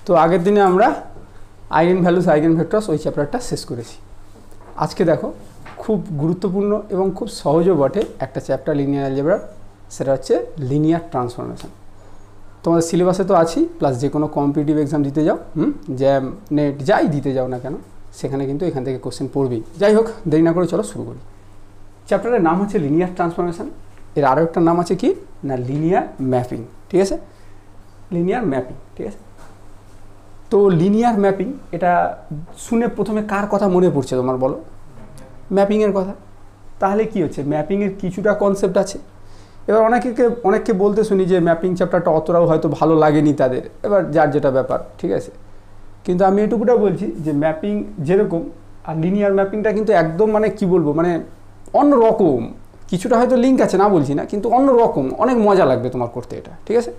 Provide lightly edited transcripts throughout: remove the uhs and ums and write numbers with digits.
তো আগের দিনে আমরা আইগেন ভ্যালুস আইগেন ভেক্টরস ওই চ্যাপ্টারটা শেষ করেছি। আজকে দেখো খুব গুরুত্বপূর্ণ এবং খুব সহজও বটে একটা চ্যাপ্টার লিনিয়ার অ্যালজেব্রার, সেটা হচ্ছে লিনিয়ার ট্রান্সফরমেশন। তোমাদের সিলেবাসে তো আছেই, প্লাস যে কোনো কম্পিটিটিভ এক্সাম দিতে যাও, জ্যাম নেট যাই দিতে যাও না কেন, সেখানে কিন্তু এখান থেকে কোশ্চেন পড়বেই। যাই হোক, দেরি না করে চলো শুরু করি। চ্যাপ্টারের নাম হচ্ছে লিনিয়ার ট্রান্সফরমেশন। এর আরও একটা নাম আছে কি না, লিনিয়ার ম্যাপিং। ঠিক আছে, লিনিয়ার ম্যাপিং। ঠিক আছে, তো লিনিয়ার ম্যাপিং এটা শুনে প্রথমে কার কথা মনে পড়ছে তোমার বলো? ম্যাপিংয়ের কথা। তাহলে কি হচ্ছে, ম্যাপিংয়ের কিছুটা কনসেপ্ট আছে। এবার অনেককে বলতে শুনি যে ম্যাপিং চ্যাপ্টারটা অতটাও হয়তো ভালো লাগেনি তাদের, এবার যার যেটা ব্যাপার, ঠিক আছে। কিন্তু আমি এটুকুটা বলছি যে ম্যাপিং যেরকম, আর লিনিয়ার ম্যাপিংটা কিন্তু একদম মানে কি বলবো, মানে অন্যরকম। কিছুটা হয়তো লিঙ্ক আছে, না বলছি না, কিন্তু অন্যরকম, অনেক মজা লাগবে তোমার করতে এটা। ঠিক আছে,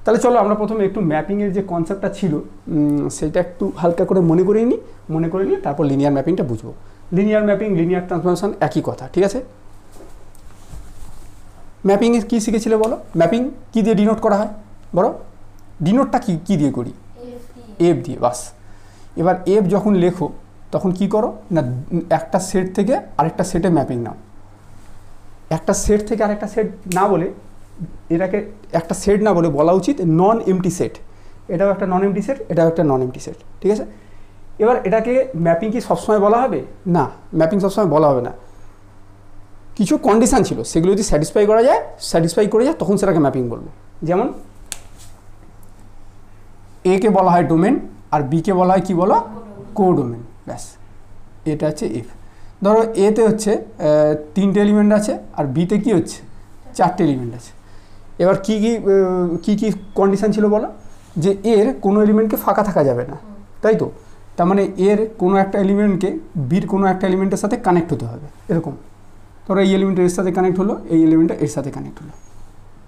তাহলে চলো আমরা প্রথমে একটু ম্যাপিংয়ের যে কনসেপ্টটা ছিল সেইটা একটু হালকা করে মনে করে নিই, তারপর লিনিয়ার ম্যাপিংটা বুঝবো। লিনিয়ার ম্যাপিং, লিনিয়ার ট্রান্সফরমেশন একই কথা। ঠিক আছে, ম্যাপিংয়ে কী শিখেছিলে বলো? ম্যাপিং কী দিয়ে ডিনোট করা হয় বলো? ডিনোটটা কী দিয়ে করি? এফ দিয়ে, বাস। এবার এফ যখন লেখো তখন কি করো না, একটা সেট থেকে আরেকটা সেটে ম্যাপিং নাও। একটা সেট থেকে আরেকটা সেট না বলে, এটাকে একটা সেট না বলে বলা উচিত নন এমটি সেট। এটাও একটা নন এমটি সেট, এটাও একটা নন এমটি সেট। ঠিক আছে, এবার এটাকে ম্যাপিং কি সবসময় বলা হবে? না, ম্যাপিং সবসময় বলা হবে না। কিছু কন্ডিশান ছিল, সেগুলো যদি স্যাটিসফাই করে যায় তখন সেটাকে ম্যাপিং বলবো। যেমন এ কে বলা হয় ডোমেন, আর বি কে বলা হয় কি বলো? কোডোমেন। ব্যাস, এটা হচ্ছে এফ। ধরো এতে হচ্ছে 3টে এলিমেন্ট আছে, আর বিতে কি হচ্ছে 4টে এলিমেন্ট আছে। এবার কি কন্ডিশান ছিল বলো? যে এর কোনো এলিমেন্টকে ফাঁকা থাকা যাবে না, তাই তো? তার মানে এর কোনো একটা এলিমেন্টকে বির কোনো একটা এলিমেন্টের সাথে কানেক্ট হতে হবে, এরকম। ধরো এই এলিমেন্টটা এর সাথে কানেক্ট হলো, এই এলিমেন্টটা এর সাথে কানেক্ট হলো,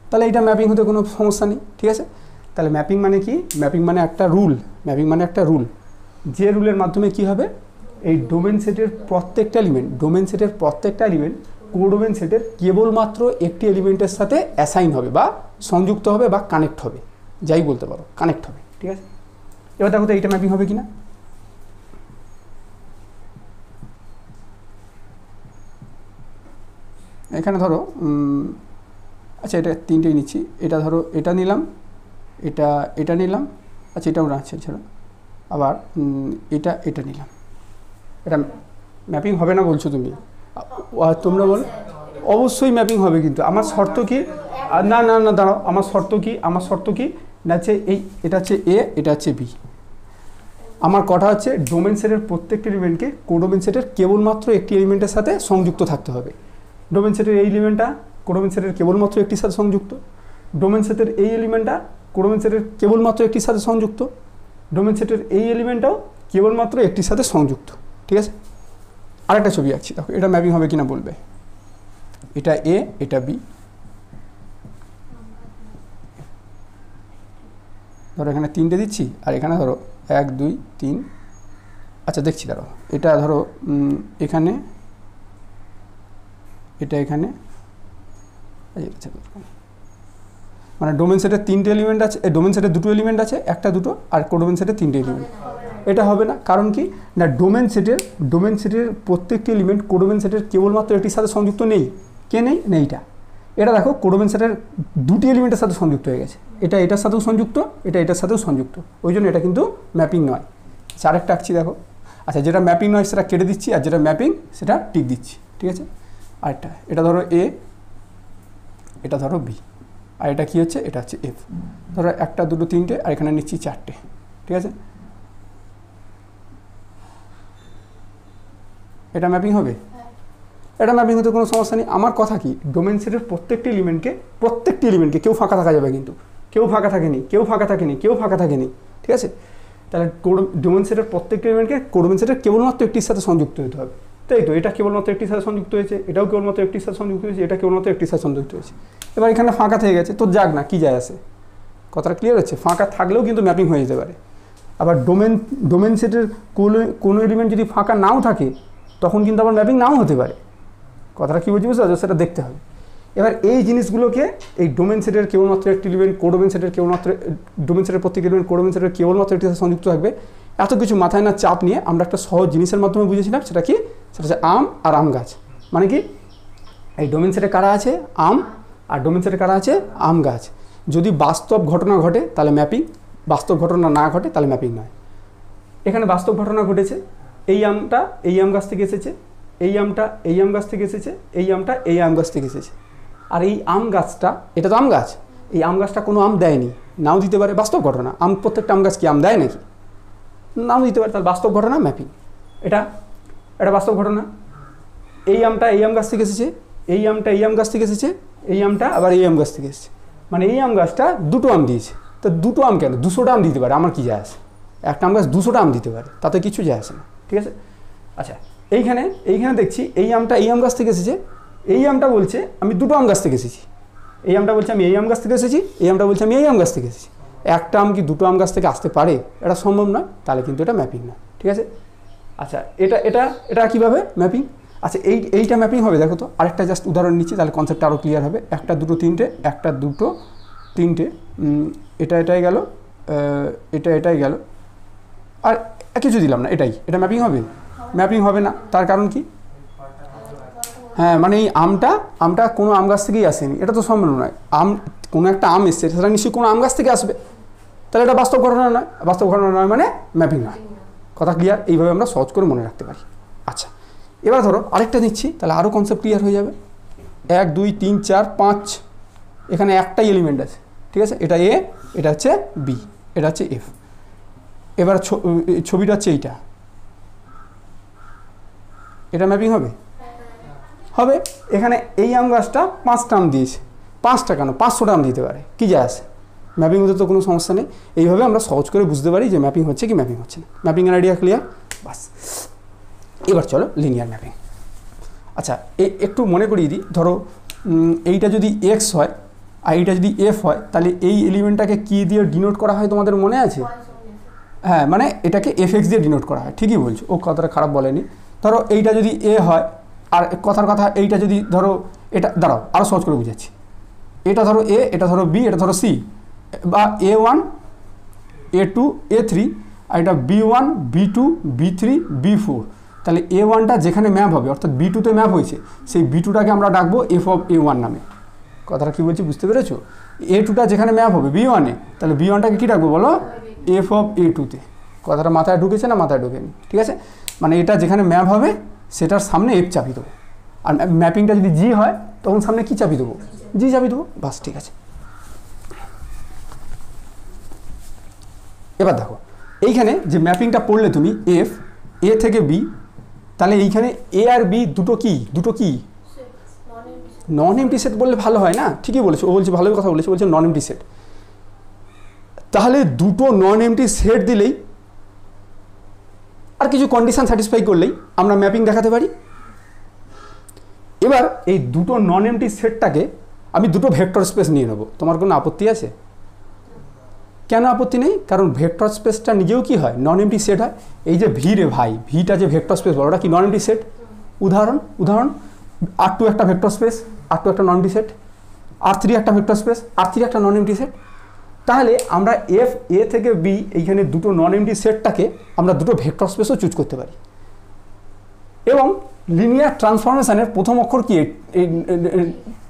তাহলে এইটা ম্যাপিং হতে কোনো সমস্যা নেই। ঠিক আছে, তাহলে ম্যাপিং মানে কি? ম্যাপিং মানে একটা রুল। ম্যাপিং মানে একটা রুল, যে রুলের মাধ্যমে কি হবে, এই ডোমেন সেটের প্রত্যেকটা এলিমেন্ট কোডোমেন সেটের কেবলমাত্র একটি এলিমেন্টের সাথে অ্যাসাইন হবে বা সংযুক্ত হবে বা কানেক্ট হবে, যাই বলতে পারো, কানেক্ট হবে। ঠিক আছে, এবার দেখো তো এইটা ম্যাপিং হবে কিনা। এখানে ধরো আচ্ছা, এটা 3টেই নিচ্ছি। এটা ধরো এটা নিলাম, এটা নিলাম, আচ্ছা এটাও রাখছে, এছাড়া আবার এটা নিলাম। এটা ম্যাপিং হবে না বলছো তুমি? তোমরা বলো অবশ্যই ম্যাপিং হবে, কিন্তু আমার শর্ত কি? না দাঁড়াও, আমার শর্ত কি না, হচ্ছে এটা হচ্ছে এ, এটা হচ্ছে বি। আমার কথা হচ্ছে ডোমেন সেটের প্রত্যেকটি এলিমেন্টকে কোডোমেন সেটের কেবলমাত্র একটি এলিমেন্টের সাথে সংযুক্ত থাকতে হবে। ডোমেন সেটের এই এলিমেন্টটা কোডোমেন সেটের কেবলমাত্র একটির সাথে সংযুক্ত। ডোমেন সেটের এই এলিমেন্টটা কোডোমেন সেটের কেবলমাত্র একটির সাথে সংযুক্ত। ডোমেন সেটের এই এলিমেন্টটাও কেবলমাত্র একটির সাথে সংযুক্ত। ঠিক আছে, আরেকটা ছবি আঁকছি, দেখো এটা ম্যাপিং হবে কিনা বলবে। এটা এ, এটা বি। ধরো এখানে 3টে দিচ্ছি, আর এখানে ধরো 1 2 3। আচ্ছা দেখছি, দাঁড়াও, এটা ধরো এখানে, এটা এখানে, মানে ডোমেন সেটের 3টে এলিমেন্ট আছে, ডোমেন সেটের 2টো এলিমেন্ট আছে, একটা দুটো, আর কোডোমেন সেটের 3টে এলিমেন্ট। এটা হবে না, কারণ কি না, ডোমেন সেটের প্রত্যেকটি এলিমেন্ট কোডোমেন সেটের কেবলমাত্র একটির সাথে সংযুক্ত নেই। কে নেই? এইটা। এটা দেখো কোডোমেন সেটের 2টি এলিমেন্টের সাথে সংযুক্ত হয়ে গেছে। এটা এটার সাথেও সংযুক্ত, এটা এটার সাথেও সংযুক্ত, ওই জন্য এটা কিন্তু ম্যাপিং নয়। আরেকটা আঁকছি দেখো। আচ্ছা, যেটা ম্যাপিং নয় সেটা কেটে দিচ্ছি, আর যেটা ম্যাপিং সেটা টিক দিচ্ছি। ঠিক আছে, আরেকটা, এটা ধরো এ, এটা ধরো বি, আর এটা কি হচ্ছে, এটা হচ্ছে এফ। ধরো 1 2 3টে, আর এখানে নিচ্ছি 4টে। ঠিক আছে, এটা ম্যাপিং হবে? এটা ম্যাপিং হতে কোনো সমস্যা নেই। আমার কথা কি, ডোমেন সেটের প্রত্যেকটি এলিমেন্টকে কেউ ফাঁকা থাকা যাবে, কিন্তু কেউ ফাঁকা থাকেনি। ঠিক আছে, তাহলে ডোমেন সেটের প্রত্যেকটি এলিমেন্টকে কোডোমেন সেটের কেবলমাত্র একটির সাথে সংযুক্ত হতে হবে, তাই তো? এটা কেবলমাত্র একটির সাথে সংযুক্ত হয়েছে, এটাও কেবলমাত্র একটির সাথে সংযুক্ত হয়েছে, এটা কেবলমাত্র একটির সাথে সংযুক্ত হয়েছে। এবার এখানে ফাঁকা থেকে গেছে, তো যাক না, কি যায় আসে, কথাটা ক্লিয়ার হচ্ছে? ফাঁকা থাকলেও কিন্তু ম্যাপিং হয়ে যেতে পারে। আবার ডোমেন সেটের কোনো এলিমেন্ট যদি ফাঁকা নাও থাকে, তখন কিন্তু আবার ম্যাপিং নাও হতে পারে। কথাটা কী বলছি বুঝতে পারছো? সেটা দেখতে হবে। এবার এই জিনিসগুলোকে এই ডোমেন সেটের কেবলমাত্র একটি এলিমেন্ট, কোডোমেন সেটের কেবলমাত্র ডোমেন সেটের প্রত্যেক এলিমেন্ট, কোডোমেন সেটের কেবলমাত্র একটি সাথে সংযুক্ত থাকবে, এত কিছু মাথায় না চাপ নিয়ে আমরা একটা সহজ জিনিসের মাধ্যমে বুঝেছিলাম। সেটা কি? সেটা হচ্ছে আম আর আম গাছ। মানে কি, এই ডোমেন সেটে কারা আছে? আম। আর ডোমেন সেটে কারা আছে? আম গাছ। যদি বাস্তব ঘটনা ঘটে তাহলে ম্যাপিং, বাস্তব ঘটনা না ঘটে তাহলে ম্যাপিং নয়। এখানে বাস্তব ঘটনা ঘটেছে, এই আমটা এই আম গাছ থেকে এসেছে, এই আমটা এই আম গাছ থেকে এসেছে, এই আমটা এই আম গাছ থেকে এসেছে। আর এই আম গাছটা, এটা তো আম গাছ, এই আম গাছটা কোনো আম দেয়নি, নাও দিতে পারে, বাস্তব ঘটনা। প্রত্যেকটা আম গাছ কি আম দেয় নাকি? নাও দিতে পারে, তাহলে বাস্তব ঘটনা ম্যাপিং। এটা বাস্তব ঘটনা। এই আমটা এই আম গাছ থেকে এসেছে, এই আমটা এই আম গাছ থেকে এসেছে, এই আমটা আবার এই আম গাছ থেকে এসেছে। মানে এই আম গাছটা দুটো আম দিয়েছে। তো দুটো আম কেন? 200টা আম দিতে পারে, আমার কি যায় আসে? একটা আম গাছ 200টা আম দিতে পারে, তাতে কিছু যায় আসে না। ঠিক আছে? আচ্ছা, এইখানে দেখছি এই আমটা এই আম গাছ থেকে এসেছে, এই আমটা বলছে আমি দুটো আম গাছ থেকে এসেছি, এই আমটা বলছে আমি এই আম গাছ থেকে এসেছি, এই আমটা বলছে আমি এই আম গাছ থেকে এসেছি। একটা আম কি দুটো আম গাছ থেকে আসতে পারে? এটা সম্ভব নয়, তাহলে কিন্তু এটা ম্যাপিং না। ঠিক আছে? আচ্ছা, এটা কীভাবে ম্যাপিং? আচ্ছা, এইটা ম্যাপিং হবে। দেখো তো, আরেকটা জাস্ট উদাহরণ নিচ্ছি, তাহলে কনসেপ্টটা আরও ক্লিয়ার হবে। একটা দুটো তিনটে, একটা দুটো তিনটে, এটাই গেল, এটাই গেল, আর কিছু দিলাম না, এটা ম্যাপিং হবে? ম্যাপিং হবে না। তার কারণ কি? হ্যাঁ, মানে এই আমটা কোনো আম গাছ থেকেই আসেনি, এটা তো সম্ভব নয়। কোনো একটা আম এসছে, সেটা নিশ্চয়ই কোনো আম গাছ থেকে আসবে, তাহলে এটা বাস্তব ঘটনা নয়। বাস্তব ঘটনা নয় মানে ম্যাপিং নয়। কথা ক্লিয়ার? এইভাবে আমরা সহজ করে মনে রাখতে পারি। আচ্ছা, এবার ধরো আরেকটা নিচ্ছি, তাহলে আরও কনসেপ্ট ক্লিয়ার হয়ে যাবে। 1 2 3 4 5, এখানে একটাই এলিমেন্ট আছে। ঠিক আছে? এটা এ, এটা হচ্ছে বি, এটা হচ্ছে এফ। এবার ছবিটা হচ্ছে এইটা, এটা ম্যাপিং হবে? হবে। এখানে এই আম গাছটা 5টা আম দিয়েছে, 5টা কেন 500টা আম দিতে পারে, কি যায় আসে? ম্যাপিং হতে তো কোনো সমস্যা নেই। এইভাবে আমরা সহজ করে বুঝতে পারি যে ম্যাপিং হচ্ছে কি ম্যাপিং হচ্ছে না। ম্যাপিংয়ের আইডিয়া ক্লিয়ার? বাস, এবার চলো লিনিয়ার ম্যাপিং। আচ্ছা, একটু মনে করিয়ে দিই। ধরো এইটা যদি এক্স হয় আর এইটা যদি এফ হয়, তাহলে এই এলিমেন্টটাকে কি দিয়ে ডিনোট করা হয় তোমাদের মনে আছে? হ্যাঁ, মানে এটাকে এফ এক্স দিয়ে ডিনোট করা হয়। ঠিকই বলছো, ও কথাটা খারাপ বলেনি। ধরো এইটা যদি এ হয়, আর কথার কথা এইটা যদি ধরো, এটা দাঁড়াও আরও সহজ করে বুঝাচ্ছি। এটা ধরো এ, এটা ধরো বি, এটা ধরো সি, বা A1 A2 A3, আর এটা B1 B2 B3 B4। তাহলে A1টা যেখানে ম্যাপ হবে, অর্থাৎ B2তে ম্যাপ হয়েছে, সেই B2টাকে আমরা ডাকবো এফ অফ A1 নামে। কথাটা কী বলছি বুঝতে পেরেছো? A2টা যেখানে ম্যাপ হবে B1-এ, তাহলে B1টাকে কী ডাকবো বলো? এফ অফ A2-তে। কথাটা মাথায় ঢুকেছে না মাথায় ঢুকেনি? ঠিক আছে? মানে এটা যেখানে ম্যাপ হবে সেটার সামনে এফ চাপি দেবো, আর ম্যাপিংটা যদি জি হয় তখন সামনে কি চাপি দেবো? জি চাপি দেবো। বাস, ঠিক আছে। এবার দেখো, এইখানে যে ম্যাপিংটা পড়লে তুমি এফ, এ থেকে বি, তাহলে এইখানে এ আর বি দুটো কি নন এমটি সেট বললে ভালো হয় না? ঠিকই বলেছো, ও বলছে ভালোই কথা বলেছে, বলছে নন এমটি সেট। তাহলে দুটো নন এমটি সেট দিলেই আর কিছু কন্ডিশন স্যাটিসফাই করলেই আমরা ম্যাপিং দেখাতে পারি। এবার এই দুটো নন এমটি সেটটাকে আমি দুটো ভেক্টর স্পেস নিয়ে নেবো, তোমার কোনো আপত্তি আছে? কেন আপত্তি নেই? কারণ ভেক্টর স্পেসটা নিজেও কি হয়? নন এমটি সেট হয়। এই যে ভি রে ভাই, ভিটা যে ভেক্টর স্পেস বলো, ওটা কি নন এমটি সেট? উদাহরণ R2 একটা ভেক্টর স্পেস, R2 একটা নন এমটি সেট, R3 একটা ভেক্টর স্পেস, R3 একটা নন এমটি সেট। তাহলে আমরা এফ, এ থেকে বি, এইখানে দুটো নন এমটি সেটটাকে আমরা দুটো ভেক্টর স্পেসও চুজ করতে পারি। এবং লিনিয়ার ট্রান্সফরমেশনের প্রথম অক্ষর কি?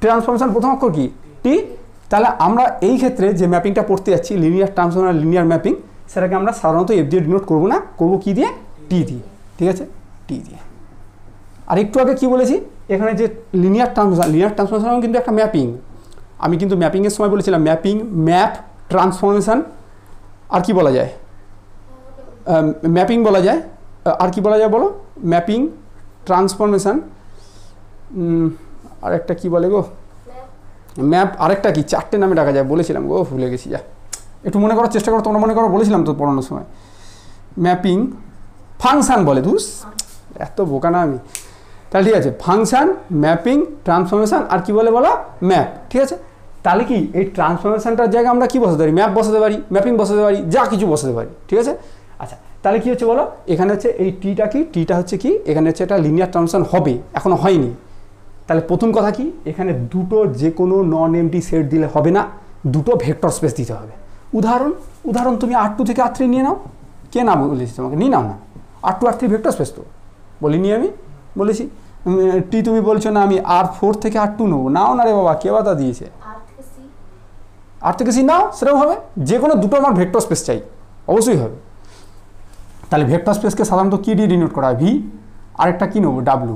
ট্রান্সফরমেশন প্রথম অক্ষর কি? টি। তাহলে আমরা এই ক্ষেত্রে যে ম্যাপিংটা পড়তে যাচ্ছি, লিনিয়ার ট্রান্সফরমেশন লিনিয়ার ম্যাপিং, সেটাকে আমরা সাধারণত এফ দিয়ে ডিনোট করবো না, করবো কি দিয়ে? টি দিয়ে। ঠিক আছে? টি দিয়ে। আর একটু আগে কি বলেছি, এখানে যে লিনিয়ার ট্রান্সফরমেশন কিন্তু একটা ম্যাপিং। আমি কিন্তু ম্যাপিংয়ের সময় বলেছিলাম ম্যাপিং, ম্যাপ, ট্রান্সফরমেশন, আর কি বলা যায়? ম্যাপিং বলা যায়, আর কি বলা যায় বলো? ম্যাপিং, ট্রান্সফরমেশন, আরেকটা কি বলে গো? ম্যাপ, আরেকটা কি? 4টে নামে ডাকা যায়, বলেছিলাম গো, ভুলে গেছি। যা, একটু মনে করার চেষ্টা করো, তোমরা মনে করো, বলেছিলাম তো পড়ানোর সময়। ম্যাপিং, ফাংশান বলে, দুস এত বোকা না আমি। তাহলে ঠিক আছে, ফাংশান, ম্যাপিং, ট্রান্সফরমেশন, আর কি বলে বলো? ম্যাপ। ঠিক আছে? তাহলে কি এই ট্রান্সফরমেশনটার জায়গায় আমরা কি বসাতে পারি? ম্যাপ বসাতে পারি, ম্যাপিং বসাতে পারি, যা কিছু বসাতে পারি। ঠিক আছে? আচ্ছা, তাহলে কি হচ্ছে বলো? এখানে হচ্ছে এই টিটা কি? টিটা হচ্ছে কি? এখানে হচ্ছে একটা লিনিয়ার ট্রান্সফরমেশন হবে, এখনো হয়নি। তাহলে প্রথম কথা কি, এখানে দুটো যে কোনো নন এমটি সেট দিলে হবে না, দুটো ভেক্টর স্পেস দিতে হবে। উদাহরণ তুমি R2 থেকে R3 নিয়ে নাও। কে না বলেছি তোমাকে? নিয়ে নাও না। R2 R3 ভেক্টর স্পেস তো বলিনি আমি? বলেছি। টি তুমি বলছো না আমি R4 থেকে R2 নেবো। নাও না রে বাবা, কে বাধা দিয়েছে? R থেকে C নাও, সেরকম হবে। যে কোনো দুটো আমার ভেক্টর স্পেস চাই, অবশ্যই হবে। তাহলে ভেক্টর স্পেসকে সাধারণত কী দিয়ে ডিনোট করা হয়? ভি। আরেকটা কী নেবো? ডাব্লু।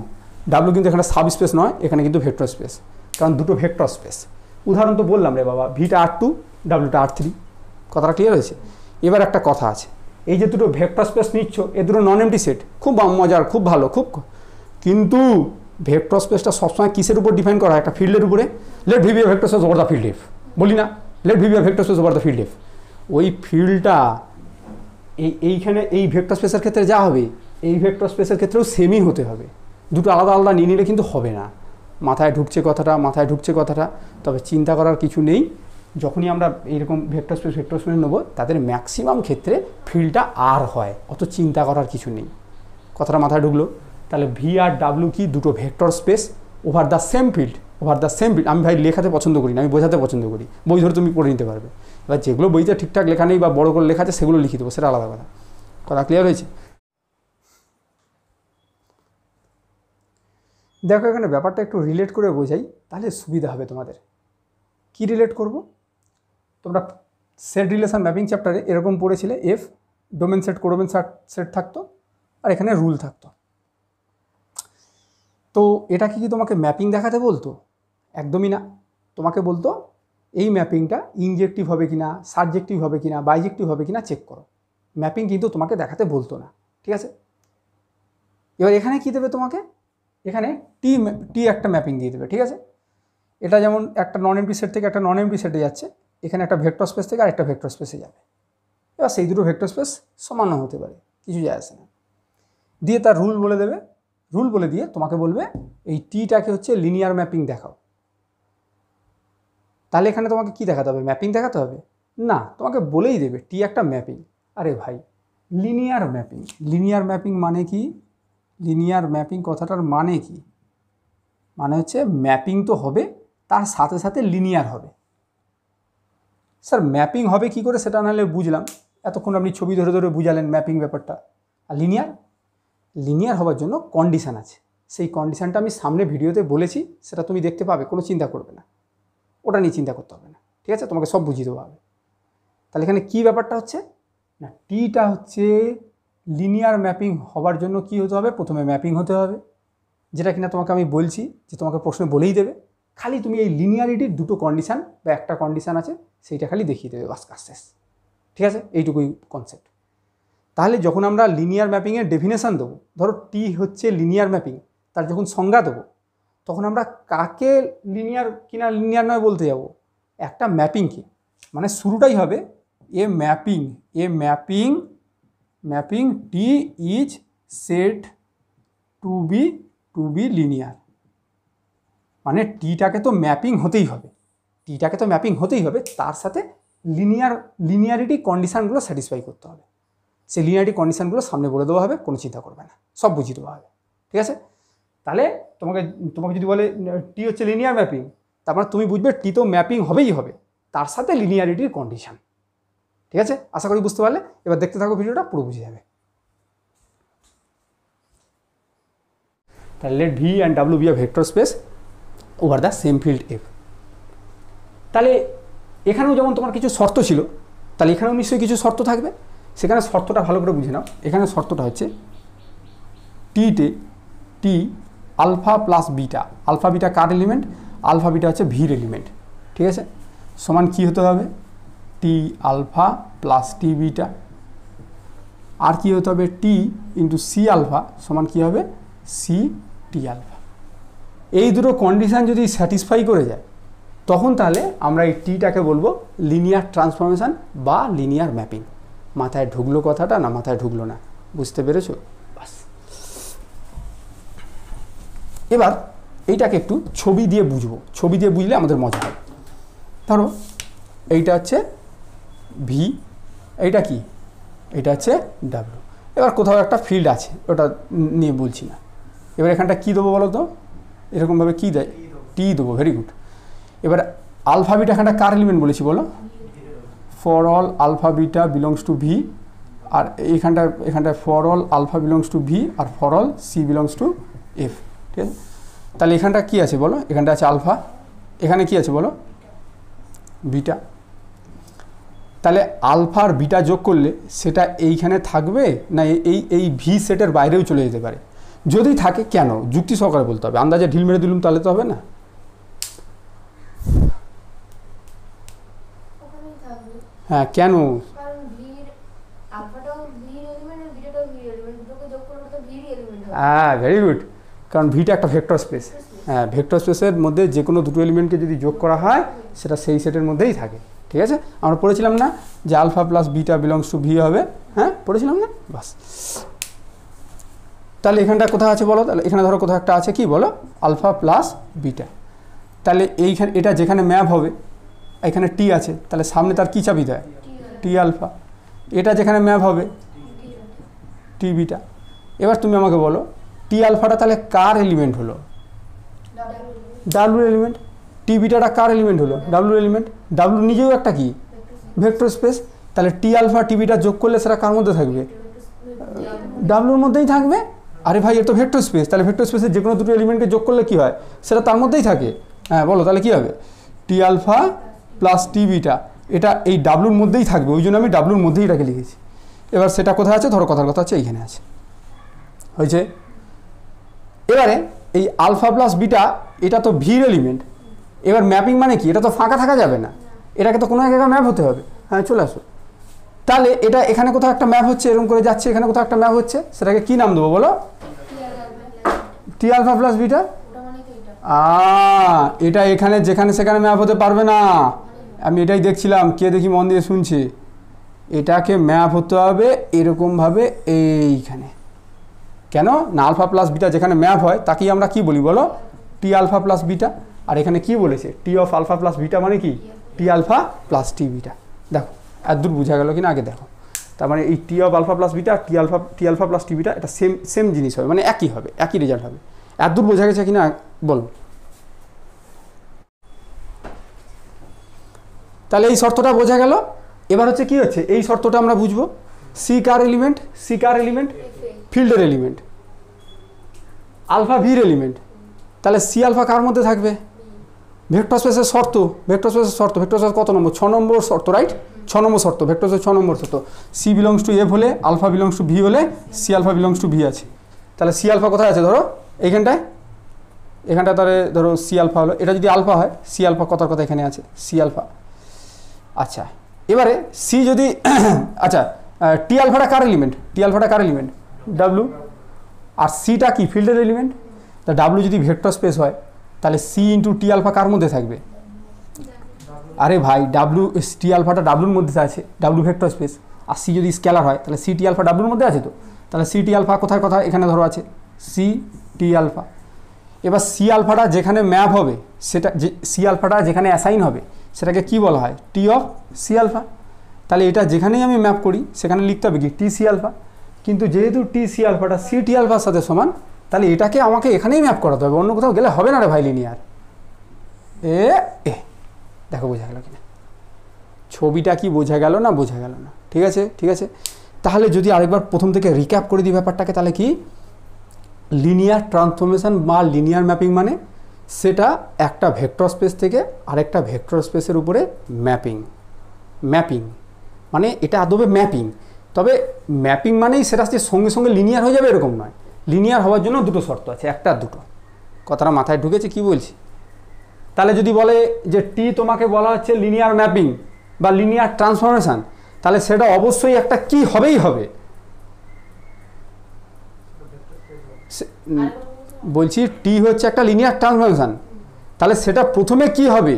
ডাব্লু কিন্তু এখানে সাব স্পেস নয়, এখানে কিন্তু ভেক্টর স্পেস, কারণ দুটো ভেক্টর স্পেস। উদাহরণ তো বললাম রে বাবা, ভিটা R2, ডাব্লুটা R3। কথাটা ক্লিয়ার হয়েছে? এবার একটা কথা আছে, এই যে দুটো ভেক্টর স্পেস নিচ্ছ, এ দুটো নন এমটি সেট, খুব মজার, খুব ভালো, খুব, কিন্তু ভেক্টর স্পেসটা সবসময় কিসের উপর ডিফাইন করা হয়? একটা ফিল্ডের উপরে। Let V be a vector space over the field F, বলি না? Let V be a vector space over the field F. ওই ফিল্ডটা এইখানে এই ভেক্টর স্পেসের ক্ষেত্রে যা হবে, এই ভেক্টর স্পেসের ক্ষেত্রেও সেমই হতে হবে। দুটো আলাদা আলাদা নিয়ে নিলে কিন্তু হবে না। মাথায় ঢুকছে কথাটা? তবে চিন্তা করার কিছু নেই। যখনই আমরা এইরকম ভেক্টর স্পেস নেবো, তাদের ম্যাক্সিমাম ক্ষেত্রে ফিল্ডটা আর হয়, অত চিন্তা করার কিছু নেই। কথাটা মাথায় ঢুকলো? তাহলে ভি আর ডাব্লু কি? দুটো vector space over the same field. আমি ভাই লেখাতে পছন্দ করি না, আমি বোঝাতে পছন্দ করি। বই ধরে তুমি পড়ে নিতে পারবে। এবার যেগুলো বইতে ঠিকঠাক লেখা নেই বা বড় করে লেখা আছে, সেগুলো লিখে দেবো, সেটা আলাদা কথা। কথা ক্লিয়ার হয়েছে? দেখো, এখানে ব্যাপারটা একটু রিলেট করে বোঝাই, তাহলে সুবিধা হবে তোমাদের। কি রিলেট করব? তোমরা সেট রিলেশন ম্যাপিং চ্যাপ্টারে এরকম পড়েছিলে, F domain set codomain set থাকতো, আর এখানে রুল থাকতো। তো এটা কি তোমাকে ম্যাপিং দেখাতে বলতো? একদমই না। তোমাকে বলতো এই ম্যাপিংটা ইনজেক্টিভ হবে কিনা, সাবজেক্টিভ হবে কিনা, বাইজেক্টিভ হবে কিনা চেক করো। ম্যাপিং কিন্তু তোমাকে দেখাতে বলতো না, ঠিক আছে? এবার এখানে কি দেবে তোমাকে? এখানে টি একটা ম্যাপিং দিয়ে দেবে, ঠিক আছে? এটা যেমন একটা নন এমটি সেট থেকে একটা নন এমটি সেটে যাচ্ছে, এখানে একটা ভেক্টর স্পেস থেকে আরেকটা ভেক্টর স্পেসে যাবে। এবার সেই দুটো ভেক্টর স্পেস সমানও হতে পারে, কিছু যায় আসে না। দিয়ে তার রুল বলে দেবে। রুল বলে দিয়ে তোমাকে বলবে এই টিটাকে হচ্ছে লিনিয়ার ম্যাপিং দেখাও। তাহলে এখানে তোমাকে কি দেখাতে হবে? ম্যাপিং দেখাতে হবে না, তোমাকে বলেই দেবে টি একটা ম্যাপিং। আরে ভাই, লিনিয়ার ম্যাপিং মানে কি? লিনিয়ার ম্যাপিং কথাটার মানে কি? মানে হচ্ছে ম্যাপিং তো হবে, তার সাথে সাথে লিনিয়ার হবে। স্যার ম্যাপিং হবে কি করে সেটা নাহলে বুঝলাম, এতক্ষণ আপনি ছবি ধরে ধরে বুঝালেন ম্যাপিং ব্যাপারটা। আর লিনিয়ার হওয়ার জন্য কন্ডিশান আছে। সেই কন্ডিশানটা আমি সামনে ভিডিওতে বলেছি, সেটা তুমি দেখতে পাবে, কোনো চিন্তা করবে না, ওটা নিয়ে চিন্তা করতে হবে না, ঠিক আছে? তোমাকে সব বুঝিয়ে দেওয়া হবে। তাহলে এখানে কী ব্যাপারটা হচ্ছে না, টিটা হচ্ছে লিনিয়ার ম্যাপিং হওয়ার জন্য কি হতে হবে? প্রথমে ম্যাপিং হতে হবে, যেটা কিনা তোমাকে আমি বলছি যে তোমাকে প্রশ্নে বলেই দেবে। খালি তুমি এই লিনিয়ারিটির দুটো কন্ডিশান বা একটা কন্ডিশান আছে, সেইটা খালি দেখিয়ে দেবে, বাস কাজ শেষ, ঠিক আছে? এইটুকুই কনসেপ্ট। তাহলে যখন আমরা লিনিয়ার ম্যাপিংয়ের ডেফিনেশান দেবো, ধরো টি হচ্ছে লিনিয়ার ম্যাপিং, তার যখন সংজ্ঞা দেবো, তখন আমরা কাকে লিনিয়ার কিনা লিনিয়ার নয় বলতে যাব? একটা ম্যাপিং কি, মানে শুরুটাই হবে a mapping T is said to be linear. মানে টিটাকে তো ম্যাপিং হতেই হবে, তার সাথে লিনিয়ারিটি কন্ডিশানগুলো স্যাটিসফাই করতে হবে। সেই লিনিয়ারিটি কন্ডিশানগুলো সামনে বলে দেওয়া হবে, কোনো চিন্তা করবে না, সব বুঝিয়ে দেওয়া হবে, ঠিক আছে? তাহলে তোমাকে যদি বলে টি হচ্ছে লিনিয়ার ম্যাপিং, তারপরে তুমি বুঝবে টি তো ম্যাপিং হবেই হবে, তার সাথে লিনিয়ারিটির কন্ডিশান, ঠিক আছে? আশা করি বুঝতে পারলে। এবার দেখতে থাকো ভিডিওটা, পুরো বুঝে যাবে। তাহলে let V and W be a vector space over the same field F. তাহলে এখানেও যেমন তোমার কিছু শর্ত ছিল, তাহলে এখানেও নিশ্চয়ই কিছু শর্ত থাকবে। সেখানে শর্তটা ভালো করে বুঝে নাও। এখানে শর্তটা হচ্ছে T alpha plus beta, alpha beta কার এলিমেন্ট? আলফা বিটা হচ্ছে ভির এলিমেন্ট, ঠিক আছে? সমান কি হতে হবে? T alpha plus T beta. আর কি হতে হবে? টি ইন্টু সি আলফা সমান কি হবে? সি টি আলফা। এই দুটো কন্ডিশান যদি স্যাটিসফাই করে যায়, তখন তাহলে আমরা এই টিটাকে বলবো লিনিয়ার ট্রান্সফরমেশান বা লিনিয়ার ম্যাপিং। মাথায় ঢুকলো কথাটা? না মাথায় ঢুকলো না? বুঝতে পেরেছো? বাস। এবার এইটাকে একটু ছবি দিয়ে বুঝবো, ছবি দিয়ে বুঝলে আমাদের মজা হবে। ধরো এইটা হচ্ছে ভি, এইটা কি? এটা হচ্ছে ডাব্লু। এবার কোথাও একটা ফিল্ড আছে, ওটা নিয়ে বলছি না। এবার এখানটা কী দেবো বলো তো? এরকমভাবে কী দেয়, টি দেবো, ভেরি গুড। এবার আলফা বিটা এখানটা কার এলিমেন্ট বলেছি বলো, for all alpha beta belongs to V, আর এখানটায় for all alpha belongs to V আর for all c belongs to F, ঠিক আছে। তাহলে এখানটা কী আছে বলো, এখানটা আছে আলফা, এখানে কি আছে বলো, বিটা। তাহলে আলফা আর বিটা যোগ করলে সেটা এইখানে থাকবে না এই ভি সেটের বাইরেও চলে যেতে পারে? যদি থাকে কেন, যুক্তি সহকারে বলতে হবে, আন্দাজে ঢিল মেরে দিলুম তাহলে তো হবে না। হ্যাঁ কেন, হ্যাঁ ভেরি গুড, কারণ ভিটা একটা ভেক্টর স্পেস। হ্যাঁ, ভেক্টর স্পেসের মধ্যে যে কোনো দুটো এলিমেন্টকে যদি যোগ করা হয় সেটা সেই সেটের মধ্যেই থাকে, ঠিক আছে। আমরা পড়েছিলাম না যে alpha plus beta belongs to V হবে, হ্যাঁ পড়েছিলাম না, বাস। তাহলে এখানটা কোথায় আছে বলো, তাহলে এখানে ধরো কোথাও একটা আছে কি বলো, আলফা প্লাস বিটা। তাহলে এইখানে এটা যেখানে ম্যাপ হবে এখানে টি আছে, তাহলে সামনে তার কী চাবি দেয়, টি আলফা। এটা যেখানে ম্যাপ হবে টি বিটা। এবার তুমি আমাকে বলো টি আলফাটা তাহলে কার এলিমেন্ট হলো, ডাব্লুর এলিমেন্ট। টি বিটাটা কার এলিমেন্ট হলো, ডাব্লুর এলিমেন্ট। ডাব্লু নিজেও একটা কি ভেক্টর স্পেস, তাহলে টি আলফা টি বিটা যোগ করলে সেটা কার মধ্যে থাকবে, ডাব্লুর মধ্যেই থাকবে। আরে ভাই এর তো ভেক্টর স্পেস, তাহলে ভেক্টর স্পেসের যে কোনো দুটো এলিমেন্টকে যোগ করলে কী হয়, সেটা তার মধ্যেই থাকে। হ্যাঁ বলো তাহলে কী হবে, T alpha plus T beta, এটা এই ডাব্লুর মধ্যেই থাকবে, ওই জন্য আমি ডাব্লুর মধ্যেই এটাকে লিখেছি। এবার সেটা কোথায় আছে, ধরো কথার কথা হচ্ছে এইখানে আছে, হয়েছে। এবারে এই আলফা প্লাস বিটা এটা তো ভির এলিমেন্ট, এবার ম্যাপিং মানে কি, এটা তো ফাঁকা থাকা যাবে না, এটাকে তো কোনো এক জায়গায় ম্যাপ হতে হবে। হ্যাঁ চলে আসো, তাহলে এটা এখানে কোথাও একটা ম্যাপ হচ্ছে, এরকম করে যাচ্ছে, এখানে কোথাও একটা ম্যাপ হচ্ছে, সেটাকে কী নাম দেবো বলো, টি আলফা প্লাস বিটা। এটা এখানে যেখানে সেখানে ম্যাপ হতে পারবে না, আমি এটাই দেখছিলাম, কে দেখি মন দিয়ে শুনছে। এটাকে ম্যাপ হতে হবে এরকমভাবে এইখানে, কেন না, আলফা প্লাস বিটা যেখানে ম্যাপ হয় তাকেই আমরা কি বলি বলো, টি আলফা প্লাস বিটা। আর এখানে কি বলেছে, T of alpha plus beta মানে কি, টি আলফা প্লাস টি বিটা। দেখো এত দূর বোঝা গেল কিনা আগে দেখো, তার মানে এই T of alpha plus beta, T alpha plus T beta এটা সেম জিনিস হবে, মানে একই হবে, একই রেজাল্ট হবে। এত দূর বোঝা গেছে কিনা বলো। তাহলে এই শর্তটা বোঝা গেল। এবার হচ্ছে কি হচ্ছে, এই শর্তটা আমরা বুঝবো, সি কার এলিমেন্ট, সি কার এলিমেন্ট, ফিল্ডের এলিমেন্ট, আলফা ভির এলিমেন্ট। তাহলে সি আলফা কার মধ্যে থাকবে, ভেক্টর স্পেসের শর্ত, ভেক্টর স্পেসের শর্ত, ভেক্টর স্পেস কত নম্বর, 6 নম্বর শর্ত, রাইট, 6 নম্বর শর্ত, ভেক্টর স্পেস 6 নম্বর শর্ত। সি বিলংস টু এফ হলে আলফা বিলংস টু ভি হলে c alpha belongs to V আছে। তাহলে সি আলফা কোথায় আছে ধরো এইখানটায়, এখানটা তাহলে ধরো সি আলফা হলো, এটা যদি আলফা হয় সি আলফা কথার কথা এখানে আছে সি আলফা। আচ্ছা এবারে সি যদি আচ্ছা টি আলফাটা কার এলিমেন্ট, টি আলফাটা কার এলিমেন্ট, ডাব্লু। আর সিটা কি ফিল্ডের এলিমেন্ট। তা ডাব্লু যদি ভেক্টর স্পেস হয় তাহলে সি ইন্টু টি আলফা কার মধ্যে থাকবে, আরে ভাই ডাব্লু টি আলফাটা ডাব্লুর মধ্যে আছে, ডাব্লু ভেক্টর স্পেস। আর সি যদি স্কেলার হয় তাহলে সি টি আলফা ডাব্লুর মধ্যে আছে, তো তাহলে সি টি আলফা কোথায় কোথায় এখানে ধরো আছে সি টি আলফা। এবার সি আলফাটা যেখানে ম্যাপ হবে সেটা যে সি আলফাটা যেখানে অ্যাসাইন হবে সেটাকে কি বলা হয়, টি অফ সি আলফা। তাহলে এটা যেখানেই আমি ম্যাপ করি সেখানে লিখতে হবে কি টি সি আলফা, কিন্তু যেহেতু টি সি আলফাটা সি টি আলফার সাথে সমান তাহলে এটাকে আমাকে এখানেই ম্যাপ করাতে হবে, অন্য কোথাও গেলে হবে না রে ভাই লিনিয়ার। দেখো বোঝা গেল কিনা, ছবিটা কি বোঝা গেল না, বোঝা গেল না, ঠিক আছে ঠিক আছে। তাহলে যদি আরেকবার প্রথম থেকে রিক্যাপ করে দিই ব্যাপারটাকে, তাহলে কি লিনিয়ার ট্রান্সফরমেশন বা লিনিয়ার ম্যাপিং মানে সেটা একটা ভেক্টর স্পেস থেকে আরেকটা ভেক্টর স্পেসের উপরে ম্যাপিং। ম্যাপিং মানে এটা আদবে ম্যাপিং, তবে ম্যাপিং মানেই সেটা যে সঙ্গে সঙ্গে লিনিয়ার হয়ে যাবে এরকম নয়, লিনিয়ার হওয়ার জন্য দুটো শর্ত আছে, একটা দুটো। কথাটা মাথায় ঢুকেছে কি বলছি? তাহলে যদি বলে যে টি তোমাকে বলা হচ্ছে লিনিয়ার ম্যাপিং বা লিনিয়ার ট্রান্সফরমেশন, তাহলে সেটা অবশ্যই একটা কি হবেই হবে, বলছি টি হচ্ছে একটা লিনিয়ার ট্রান্সফরমেশন, তাহলে সেটা প্রথমে কি হবে,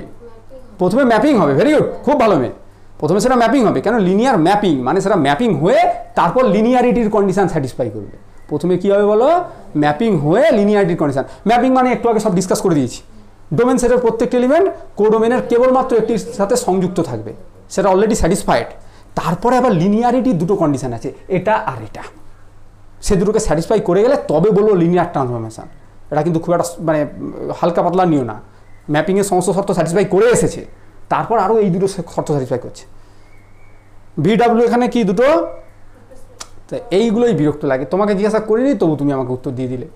প্রথমে ম্যাপিং হবে। ভেরি গুড, খুব ভালো মেয়ে, প্রথমে সেটা ম্যাপিং হবে। কেন লিনিয়ার ম্যাপিং মানে সেটা ম্যাপিং হয়ে তারপর লিনিয়ারিটির কন্ডিশন স্যাটিসফাই করবে। প্রথমে কি হবে বলো, ম্যাপিং হয়ে লিনিয়ারিটির কন্ডিশন। ম্যাপিং মানে একটু আগে সব ডিসকাস করে দিয়েছি, ডোমেন সেটের প্রত্যেকটি এলিমেন্ট কোডোমেনের কেবলমাত্র একটির সাথে সংযুক্ত থাকবে, সেটা অলরেডি স্যাটিসফাইড। তারপরে আবার লিনিয়ারিটির দুটো কন্ডিশন আছে, এটা আর এটা, সে দুটোকে স্যাটিসফাই করে গেলে তবে বলবো লিনিয়ার ট্রান্সফরমেশন। এটা কিন্তু খুব একটা মানে হালকা পাতলা নিও না, ম্যাপিংয়ের সমস্ত শর্ত স্যাটিসফাই করে এসেছে, তারপর আরও এই দুটো শর্ত স্যাটিসফাই করছে। VW এখানে কি দুটো, তো এইগুলোই বিরক্ত লাগে। তোমাকে জিজ্ঞাসা করিনি তবু তুমি আমাকে উত্তর দিয়ে দিলে,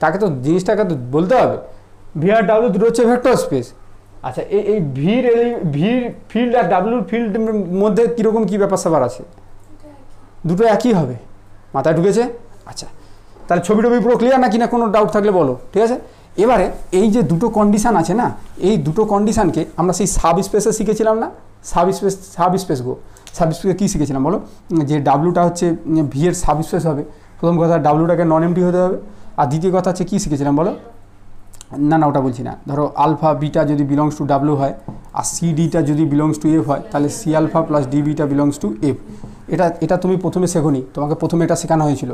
তাকে তো জিনিসটাকে তো বলতে হবে। VRW দুটো হচ্ছে ভেক্টর স্পেস। আচ্ছা এই ভির ফিল্ড আর ডাব্লুর ফিল্ডের মধ্যে কীরকম কী ব্যাপার স্যাপার আছে? দুটো একই হবে, মাথায় ঢুকেছে? আচ্ছা তাহলে ছবি টবি পুরো ক্লিয়ার নাকি, না কোনো ডাউট থাকলে বলো, ঠিক আছে? এবারে এই যে দুটো কন্ডিশান আছে না, এই দুটো কন্ডিশানকে আমরা সেই সাব স্পেসে শিখেছিলাম না, সাব স্পেস কী শিখেছিলাম বলো? যে ডাব্লুটা হচ্ছে ভি এর সাব স্পেস হবে, প্রথম কথা ডাব্লুটাকে নন এমটি হতে হবে, আর দ্বিতীয় কথা হচ্ছে কী শিখেছিলাম বলো? না ওটা বলছি না, ধরো আলফা বিটা যদি বিলংস টু ডাব্লু হয় আর সি ডিটা যদি বিলংস টু এফ হয়, তাহলে c alpha plus d beta belongs to F. এটা তুমি প্রথমে শেখোনি, তোমাকে প্রথমে এটা শেখানো হয়েছিল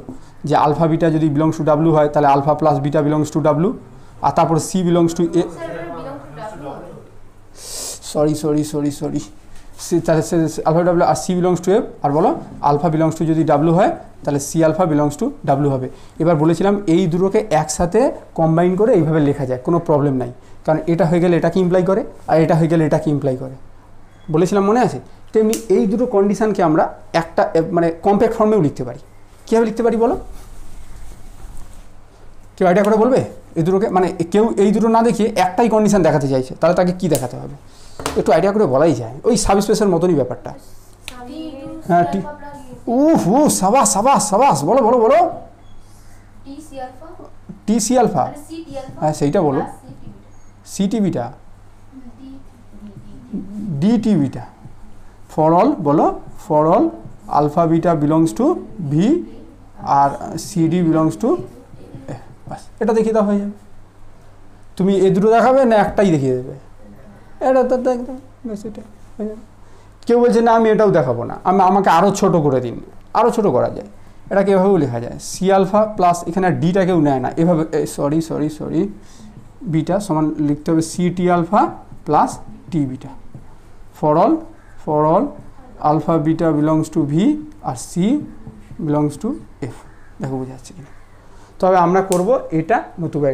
যে আলফা বিটা যদি বিলংস টু ডাব্লু হয় তাহলে alpha plus beta belongs to W, আর তারপরে c belongs to A, sorry তাহলে আলফা ডাব্লু আর সি বিলংস টু এফ, আর বলো আলফা বিলংস টু যদি ডাব্লু হয় তাহলে c alpha belongs to W হবে। এবার বলেছিলাম এই দুটোকে একসাথে কম্বাইন করে এইভাবে লেখা যায়, কোনো প্রবলেম নাই, কারণ এটা হয়ে গেলে এটাকে ইমপ্লাই করে আর এটা হয়ে গেলে এটাকে ইমপ্লাই করে, বলেছিলাম মনে আছে? তেমনি এই দুটো কন্ডিশানকে আমরা একটা মানে কম্প্যাক্ট ফর্মেও লিখতে পারি। কীভাবে লিখতে পারি বলো? কেউ আইডিয়া করে বলবে? এই দুটোকে মানে কেউ এই দুটো না দেখিয়ে একটাই কন্ডিশান দেখাতে চাইছে, তাহলে তাকে কী দেখাতে হবে? একটু আইডিয়া করে বলাই যায়, ওই সাবস্পেসের মতনই ব্যাপারটা। হ্যাঁ সাবাস বলো টি সি আলফা, হ্যাঁ সেইটা বলো, c T beta d T beta, for all বলো, for all alpha beta belongs to V আর সি ডি বিলংস টু, বাস এটা দেখিয়ে দেওয়া হয়ে যাবে। তুমি এই দুটো দেখাবে না একটাই দেখিয়ে দেবে? এটা তো একদম বেশ, এটা হয়ে যাবে। কেউ বলছে না আমি এটাও দেখাবো না, আমাকে আরও ছোট করে দিন, আরও ছোট করা যায়, এটা কীভাবেও লেখা যায়, সি আলফা প্লাস এখানে ডিটা কেউ নেয় না, এভাবে সরি বিটা সমান লিখতে হবে c T alpha plus T beta, for all alpha beta belongs to V আর সি বিলংস টু এফ। দেখো বোঝা যাচ্ছে কিনা? তবে আমরা করব এটা নতুবা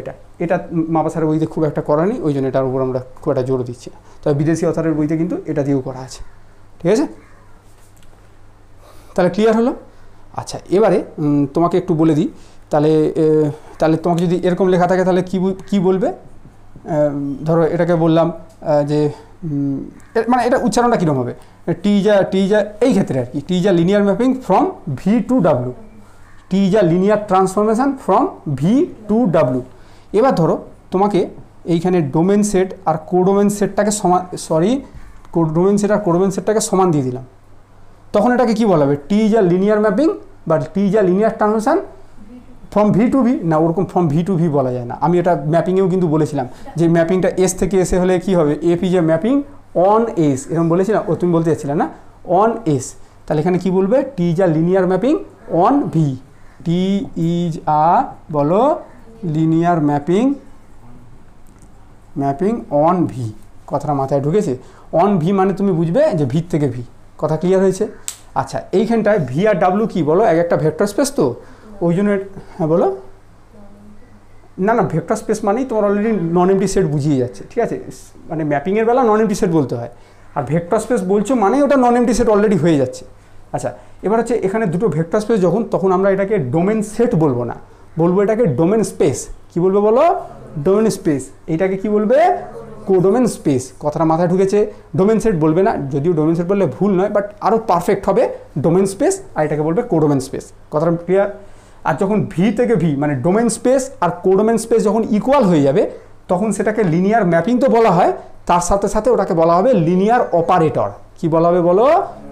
এটা মাপা স্যারের বইতে খুব একটা করা নেই, ওই জন্য এটার উপর আমরা খুব একটা জোর দিচ্ছি না, তবে বিদেশি অথরের বইতে কিন্তু এটা দিয়েও করা আছে, ঠিক আছে? তাহলে ক্লিয়ার হলো? আচ্ছা এবারে তোমাকে একটু বলে দিই, তাহলে তোমাকে যদি এরকম লেখা থাকে তাহলে কী বলবে? ধরো এটাকে বললাম যে মানে এটা উচ্চারণটা কীরকম হবে? টি যা এই ক্ষেত্রে আর কি, টি যা linear mapping from V to W, T যা linear transformation from V to W. এবার ধরো তোমাকে এইখানে ডোমেন সেট আর কোডোমেন সেটটাকে ডোমেন সেট আর কোডোমেন সেটটাকে সমান দিয়ে দিলাম, তখন এটাকে কী বলা হবে? টি যা লিনিয়ার ম্যাপিং বা টি যা linear transformation from V to V, না ওরকম ফ্রম ভি টু ভি বলা যায় না, আমি এটা ম্যাপিংয়েও কিন্তু বলেছিলাম যে ম্যাপিংটা এস থেকে এসে হলে কী হবে? F is a mapping on S, এরকম বলেছিলাম, ও তুমি বলতে চাচ্ছিলে না অন এস, তাহলে এখানে কী বলবে? টি যা linear mapping on V, T is a বলো লিনিয়ার ম্যাপিং অন ভি, কথাটা মাথায় ঢুকেছে? অন ভি মানে তুমি বুঝবে যে ভি থেকে ভি, কথা ক্লিয়ার হয়েছে? আচ্ছা এইখানটায় ভি আর ডাব্লু কী বলো? একটা ভেক্টর স্পেস, তো ওই জন্য হ্যাঁ বলো না ভেক্টর স্পেস মানেই তোমার অলরেডি নন এমটি সেট বুঝিয়ে যাচ্ছে, ঠিক আছে? মানে ম্যাপিংয়ের বেলা নন এমটি সেট বলতে হয়, আর ভেক্টর স্পেস বলছো মানেই ওটা নন এমটি সেট অলরেডি হয়ে যাচ্ছে। আচ্ছা এবার হচ্ছে এখানে দুটো ভেক্টর স্পেস যখন, তখন আমরা এটাকে ডোমেন সেট বলবো না, বলবো এটাকে ডোমেন স্পেস। কী বলবো বলো? Domain space. এইটাকে কি বলবে? Codomain space. কথাটা মাথায় ঢুকেছে? ডোমেন সেট বলবে না, যদিও ডোমেন সেট বললে ভুল নয়, বাট আরও পারফেক্ট হবে ডোমেন স্পেস, আর এটাকে বলবে কোডোমেন স্পেস। কথাটা ক্লিয়ার? আর যখন ভি থেকে ভি মানে ডোমেন স্পেস আর কোডোমেন স্পেস যখন ইকুয়াল হয়ে যাবে, তখন সেটাকে লিনিয়ার ম্যাপিং তো বলা হয়, তার সাথে সাথে ওটাকে বলা হবে লিনিয়ার অপারেটর। কি বলা হবে বলো?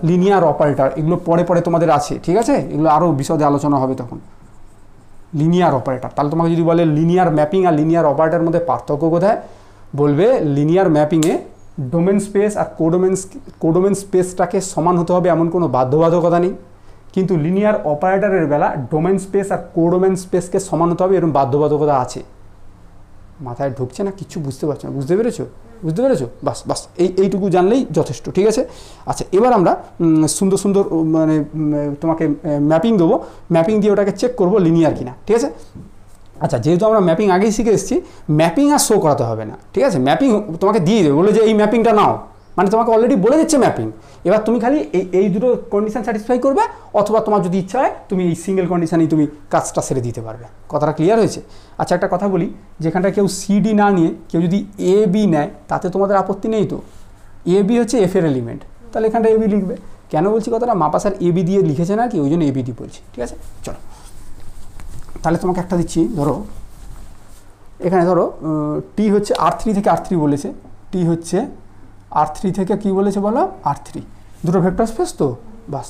Linear operator. এগুলো পরে পরে তোমাদের আছে, ঠিক আছে? এগুলো আরও বিশদে আলোচনা হবে তখন। Linear operator. তাহলে তোমাকে যদি বলে লিনিয়ার ম্যাপিং আর লিনিয়ার অপারেটরের মধ্যে পার্থক্য কোথায়, বলবে লিনিয়ার ম্যাপিংয়ে ডোমেন স্পেস আর কোডোমেন স্পেসটাকে সমান হতে হবে এমন কোনো বাধ্যবাধকতা নেই, কিন্তু লিনিয়ার অপারেটরের বেলা ডোমেন স্পেস আর কোডোমেন স্পেসকে সমান হতে হবে এরকম বাধ্যবাধকতা আছে। মাথায় ঢুকছে না? কিছু বুঝতে পারছো না? বুঝতে পেরেছো? বাস বাস এইটুকু জানলেই যথেষ্ট, ঠিক আছে? আচ্ছা এবার আমরা সুন্দর সুন্দর মানে তোমাকে ম্যাপিং দেবো, ম্যাপিং দিয়ে ওটাকে চেক করবো লিনিয়ার কিনা, ঠিক আছে? আচ্ছা, যেহেতু আমরা ম্যাপিং আগেই শিখে এসেছি, ম্যাপিং আর শো করাতে হবে না, ঠিক আছে? ম্যাপিং তোমাকে দিয়ে দেবে, বলে যে এই ম্যাপিংটা নাও, মানে তোমাকে অলরেডি বলে দিচ্ছে ম্যাপিং। এবার তুমি খালি এই দুটো কন্ডিশন স্যাটিসফাই করবে, অথবা তোমার যদি ইচ্ছা হয় তুমি এই সিঙ্গেল কন্ডিশনেই তুমি কাজটা সেরে দিতে পারবে। কথাটা ক্লিয়ার হয়েছে? আচ্ছা, একটা কথা বলি, যেখানটা কেউ সিডি না নিয়ে কেউ যদি এ বি নেয়, তাতে তোমাদের আপত্তি নেই তো? এ বি হচ্ছে এফ এর এলিমেন্ট, তাহলে এখানটা এ বি লিখবে। কেন বলছি কথাটা? মাপা স্যার এ বি দিয়ে লিখেছে না কি, ওই জন্য এ বি ডি বলছি, ঠিক আছে? চলো তাহলে তোমাকে একটা দিচ্ছি, ধরো এখানে ধরো টি হচ্ছে R3 থেকে R3 বলেছে, টি হচ্ছে R3 থেকে কি বলেছে বলো? R3, দুটো ভেক্টর স্পেস তো, বাস।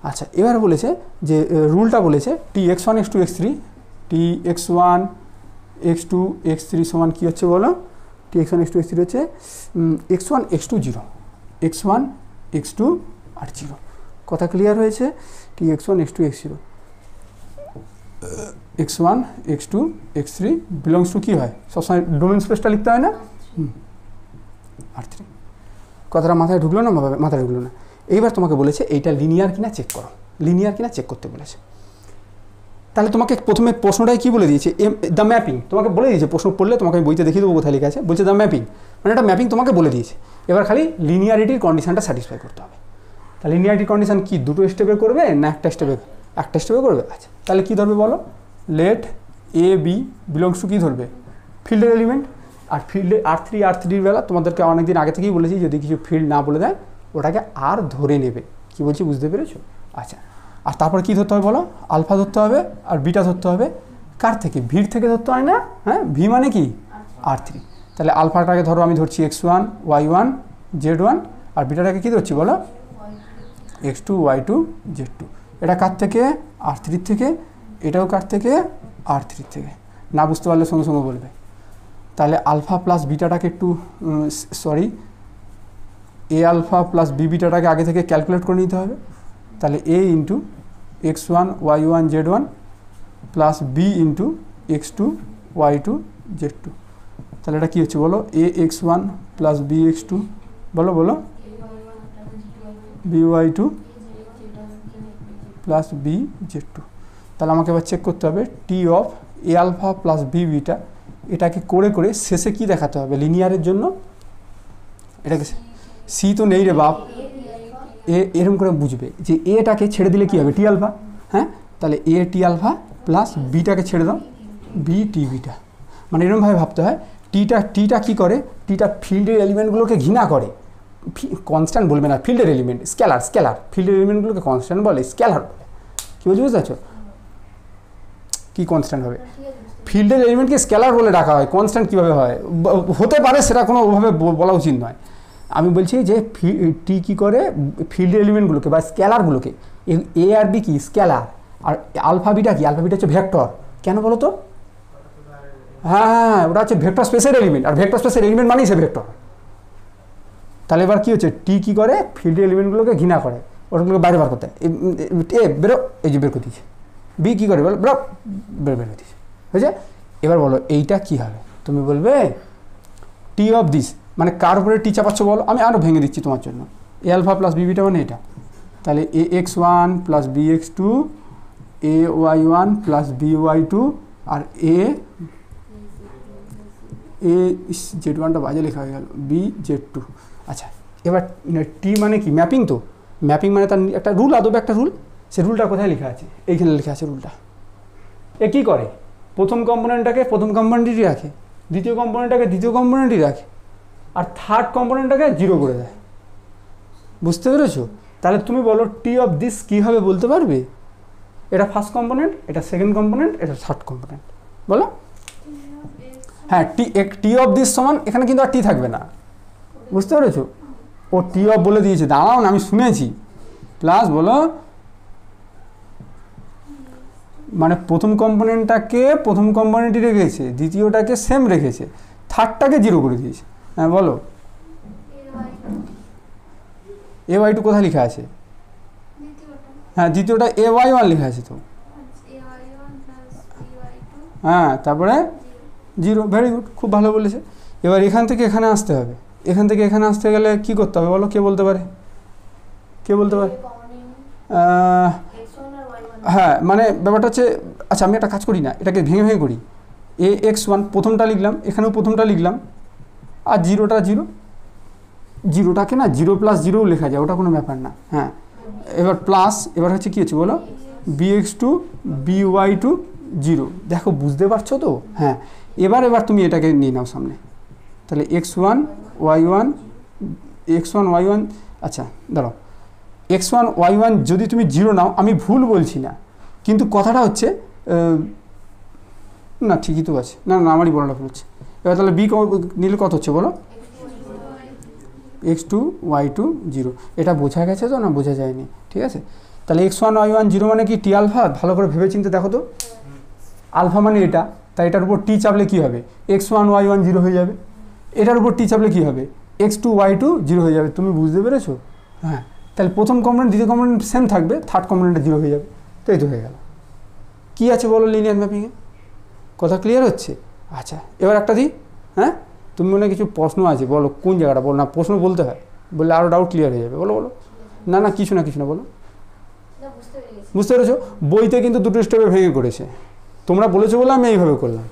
আচ্ছা, এবার বলেছে যে রুলটা বলেছে টি x1 x2 x3, টি x1 x2 x3 সমান কী হচ্ছে বলো? টি x1 x2 x3 হচ্ছে x1 x2 0, x1 x2 আর 0। কথা ক্লিয়ার হয়েছে? টি x1 x2 x0, x1 x2 x3 belongs to কী হয়? সবসময় ডোমেন স্পেসটা লিখতে হয় না? R3। কথাটা মাথায় ঢুকলো না? মাথায় ঢুকলো না? এইবার তোমাকে বলেছে এইটা লিনিয়ার কিনা চেক করো, লিনিয়ার কিনা চেক করতে বলেছে। তাহলে তোমাকে প্রথমে প্রশ্নটাই কী বলে দিয়েছে? দ্য ম্যাপিং তোমাকে বলে দিয়েছে। প্রশ্ন পড়লে তোমাকে আমি বইতে দেখিয়ে দেবো কোথায় লেখা আছে, বলছে দ্য ম্যাপিং, মানে একটা ম্যাপিং তোমাকে বলে দিয়েছে। এবার খালি লিনিয়ারিটির কন্ডিশনটা স্যাটিসফাই করতে হবে। তাহলে লিনিয়ারিটির কন্ডিশন কি দুটো স্টেপে করবে না একটা স্টেপে করবে? আচ্ছা, তাহলে কী ধরবে বলো? Let a b belongs to কী ধরবে? ফিল্ডের এলিমেন্ট। আর ফিল্ডে R3 বেলা তোমাদেরকে অনেকদিন আগে থেকেই বলেছি, যদি কিছু ফিল্ড না বলে দেয় ওটাকে আর ধরে নেবে। কি বলছি বুঝতে পেরেছো? আচ্ছা, আর তারপর কী ধরতে হবে বলো? আলফা ধরতে হবে আর বিটা ধরতে হবে। কার থেকে? ভির থেকে ধরতে হয় না? হ্যাঁ, ভি মানে কি? R3। তাহলে আলফাটাকে ধরো আমি ধরছি x1 y1 z1, আর বিটাটাকে কী ধরছি বলো? x2 y2 z2। এটা কার থেকে? R3 থেকে। এটাও কার থেকে? R3 থেকে। না বুঝতে পারলে সঙ্গে সঙ্গে বলবে। তাহলে আলফা প্লাস বিটাটাকে একটু এ আলফা প্লাস বি বিটাটাকে আগে থেকে ক্যালকুলেট করে নিতে হবে। তাহলে a into x1 y1 z1 plus b into x2 y2 z2। তাহলে এটা কী হচ্ছে বলো? এ x1 প্লাস বি x2, বলো B y2 plus B z2। তাহলে আমাকে এবার চেক করতে হবে T of a alpha plus b beta, এটাকে করে করে শেষে কি দেখাতে হবে লিনিয়ারের জন্য? এটাকে সি তো নেই রে বাপ, এরকম করে বুঝবে যে এটাকে ছেড়ে দিলে কী হবে? T alpha. হ্যাঁ, তাহলে এ টি আলফা প্লাস বিটাকে ছেড়ে দাও, বি টি বিটা। মানে এরকমভাবে ভাবতে হয়, টিটা কী করে? টিটা ফিল্ডের এলিমেন্টগুলোকে ঘৃণা করে। কনস্ট্যান্ট বলবে না, ফিল্ডের এলিমেন্ট, স্কেলার ফিল্ডের এলিমেন্টগুলোকে কনস্ট্যান্ট বলে, স্কেলার বলে। কী বলছি বুঝতে পারছো? কী কনস্ট্যান্ট হবে? ফিল্ডের এলিমেন্টকে স্কেলার বলে ডাকা হয়, কনস্ট্যান্ট কীভাবে হয়? হতে পারে, সেটা কোনো ওভাবে বলা উচিত নয়। আমি বলছি যে টি কী করে? ফিল্ডের এলিমেন্টগুলোকে বা স্কেলারগুলোকে, এ আর বি কি? স্কেলার। আর আলফা বিটা কি? আলফা বিটা হচ্ছে ভেক্টর। কেন বলো তো? হ্যাঁ, ওটা হচ্ছে ভেক্টর স্পেসের এলিমেন্ট, আর ভেক্টর স্পেসের এলিমেন্ট মানেই সে ভেক্টর। তাহলে এবার কী হচ্ছে? টি কী করে? ফিল্ডের এলিমেন্টগুলোকে ঘৃণা করে, ওটাগুলোকে বাইরে বার করতে হয়। এ বেরো, এই যে বের করে দিয়েছে। বি কী করে? বলো বের করে দিয়েছে, হয়েছে? এবার বলো এইটা কী হবে? তুমি বলবে টি অফ দিস, মানে কার উপরে টি চাপাচ্ছ বলো? আমি আরও ভেঙে দিচ্ছি তোমার জন্য। এ আলফা প্লাস বি বিটা মানে এটা। তাহলে a x1 plus b x2, a y1 plus b y2, আর এ z1টা বাজে লেখা হয়ে গেল, বি z2। আচ্ছা, এবার টি মানে কি? ম্যাপিং তো। ম্যাপিং মানে তার একটা রুল, আদবে একটা রুল। সে রুলটা কোথায় লেখা আছে? এইখানে লেখা আছে রুলটা। এ কী করে? প্রথম কম্পোনেন্টটাকে প্রথম কম্পোনেন্টই রাখে, দ্বিতীয় কম্পোনেন্টটাকে দ্বিতীয় কম্পোনেন্টই রাখে, আর থার্ড কম্পোনেন্টটাকে 0 করে দেয়। বুঝতে পেরেছো? তাহলে তুমি বলো টি অফ দিস কী হবে বলতে পারবে? এটা ফার্স্ট কম্পোনেন্ট, এটা সেকেন্ড কম্পোনেন্ট, এটা থার্ড কম্পোনেন্ট, বলো। হ্যাঁ, টি অফ দিস সমান, এখানে কিন্তু আর টি থাকবে না। বুঝতে পেরেছো? ও টি অফ বলে দিয়েছে, দাঁড়াও না, আমি শুনেছি। প্লাস বলো, মানে প্রথম কম্পোনেন্টটাকে প্রথম কম্পোনেন্টই রেখেছে, দ্বিতীয়টাকে সেম রেখেছে, থার্ডটাকে 0 করে দিয়েছে। হ্যাঁ বলো, এ y2 কোথায় লেখা আছে? হ্যাঁ, দ্বিতীয়টা এ y1 লেখা আছে তো। হ্যাঁ, তারপরে 0। ভেরি গুড, খুব ভালো বলেছে। এবার এখান থেকে এখানে আসতে হবে। এখান থেকে এখানে আসতে গেলে কী করতে হবে বলো? কে বলতে পারে? হ্যাঁ, মানে ব্যাপারটা হচ্ছে, আচ্ছা আমি একটা কাজ করি না, এটাকে ভেঙে ভেঙে করি। ax1 প্রথমটা লিখলাম, এখানেও প্রথমটা লিখলাম, আর জিরোটা জিরো, জিরোটাকে না 0 + 0ও লেখা যায়, ওটা কোনো ব্যাপার না। হ্যাঁ, এবার প্লাস, এবার হচ্ছে কী হচ্ছে বলো, bx2 by2 0। দেখো বুঝতে পারছো তো? হ্যাঁ, এবার তুমি এটাকে নিয়ে নাও সামনে, তাহলে x1 y1, আচ্ছা দাঁড়াও, x1 y1 যদি তুমি 0 নাও, আমি ভুল বলছি না, কিন্তু কথাটা হচ্ছে না ঠিকই তো আছে, না না আমারই বড়টা হচ্ছে। এবার তাহলে বি নিলে কত হচ্ছে বলো, x2 y2 0। এটা বোঝা গেছে তো, না বোঝা যায়নি? ঠিক আছে, তাহলে x1 y1 0 মানে কি টি আলফা? ভালো করে ভেবে চিন্তে দেখো তো, আলফা মানে এটা, তাই এটার উপর টি চাপলে কী হবে, x1 y1 0 হয়ে যাবে। এটার উপর টি চাপলে কী হবে, x2 y2 0 হয়ে যাবে। তুমি বুঝতে পেরেছো? হ্যাঁ, তাহলে প্রথম কম্পোনেন্ট দ্বিতীয় কম্পোনেন্ট সেম থাকবে, থার্ড কম্পোনেন্টে 0 হয়ে যাবে। তো এই তো হয়ে গেল। কী আছে বলো লিনিয়ার ম্যাপিংয়ে? কথা ক্লিয়ার হচ্ছে? আচ্ছা, এবার একটা দিই। হ্যাঁ, তুমি মনে কিছু প্রশ্ন আছে, বলো কোন জায়গাটা, বলো না, প্রশ্ন বলতে হয়, বললে আরও ডাউট ক্লিয়ার হয়ে যাবে। বলো বলো, না না কিছু না বলো। বুঝতে পেরেছো? বইতে কিন্তু দুটো স্টেপে ভেঙে করেছে, তোমরা বলেছো বলে আমি এইভাবে করলাম।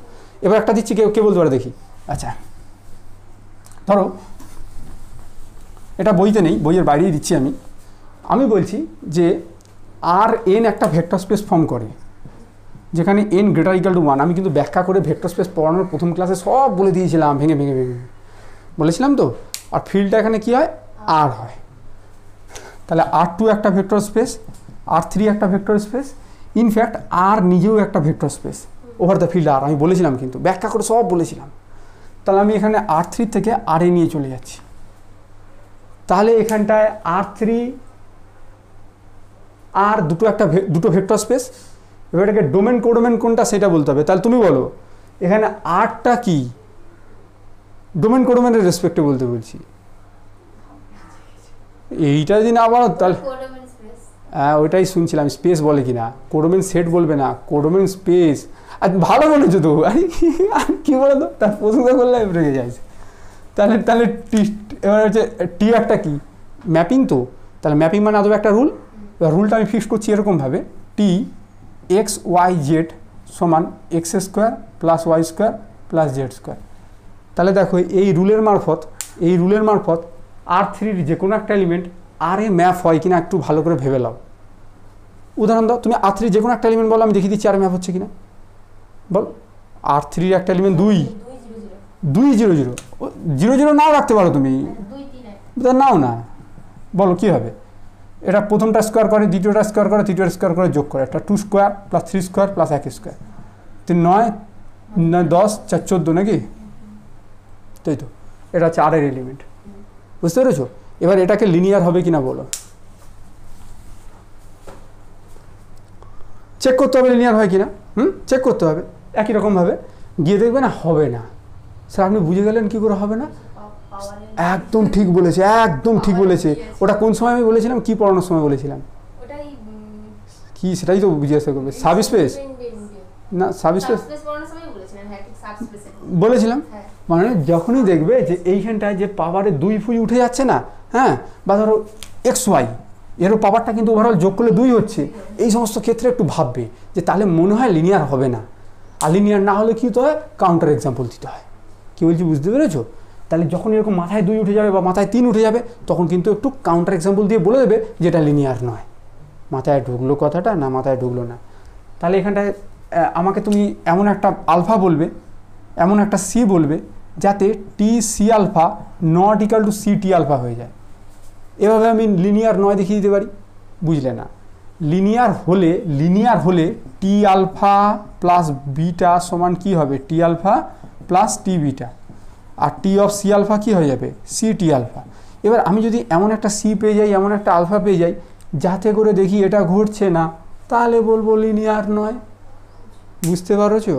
এবার একটা দিচ্ছি, কে বলতে পারে দেখি। আচ্ছা ধরো, এটা বইতে নেই, বইয়ের বাইরেই দিচ্ছি আমি বলছি যে আর এন একটা ভেক্টর স্পেস ফর্ম করে, যেখানে n > 1। আমি কিন্তু ব্যাখ্যা করে ভেক্টর স্পেস পড়ানোর প্রথম ক্লাসে সব বলে দিয়েছিলাম, ভেঙে বলেছিলাম তো। আর ফিল্ডটা এখানে কি হয়, আর হয়। তাহলে R2 একটা ভেক্টর স্পেস, R3 একটা ভেক্টর স্পেস, ইনফ্যাক্ট আর নিজেও একটা vector space over the field R. আমি বলেছিলাম কিন্তু, ব্যাখ্যা করে সব বলেছিলাম। তাহলে আমি এখানে R3 থেকে RA নিয়ে চলে যাচ্ছি। তাহলে এখানটায় R3 আর দুটো ভেক্টর স্পেস। এবার এটাকে ডোমেন কোডোমেন কোনটা সেটা বলতে হবে। তাহলে তুমি বলো এখানে আরটা কি, ডোমেন কোডোমেনের রেসপেক্টে বলতে বলছি। এইটা যদি না বলো তাহলে হ্যাঁ, ওইটাই শুনছিলাম, স্পেস বলে কি না, কোডোমেন সেট বলবে না, কোডোমেন স্পেস। আর ভালো বলেছো তো, আরে কী বলো তো, তার প্রশংসা করলে রেগে যাইছে। তাহলে টি, এবার হচ্ছে টি একটা কি, ম্যাপিং তো। তাহলে ম্যাপিং মানে আদৌ একটা রুল। এবার রুলটা আমি ফিক্স করছি এরকমভাবে, টি x y z সমান x² + y² + z²। তাহলে দেখো এই রুলের মারফত R3-র যে কোনো একটা এলিমেন্ট আর এ ম্যাপ হয় কিনা একটু ভালো করে ভেবে নাও। উদাহরণ দাও, তুমি R3 যে কোনো একটা এলিমেন্ট বলো, আমি দেখিয়ে দিচ্ছি আর ম্যাপ হচ্ছে কিনা। বল R3-র একটা এলিমেন্ট 2 0 0 0 0 নাও রাখতে পারো তুমি, নাও না, বলো কী হবে। এটা প্রথমটা স্কোয়ার করে, দ্বিতীয়টা স্কোয়ার করে, তৃতীয়টা স্কোয়ার করে, যোগ করে একটা 2² + 3² + 1² 3 9 9 10 4 14 নাকি? তাই তো, এটা হচ্ছে আরের এলিমেন্ট। বুঝতে পেরেছো? এবার এটাকে লিনিয়ার হবে কিনা বলো, চেক করতে হবে লিনিয়ার হয় কিনা। চেক করতে হবে একই রকমভাবে, গিয়ে দেখবে না হবে না। স্যার আপনি বুঝে গেলেন কী করে হবে না? একদম ঠিক বলেছে, একদম ঠিক বলেছে। ওটা কোন সময় আমি বলেছিলাম, কি পড়ানোর সময় বলেছিলাম, কি সেটাই তো জিজ্ঞাসা করবে। সাবস্পেস না, সাবস্পেস বলেছিলাম। মানে যখনই দেখবে যে এইখানটায় যে পাওয়ারে 2 ফুই উঠে যাচ্ছে না, হ্যাঁ, বা ধরো XY এরও পাওয়ারটা কিন্তু ওভারঅল যোগ করলে 2 হচ্ছে, এই সমস্ত ক্ষেত্রে একটু ভাববে যে তাহলে মনে হয় লিনিয়ার হবে না। আর লিনিয়ার না হলে কী হতে হয়, কাউন্টার এক্সাম্পল দিতে হয়। কী বলছি বুঝতে পেরেছো? তাহলে যখন এরকম মাথায় 2 উঠে যাবে বা মাথায় 3 উঠে যাবে, তখন কিন্তু একটু কাউন্টার এক্সাম্পল দিয়ে বলে দেবে যে এটা লিনিয়ার নয়। মাথায় ঢুকলো কথাটা, না মাথায় ঢুকলো না। তাহলে এখানটায় আমাকে তুমি এমন একটা আলফা বলবে, এমন একটা সি বলবে, যাতে T c alpha not equal to c T alpha হয়ে যায়। এভাবে আমি লিনিয়ার নয় দেখিয়ে দিতে পারি। বুঝলে না? লিনিয়ার হলে টি আলফা প্লাস বিটা সমান কী হবে, T alpha plus T beta. আর টি অফ সি আলফা কী হয়ে যাবে, সি টি আলফা। এবার আমি যদি এমন একটা সি পেয়ে যাই, এমন একটা আলফা পেয়ে যাই, যাতে করে দেখি এটা ঘটছে না, তাহলে বলবো লিনিয়ার নয়। বুঝতে পারছো?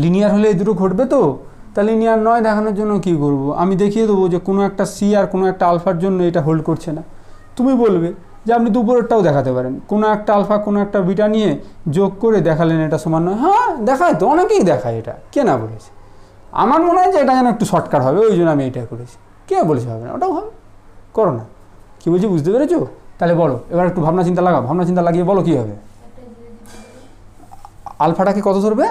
লিনিয়ার হলে এই দুটো ঘটবে তো। তা লিনিয়ার নয় দেখানোর জন্য কী করবো, আমি দেখিয়ে দেবো যে কোনো একটা সি আর কোনো একটা আলফার জন্য এটা হোল্ড করছে না। তুমি বলবে যে আপনি দুপুরেরটাও দেখাতে পারেন, কোনো একটা আলফা কোনো একটা বিটা নিয়ে যোগ করে দেখালেন এটা সমান নয়। হ্যাঁ দেখায় তো, অনেকেই দেখায়, এটা কে না বলেছে। আমার মনে হয় যে এটা যেন একটু শর্টকাট হবে, ওই জন্য আমি এটা করেছি। কে বলেছে হবে না, ওটাও হবে, করো না। কী বলছি বুঝতে পেরেছো? তাহলে বলো, এবার একটু ভাবনা চিন্তা লাগাও, ভাবনা চিন্তা লাগিয়ে বলো কী হবে। আলফাটাকে কত ধরবে,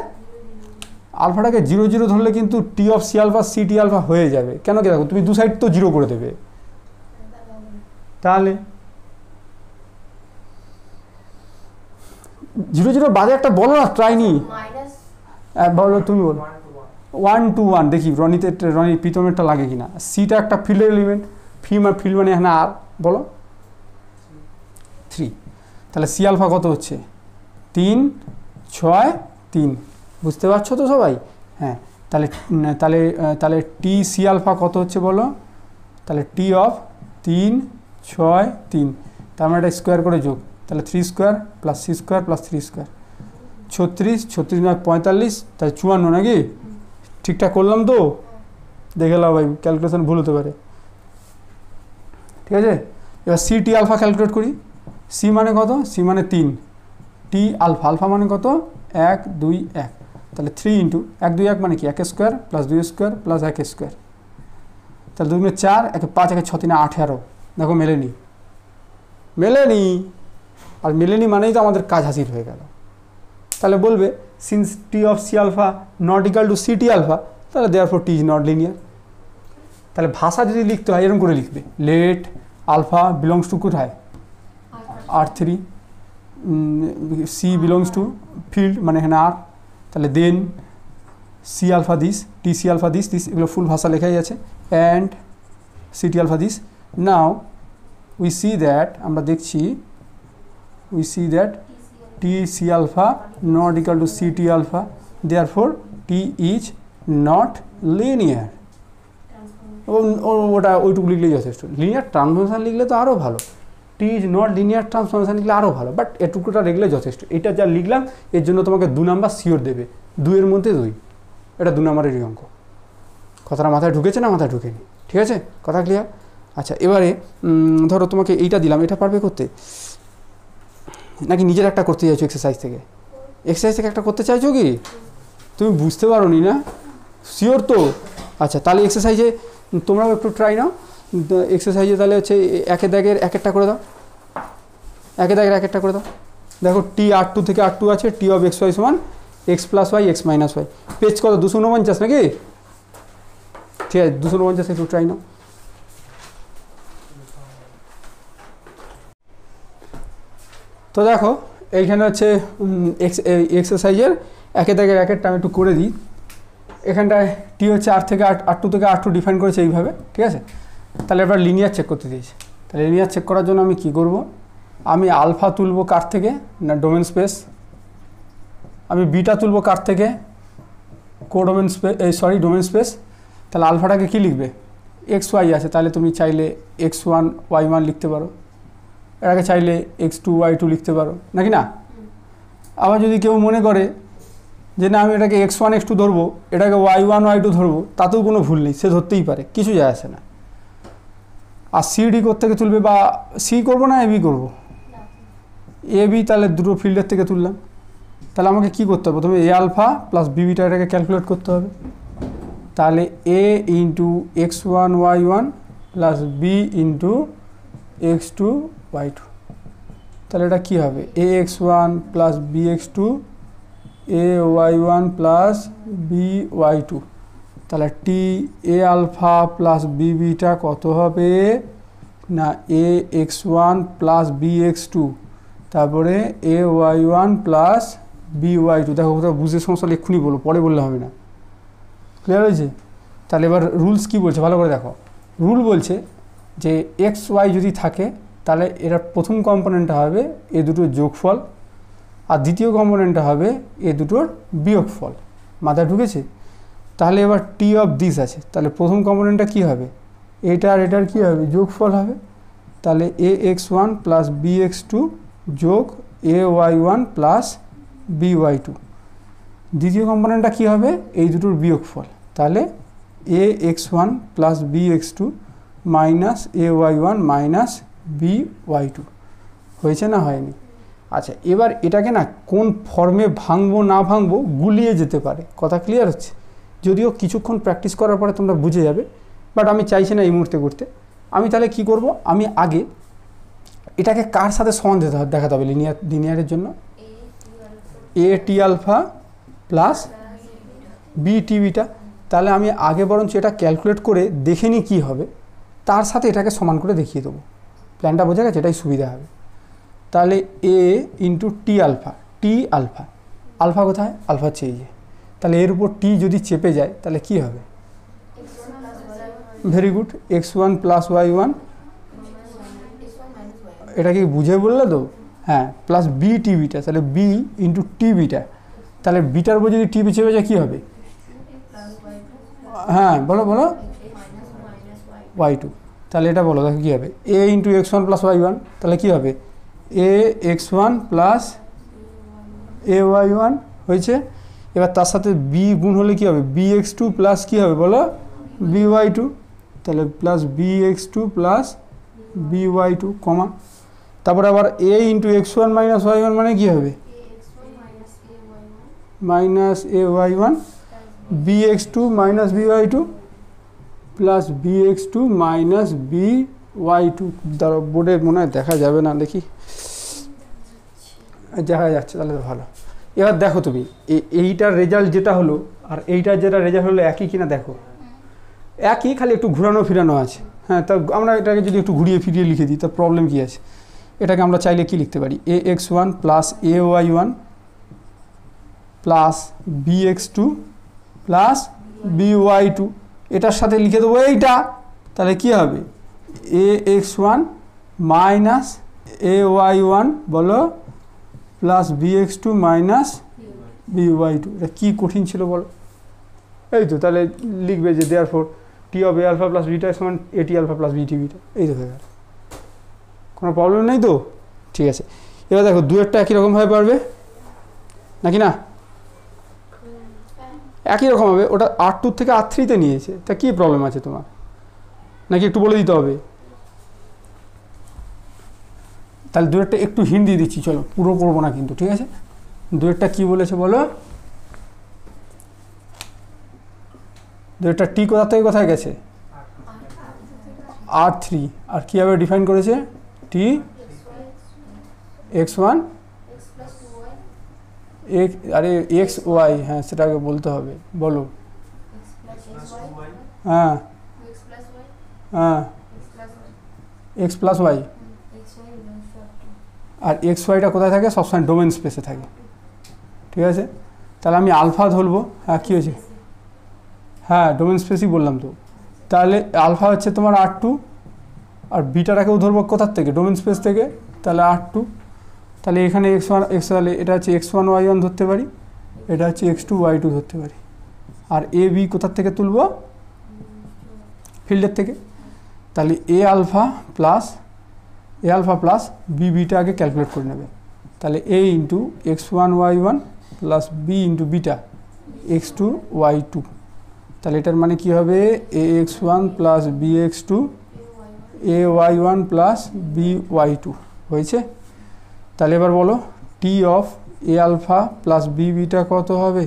আলফাটাকে 0 0 ধরলে কিন্তু T of c alpha c T alpha হয়ে যাবে। কেন কি দেখো তুমি দু সাইড তো 0 করে দেবে, তাহলে 0 0 বাজে একটা বলো না, ট্রাই নি বলো, তুমি বলো 1 2 1 দেখি রনি প্রীতমেরটা লাগে কিনা। সিটা একটা ফিল্ডের এলিমেন্ট, ফিল্ড মানে এখানে আর বলো 3, তাহলে সি আলফা কত হচ্ছে 3 6 3, বুঝতে পারছো তো সবাই? হ্যাঁ, তাহলে তাহলে তাহলে টি সি আলফা কত হচ্ছে বলো, তাহলে টি অফ 3 6 3, তার মানে এটা স্কোয়ার করে যোগ, তাহলে 3 স্কোয়ার প্লাস সি স্কোয়ার প্লাস 3 স্কোয়ার 36 36 9 45, তাহলে 54 নাকি? ঠিকঠাক করলাম তো? দেখে নাও ভাই, ক্যালকুলেশন ভুল হতে পারে। ঠিক আছে, এবার সি টি আলফা ক্যালকুলেট করি। সি মানে কত? সি মানে 3, টি আলফা, আলফা মানে কত 1 2 1, তাহলে 3 ইন্টু 1 2 1 মানে কি 1 square plus 2 square plus 1 square, তাহলে 2 4 1 5 1 6 3 18, দেখো মেলেনি, মেলেনি। আর মেলেনি মানেই তো আমাদের কাজ হাসিল হয়ে গেল। তাহলে বলবে since T of c alpha not equal to c T alpha, তাহলে therefore T is not linear. তাহলে ভাষা যদি লিখতে হয় এরকম করে লিখবে, লেট আলফা বিলংস টু কোথায় R3, C belongs two field মানে এখানে আর, তাহলে then c alpha this, T c alpha this this, এগুলো ফুল ভাষা লেখাই আছে, and c T alpha this. Now we see that, আমরা দেখছি we see that T c alpha not equal to c T alpha, therefore T is not linear. ওটা ওইটুকু লিখলেই যথেষ্ট। লিনিয়ার ট্রান্সফরমেশন লিখলে তো আরও ভালো, টি ইজ নট লিনিয়ার ট্রান্সফরমেশন লিখলে আরও ভালো, বাট এটুকুটা লিখলে যথেষ্ট। এটা যা লিখলাম এর জন্য তোমাকে 2 নাম্বার শিওর দেবে, 2 এর মধ্যে 2, এটা 2 নাম্বারেরই অঙ্ক। কথাটা মাথায় ঢুকেছে না? মাথায় ঢুকেনি, ঠিক আছে, কথা ক্লিয়ার? আচ্ছা, এবারে ধরো তোমাকে এইটা দিলাম, এটা পারবে করতে নাকি নিজের একটা করতে চাইছো এক্সারসাইজ থেকে? এক্সারসাইজ থেকে একটা করতে চাইছো কি? তুমি বুঝতে পারো নি না? শিওর তো? আচ্ছা, তাহলে এক্সারসাইজে তোমরাও একটু ট্রাই নাও। এক্সারসাইজে তাহলে হচ্ছে একের দাগের এক একটা করে দাও, একের দাগের এক একটা করে দাও। দেখো টি R2 থেকে R2 আছে, টি অফ এক্স ওয়াই সমান x plus y x minus y, page কত 249 নাকি? ঠিক আছে, 249 একটু ট্রাই নাও। তো দেখো এইখানে হচ্ছে এক্সারসাইজের একের দাগের একেরটা আমি একটু করে দিই। এখানটায় টি হচ্ছে R2 থেকে R2 ডিফাইন করেছে এইভাবে, ঠিক আছে। তাহলে এবার লিনিয়ার চেক করতে দিয়েছে। তাহলে লিনিয়ার চেক করার জন্য আমি কি করব, আমি আলফা তুলব কার থেকে না ডোমেন স্পেস, আমি বিটা তুলব কার থেকে কোডোমেন স্পেস, ডোমেন স্পেস। তাহলে আলফাটাকে কি লিখবে, এক্স ওয়াই আছে, তাহলে তুমি চাইলে x1 y1 লিখতে পারো, এটাকে চাইলে x2 y2 লিখতে পারো, নাকি না? আবার যদি কেউ মনে করে যে না আমি এটাকে x1 x2 ধরবো, এটাকে y1 y2 ধরবো, তাতেও কোনো ভুল নেই, সে ধরতেই পারে, কিছু যায় আসে না। আর সিডি থেকে তুলবে, বা সি করবো না এবি করবো, এবি, তাহলে দুটো ফিল্ডের থেকে তুললাম। তাহলে আমাকে কি করতে হবে, প্রথমে a alpha plus b beta এটাকে ক্যালকুলেট করতে হবে। তাহলে a into x1 y1 plus b into x2 y2, তাহলে এটা কী হবে, a x1 plus b x2 a y1 plus b y2, তাহলে T a alpha plus b beta কত হবে না এ x1 প্লাস বি x2, তারপরে এ y1 প্লাস বি y2। দেখো কোথাও বুঝে সমস্যা এক্ষুনি বলো, পরে বললে হবে না, ক্লিয়ার হয়েছে? তাহলে এবার রুলস কি বলছে ভালো করে দেখো। রুল বলছে যে এক্স ওয়াই যদি থাকে তাহলে এর প্রথম কম্পোনেন্টটা হবে এ দুটোর যোগফল, আর দ্বিতীয় কম্পোনেন্টটা হবে এ দুটোর বিয়োগফল। মাথায় ঢুকেছে? তাহলে এবার টি অফ দিস আছে, তাহলে প্রথম কম্পোনেন্টটা কী হবে, এটা আর এটার কী হবে, যোগফল হবে। তাহলে a x1 plus b x2 যোগ এ y1 প্লাস বি y2। দ্বিতীয় কম্পোনেন্টটা কী হবে, এই দুটোর বিয়োগফল, তাহলে a x1 plus b x2 minus a y1 minus b y2। হয়েছে না হয়নি? আচ্ছা, এবার এটাকে না কোন ফর্মে ভাঙবো না ভাঙবো গুলিয়ে যেতে পারে, কথা ক্লিয়ার হচ্ছে? যদিও কিছুক্ষণ প্র্যাকটিস করার পরে তোমরা বুঝে যাবে, বাট আমি চাইছি না এই মুহূর্তে করতে। আমি তাহলে কি করব, আমি আগে এটাকে কার সাথে সমান দেখাতে হবে লিনিয়ারের জন্য, a T alpha plus b T beta. তাহলে আমি আগে বরঞ্চ এটা ক্যালকুলেট করে দেখে নিই কী হবে, তার সাথে এটাকে সমান করে দেখিয়ে দেবো। প্ল্যানটা বোঝা গেছে? এটাই সুবিধা হবে। তাহলে a into T alpha, T alpha, alpha কোথায়? আলফা চেয়ে যায়। তাহলে এর উপর টি যদি চেপে যায় তাহলে কি হবে? Very good, x1 plus y1, এটা কি বুঝে বললে তো? হ্যাঁ, প্লাস বি টি বিটা, তাহলে বি ইন্টু টি বিটা, তাহলে বিটার উপর যদি টি চেপে যায় কী হবে? হ্যাঁ বলো বলো, y2। তাহলে এটা বলো দেখো কী হবে? এ ইন্টু x1 প্লাস y1, তাহলে কী হবে? A x1 plus A y1 হয়েছে। এবার তার সাথে বি গুণ হলে কী হবে? বি এক্স টু প্লাস কী হবে বলো? B y two. তাহলে plus b x two plus b y two, comma, তারপরে আবার এ ইন্টু x1 মাইনাস y1 মানে কী হবে? Minus a y one, b x two minus b y two plus b x two minus b y two. ধরো বোর্ডে মনে হয় দেখা যাবে না, দেখি দেখা যাচ্ছে, তাহলে তো ভালো। এবার দেখো তুমি এইটার রেজাল্ট যেটা হলো আর এইটার যেটা রেজাল্ট হলো একই কিনা দেখো। একই, খালি একটু ঘোরানো ফিরানো আছে। হ্যাঁ, তা আমরা এটাকে যদি একটু ঘুরিয়ে ফিরিয়ে লিখে দিই তার প্রবলেম কী আছে? এটাকে আমরা চাইলে কি লিখতে পারি? A x one plus a y one plus b x two plus b y two, এটার সাথে লিখে দেবো এইটা। তাহলে কী হবে? A x one minus a y one বলো plus b x two minus b y two. এটা কী কঠিন ছিল বলো? এই তো, তাহলে লিখবে যে therefore T of a alpha plus beta সমান a T alpha plus b T beta. এই তো হয়ে গেল, কোনো প্রবলেম নেই তো? ঠিক আছে। এবার দেখো দুয়েরটা একই রকমভাবে পারবে নাকি না? একই রকম হবে। ওটা R2 থেকে R3-তে নিয়েছে, তা কী প্রবলেম আছে তোমার? নাকি একটু বলে দিতে হবে? তাহলে দুয়েরটা একটু হিন্ট দিয়ে দিচ্ছি, চলো, পুরো করবো না কিন্তু, ঠিক আছে? দুয়েরটা কী বলেছে বলো? দুয়েরটা টি কোথা থেকে কোথায় গেছে? R3। আর কীভাবে ডিফাইন করেছে? টি x1 আরে এক্স ওয়াই, হ্যাঁ সেটাকে বলতে হবে, বলো। হ্যাঁ হ্যাঁ, এক্স প্লাস ওয়াই। আর এক্স ওয়াইটা কোথায় থাকে? সবসময় ডোমেন স্পেসে থাকে, ঠিক আছে? তাহলে আমি আলফা ধরবো। হ্যাঁ, কী হয়েছে? হ্যাঁ, ডোমেন স্পেসই বললাম তো। তাহলে আলফা হচ্ছে তোমার R2, আর বিটাটাকেও ধরবো কোথার থেকে? ডোমেন স্পেস থেকে। তাহলে R2, তাহলে এখানে x1 তাহলে এটা হচ্ছে x1 y1 ধরতে পারি, এটা হচ্ছে x2 y2 ধরতে পারি। আর এ বি কোথার থেকে তুলব? ফিল্ডের থেকে। তাহলে a alpha plus b beta আগে ক্যালকুলেট করে নেবে। তাহলে a into x1 y1 plus b into beta x2 y2। তাহলে এটার মানে কী হবে? A x one plus b x two a y one plus b y two হয়েছে। তাহলে এবার বলো T of a alpha plus b beta কত হবে?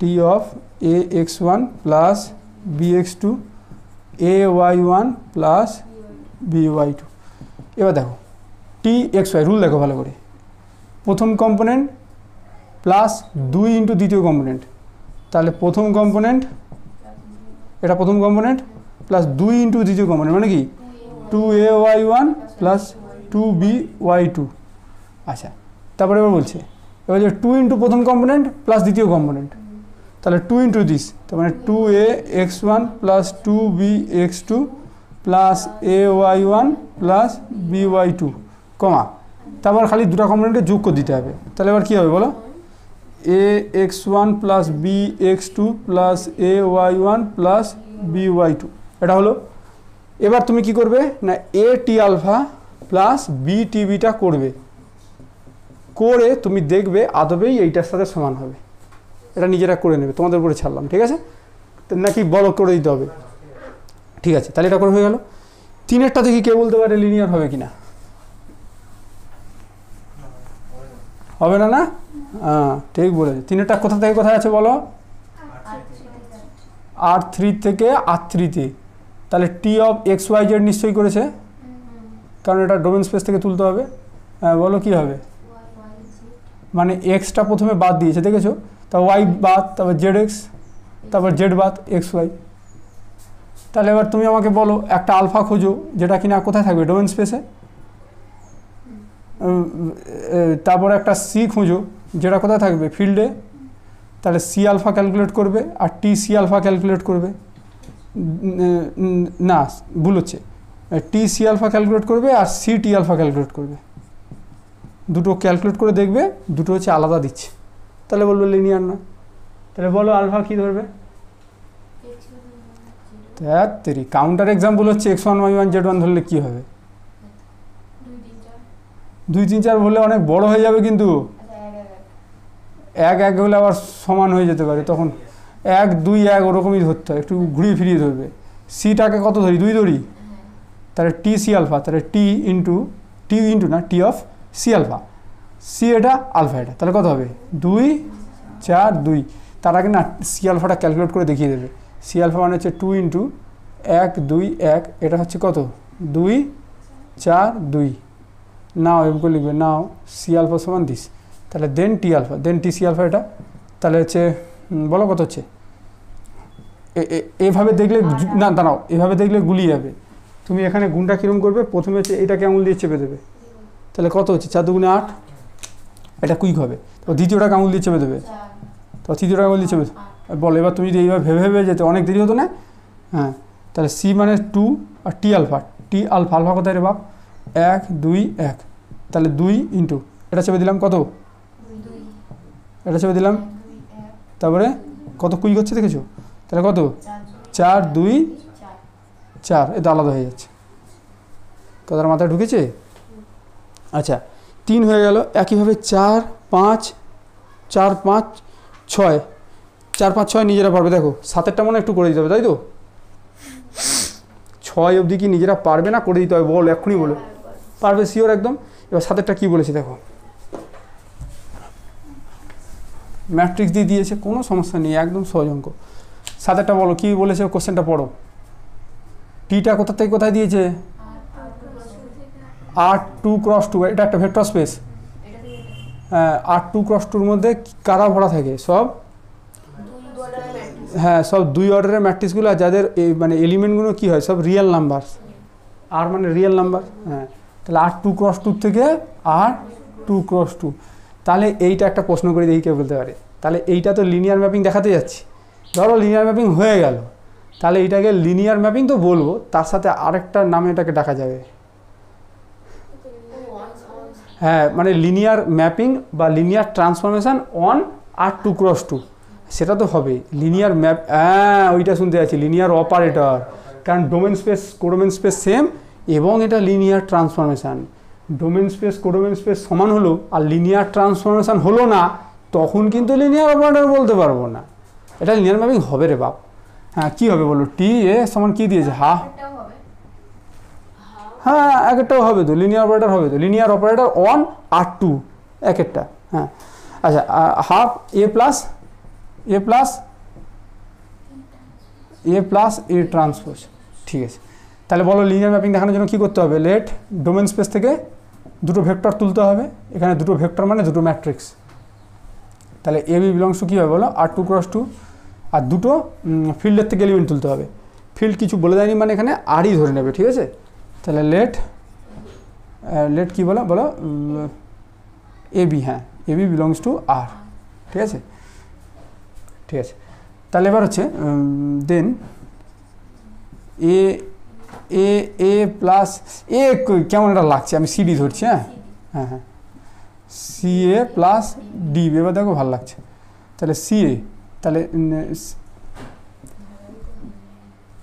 T of a x one plus b x two a y one plus b y two. এবার দেখো T X Y rule দেখো ভালো করে, প্রথম কম্পোনেন্ট প্লাস 2 ইন্টু দ্বিতীয় কম্পোনেন্ট। তাহলে প্রথম কম্পোনেন্ট, এটা প্রথম কম্পোনেন্ট প্লাস 2 ইন্টু দ্বিতীয় কম্পোনেন্ট মানে কি 2ay1 প্লাস 2by2। আচ্ছা, তারপরে এবার বলছে এবার যে 2 ইন্টু প্রথম কম্পোনেন্ট প্লাস দ্বিতীয় কম্পোনেন্ট, তাহলে 2 ইন্টু দিস, তার মানে 2ax1 plus 2bx2 plus ay1 plus by2 কমা, তারপর খালি দুটো কম্পোনেন্টকে যোগ করে দিতে হবে। তাহলে এবার কী হবে বলো? ax1 plus bx2 plus ay1 plus by2, এটা হলো। এবার তুমি কি করবে না a T alpha plus b T beta করবে, করে তুমি দেখবে আদবেই এইটার সাথে সমান হবে। এটা নিজেরা করে নেবে, তোমাদের উপরে ছাড়লাম, ঠিক আছে? নাকি বড় করে দিতে হবে? ঠিক আছে, তাহলে এটা করে হয়ে গেল। তিনেরটা দেখি কে বলতে পারে লিনিয়ার হবে কিনা? হবে না? না, হ্যাঁ ঠিক বলেছে। তিনেরটা কোথা থেকে কোথায় আছে বলো? R3 থেকে R3-তে। তাহলে T of x Y Z নিশ্চয়ই করেছে, কারণ এটা ডোমেন স্পেস থেকে তুলতে হবে। হ্যাঁ বলো কী হবে? মানে এক্সটা প্রথমে বাদ দিয়েছে দেখেছো, তা ওয়াই বাদ, তারপর জেড এক্স তারপর জেড বাদ এক্স ওয়াই। তাহলে এবার তুমি আমাকে বলো একটা আলফা খোঁজো যেটা কিনা কোথায় থাকবে, ডোমেন স্পেসে। তারপর একটা সি খোঁজো যেটা কোথায় থাকবে, ফিল্ডে। তাহলে সি আলফা ক্যালকুলেট করবে আর টি সি আলফা ক্যালকুলেট করবে, না ভুল হচ্ছে, টি সি আলফা ক্যালকুলেট করবে আর সি টি আলফা ক্যালকুলেট করবে। দুটো ক্যালকুলেট করে দেখবে দুটো হচ্ছে আলাদা দিচ্ছে, তাহলে বলবে লিনিয়ার না। তাহলে বলো আলফা কী ধরবে? তেরি কাউন্টার এক্সাম্পল হচ্ছে x1 y1 z1 ধরলে কী হবে? 2 3 4 বললে অনেক বড় হয়ে যাবে, কিন্তু 1 1 হলে আবার সমান হয়ে যেতে পারে, তখন 1 2 1 ওরকমই ধরতে হয়, একটু ঘুরিয়ে ফিরিয়ে ধরবে। সিটাকে কত ধরি? 2 ধরি, তাহলে টি সি আলফা, তাহলে টি ইন্টু না টি অফ সি আলফা, সি এটা আলফা এটা, তাহলে কত হবে? 2 4 2। তার আগে না সি আলফাটা ক্যালকুলেট করে দেখিয়ে দেবে। সি আলফা মানে হচ্ছে 2 ইন্টু 1 2 1, এটা হচ্ছে কত? 2 4 2। নাও এগুলো লিখবে, নাও সি আলফা সমান দিস, তাহলে দেন টি আলফা, দেন টি সি আলফা এটা, তাহলে হচ্ছে বলো কত হচ্ছে? এভাবে দেখলে না, দাঁড়াও, এভাবে দেখলে গুলিয়ে যাবে। তুমি এখানে গুণটা কীরকম করবে? প্রথমে হচ্ছে এটাকে আঙুল দিয়ে চেপে দেবে, তাহলে কত হচ্ছে? 4 2 8, এটা কুইক হবে। তো দ্বিতীয়টাকে আঙুল দিয়ে চেপে দেবে, তো তৃতীয়টাকে আঙুল দিয়ে চেপে বলো। এবার তুমি যদি এইভাবে ভেবে ভেবে যেতে অনেক দেরি হতো না। হ্যাঁ, তাহলে সি মানে 2 আর টি আলফা, আলফা কোথায় রে বাপ? 1 2 1, তাহলে 2 ইন্টু এটা চেপে দিলাম, কত? এটা চেপে দিলাম, তারপরে কত কুইক হচ্ছে দেখেছো? তাহলে কত? 4 2 4, এটা আলাদা হয়ে যাচ্ছে, কথার মাথায় ঢুকেছে? আচ্ছা 3 হয়ে গেল। একইভাবে 4 5 4 5 6, 4 5 6 নিজেরা পারবে। দেখো 7এরটা মনে একটু করে দিতে হবে, তাই তো? 6 অবধি কি নিজেরা পারবে না? করে দিতে হবে, বল এক্ষুনি বলো। পারবে শিওর একদম। এবার 7এরটা কী বলেছে দেখো, ম্যাট্রিক্স দিয়ে দিয়েছে, কোনো সমস্যা নেই, একদম সহজ অঙ্ক। 7এরটা বলো কী বলেছে, কোশ্চেনটা পড়ো। টিটা কোথা থেকে কোথায় দিয়েছে? R2 × 2, এটা একটা ভেক্টর স্পেস। R2 × 2 মধ্যে কারা ভরা থাকে? সব, হ্যাঁ সব 2 অর্ডারের ম্যাট্রিক্সগুলো, আর যাদের মানে এলিমেন্টগুলো কী হয়? সব রিয়েল নাম্বার। আর মানে রিয়েল নাম্বার। হ্যাঁ, তাহলে R2 × 2 থেকে R2 × 2। তাহলে এইটা একটা প্রশ্ন করে দেখি কেউ বলতে পারে। তাহলে এইটা তো লিনিয়ার ম্যাপিং দেখাতে যাচ্ছি। ধরো লিনিয়ার ম্যাপিং হয়ে গেল, তাহলে এইটাকে লিনিয়ার ম্যাপিং তো বলবো, তার সাথে আরেকটা নামে এটাকে ডাকা যাবে। হ্যাঁ, মানে লিনিয়ার ম্যাপিং বা লিনিয়ার ট্রান্সফরমেশন অন R2 × 2, সেটা তো হবে লিনিয়ার ম্যাপ। হ্যাঁ, ওইটা শুনতে যাচ্ছি, লিনিয়ার অপারেটর, কারণ domain space codomain space same, এবং এটা linear transformation. Domain space codomain space সমান হলো আর লিনিয়ার ট্রান্সফরমেশান হলো না, তখন কিন্তু লিনিয়ার অপারেটর বলতে পারবো না। এটা লিনিয়ার ম্যাপিং হবে রে বাপ। হ্যাঁ, কী হবে বলো? টি এ সমান কী দিয়েছে? হাফ। হ্যাঁ, এক একটাও হবে তো, লিনিয়ার অপারেটর হবে তো, লিনিয়ার অপারেটর অন R2 এক একটা। হ্যাঁ, আচ্ছা half a plus a transpose, ঠিক আছে। তাহলে বলো লিনিয়ার ম্যাপিং দেখানোর জন্য কী করতে হবে? লেট ডোমেন স্পেস থেকে দুটো ভেক্টর তুলতে হবে, এখানে দুটো ভেক্টর মানে দুটো ম্যাট্রিক্স। তাহলে এ বি বিলংস টু কী হবে বলো? R2 × 2, আর দুটো ফিল্ডের থেকে এলিমেন্ট তুলতে হবে। ফিল্ড কিছু বলে দেয়নি, মানে এখানে আরই ধরে নেবে, ঠিক আছে। তাহলে লেট কী বলো এ বি। হ্যাঁ, এ বি বিলংস টু আর, ঠিক আছে। ঠিক আছে, তাহলে এবার হচ্ছে দেন এ প্লাস এ, কেমন এটা লাগছে, আমি সিডি ধরছি। হ্যাঁ হ্যাঁ হ্যাঁ, সি এ প্লাস ডি, এবার দেখো ভালো লাগছে। তাহলে সি এ, তাহলে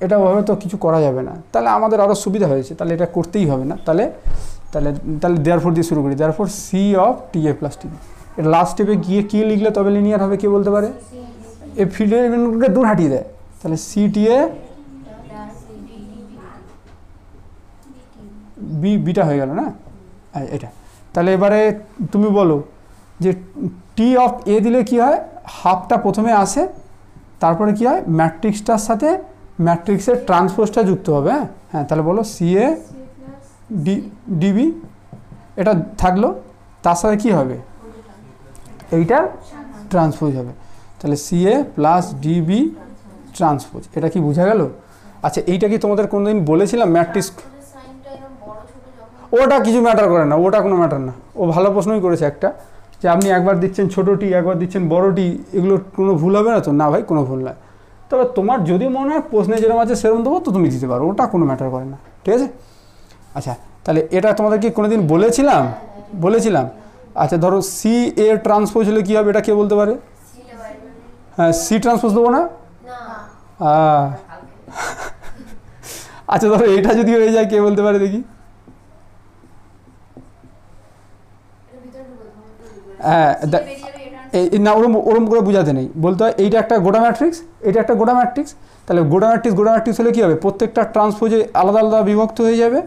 এটা ওভাবে তো কিছু করা যাবে না, তাহলে আমাদের আরও সুবিধা হয়েছে, তাহলে এটা করতেই হবে না। তাহলে দেয়ারফর দিয়ে শুরু করি, therefore c of T a plus T b. এটা লাস্ট স্টেপে গিয়ে কী লিখলে তবে লিনিয়ার হবে, কে বলতে পারে? এ ফিল্ডের এলিমেন্টগুলোকে দূর হাঁটিয়ে দেয়, তাহলে সি টি এ বিটা হয়ে গেল না এটা। তাহলে এবারে তুমি বলো যে টি অফ এ দিলে কি হয়? হাফটা প্রথমে আসে, তারপরে কি হয়? ম্যাট্রিক্সটার সাথে ম্যাট্রিক্সের ট্রান্সপোজটা যুক্ত হবে। হ্যাঁ, তাহলে বলো সি এ ডিবি, এটা থাকলো, তার সাথে কি হবে? এইটার ট্রান্সপোজ হবে। তাহলে সি এ প্লাস ডিবি ট্রান্সপোজ। এটা কি বোঝা গেল? আচ্ছা এইটা কি তোমাদের কোনোদিন বলেছিলাম ম্যাট্রিক্স? ওটা কিছু ম্যাটার করে না, ওটা কোনো ম্যাটার না। ও ভালো প্রশ্নই করেছে একটা, যে আপনি একবার দিচ্ছেন ছোটো টি, একবার দিচ্ছেন বড় টি, এগুলো কোনো ভুল হবে না তো? না ভাই, কোনো ভুল নয়। তবে তোমার যদি মনে হয় প্রশ্নে যেরকম আছে সেরকম দেবো তো তুমি দিতে পারো, ওটা কোনো ম্যাটার করে না, ঠিক আছে? আচ্ছা তাহলে এটা তোমাদেরকে কোনোদিন বলেছিলাম? আচ্ছা ধরো সি এ ট্রান্সপোজ হলে কী হবে, এটা কে বলতে পারে? হ্যাঁ, সি ট্রান্সপোজ দেবো না? আচ্ছা ধরো এটা যদি হয়ে যায়, কে বলতে পারে দেখি? হ্যাঁ না, ওরম করে বোঝাতে নেই, বলতে হয় এইটা একটা গোটা ম্যাট্রিক্স, এটা একটা গোটা ম্যাট্রিক্স। তাহলে গোটা ম্যাট্রিক্স হলে কী হবে, প্রত্যেকটা ট্রান্সপোজে আলাদা আলাদা বিভক্ত হয়ে যাবে।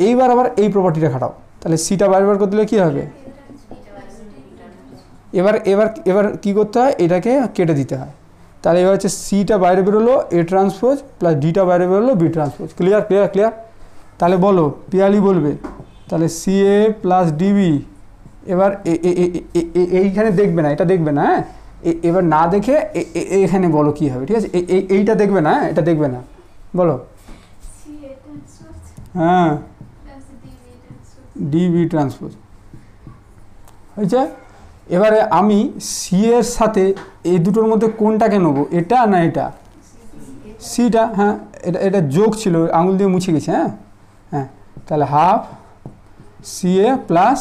এইবার আবার এই প্রপার্টিটা খাটাও, তাহলে সিটা বাইরে বার করতে দিলে কী হবে? এবার কী করতে হয়, এটাকে কেটে দিতে হয়। তাহলে এবার হচ্ছে সিটা বাইরে বেরোলো এ ট্রান্সপোজ, প্লাস ডিটা বাইরে বেরোলো বি ট্রান্সপোজ। ক্লিয়ার? তাহলে বলো, পিয়ালি বলবে তাহলে সি এ প্লাস ডিবি। এবার এইখানে দেখবে না, এটা দেখবে না, হ্যাঁ? এবার না দেখে এখানে বলো কী হবে, ঠিক আছে? এইটা দেখবে না, এটা দেখবে না, বলো। হ্যাঁ, ডিবি ট্রান্সপোজ হয়েছে। এবারে আমি সি এর সাথে এই দুটোর মধ্যে কোনটাকে নেবো, এটা না এটা? সিটা। হ্যাঁ, এটা যোগ ছিল, আঙুল দিয়ে মুছে গেছে। হ্যাঁ, তাহলে হাফ সি এ প্লাস,